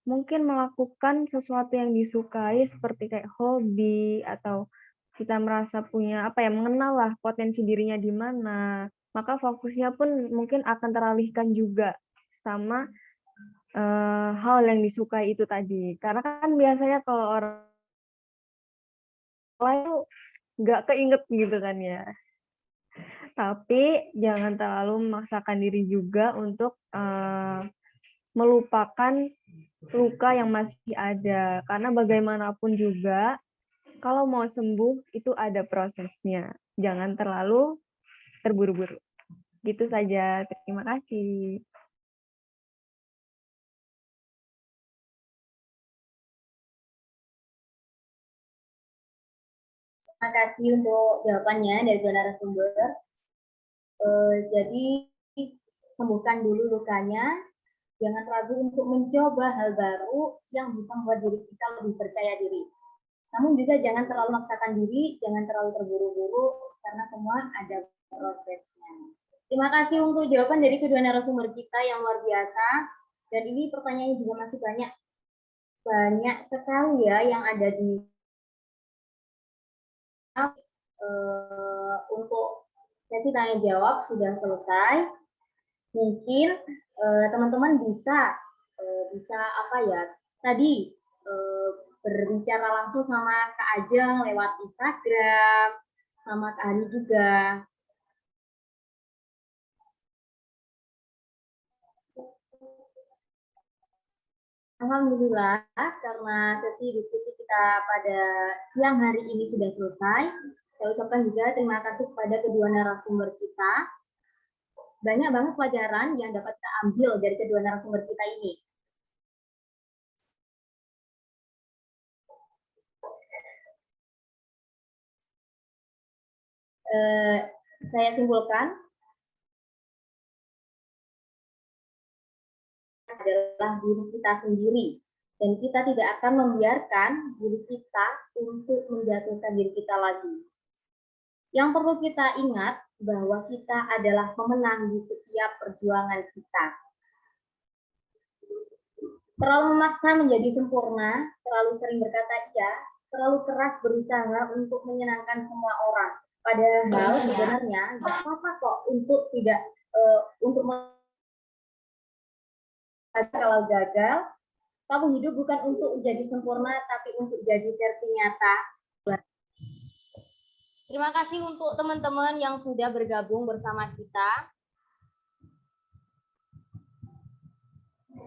mungkin melakukan sesuatu yang disukai seperti kayak hobi atau kita merasa punya mengenal lah potensi dirinya di mana. Maka fokusnya pun mungkin akan teralihkan juga sama hal yang disukai itu tadi. Karena kan biasanya kalau orang lain nggak keinget gitu kan ya. Tapi jangan terlalu memaksakan diri juga untuk melupakan luka yang masih ada. Karena bagaimanapun juga, kalau mau sembuh itu ada prosesnya. Jangan terlalu terburu-buru. Gitu saja. Terima kasih. Terima kasih untuk jawabannya dari dua narasumber. Jadi sembuhkan dulu lukanya, jangan ragu untuk mencoba hal baru yang bisa membuat diri kita lebih percaya diri. Namun juga jangan terlalu memaksakan diri, jangan terlalu terburu-buru, karena semua ada prosesnya. Terima kasih untuk jawaban dari kedua narasumber kita yang luar biasa. Dan ini pertanyaannya juga masih banyak sekali ya yang ada di untuk sesi tanya jawab sudah selesai. Mungkin teman-teman bisa tadi berbicara langsung sama Kak Ajeng lewat Instagram, sama Kak Hani juga. Alhamdulillah, karena sesi diskusi kita pada siang hari ini sudah selesai. Saya ucapkan juga terima kasih kepada kedua narasumber kita. Banyak banget pelajaran yang dapat kita ambil dari kedua narasumber kita ini. Saya simpulkan adalah diri kita sendiri, dan kita tidak akan membiarkan diri kita untuk menjatuhkan diri kita lagi. Yang perlu kita ingat bahwa kita adalah pemenang di setiap perjuangan kita. Terlalu memaksa menjadi sempurna, terlalu sering berkata iya, terlalu keras berusaha untuk menyenangkan semua orang. Padahal sebenarnya nggak apa-apa kok untuk kalau gagal, Kamu hidup bukan untuk jadi sempurna, tapi untuk jadi versi nyata. Terima kasih untuk teman-teman yang sudah bergabung bersama kita.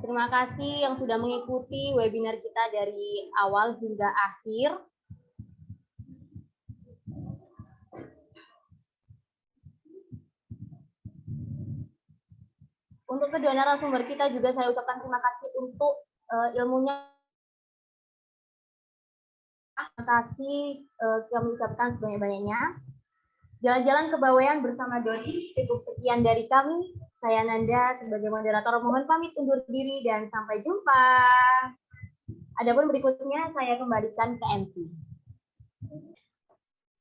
Terima kasih yang sudah mengikuti webinar kita dari awal hingga akhir. Untuk kedua narasumber kita juga saya ucapkan terima kasih untuk ilmunya. Terima kasih kami ucapkan sebanyak-banyaknya. Jalan-jalan ke Bawean bersama Dodi. Cukup sekian dari kami. Saya Nanda sebagai moderator mohon pamit undur diri dan sampai jumpa. Adapun berikutnya saya kembalikan ke MC.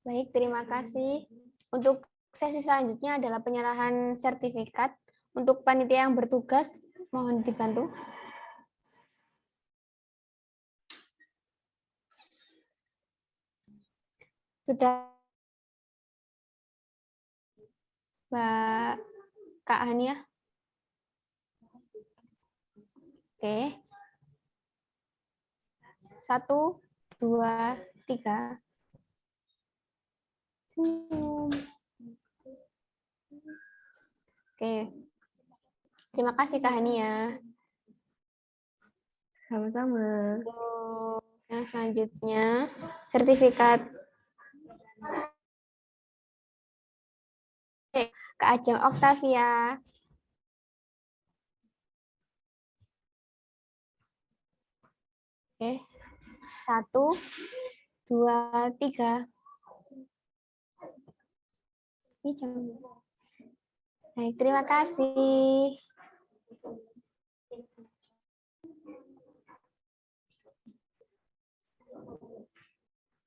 Baik, terima kasih. Untuk sesi selanjutnya adalah penyerahan sertifikat. Untuk panitia yang bertugas, mohon dibantu. Sudah, Mbak Kak Hania? Oke. 1, 2, 3. Oke. Terima kasih Kak Hania. Sama-sama. Yang selanjutnya, sertifikat Kak Ajeng Oktavia. Oke. 1, 2, 3. Ini jam. Baik, terima kasih.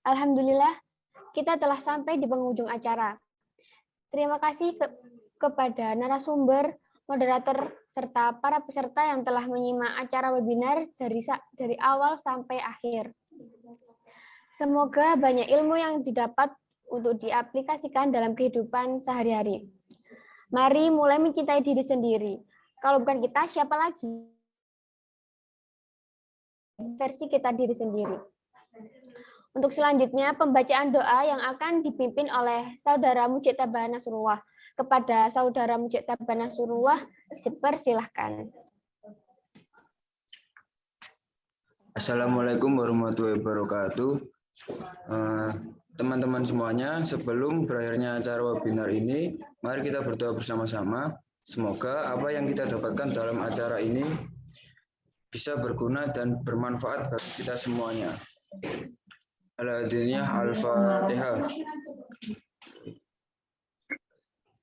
Alhamdulillah, kita telah sampai di penghujung acara. Terima kasih kepada narasumber, moderator, serta para peserta yang telah menyimak acara webinar dari awal sampai akhir. Semoga banyak ilmu yang didapat untuk diaplikasikan dalam kehidupan sehari-hari. Mari mulai mencintai diri sendiri. Kalau bukan kita, siapa lagi? Versi kita diri sendiri. Untuk selanjutnya, pembacaan doa yang akan dipimpin oleh Saudara Mujtaba Nasrullah. Kepada Saudara Mujtaba Nasrullah, dipersilahkan. Assalamualaikum warahmatullahi wabarakatuh. Teman-teman semuanya, sebelum berakhirnya acara webinar ini, mari kita berdoa bersama-sama. Semoga apa yang kita dapatkan dalam acara ini bisa berguna dan bermanfaat bagi kita semuanya. Al-Fatihah.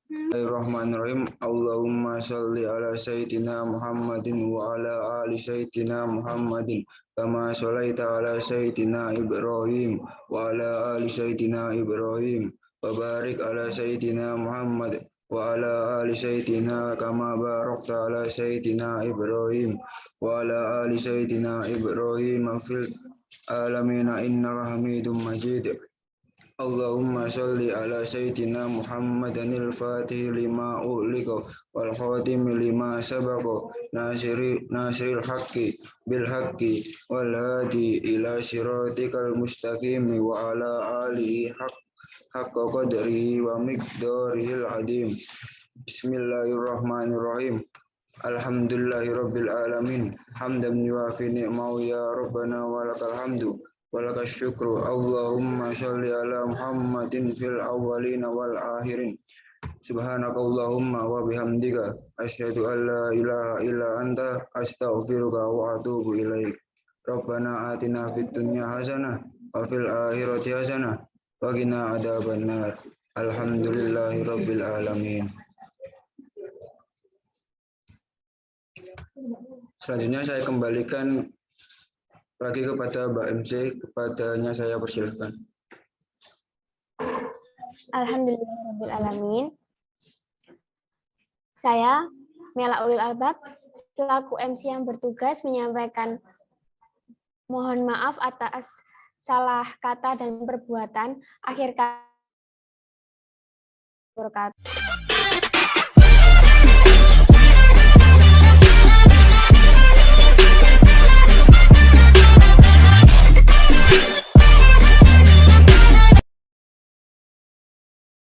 Bismillahirrahmanirrahim. Allahumma sholli ala sayyidina Muhammadin wa ala ali sayyidina Muhammadin kama sholaita ala sayyidina Ibrahim wa ala ali sayyidina Ibrahim wa barik ala sayyidina Muhammad wa ala ali sayyidina kama barakta ala sayyidina Ibrahim wa ala ali sayyidina Ibrahim fil alamin innaka Hamidum Majid. Allahumma sholli ala sayyidina Muhammadin al-Fatih lima ughliqa wal khatim lima sabaqa nasiril haqqi bil haqqi wal hadi ila siratikal mustaqim wa ala alihi haqqa qadrihi wa miqdarihil adim. Bismillahirrahmanirrahim. Alhamdulillahirabbil alamin. Hamdan yuwafi ni'mahu ya rabbana wa lakal hamdu. Walakas syukru. Allahumma sholli ala Muhammadin fil awwalin wal akhirin. Subhanakallahumma wa bihamdika asyhadu an la ilaha illa anta astaghfiruka wa atubu ilaik. Rabbana atina fid dunya hasanah wa fil akhirati hasanah wa qina adzabannar. Alhamdulillahirabbil alamin. Selanjutnya saya kembalikan lagi kepada Mbak MC, kepadanya saya persilahkan. Alhamdulillahirabbil alamin. Saya Mela Ulil Albab selaku MC yang bertugas menyampaikan mohon maaf atas salah kata dan perbuatan. Akhir kata.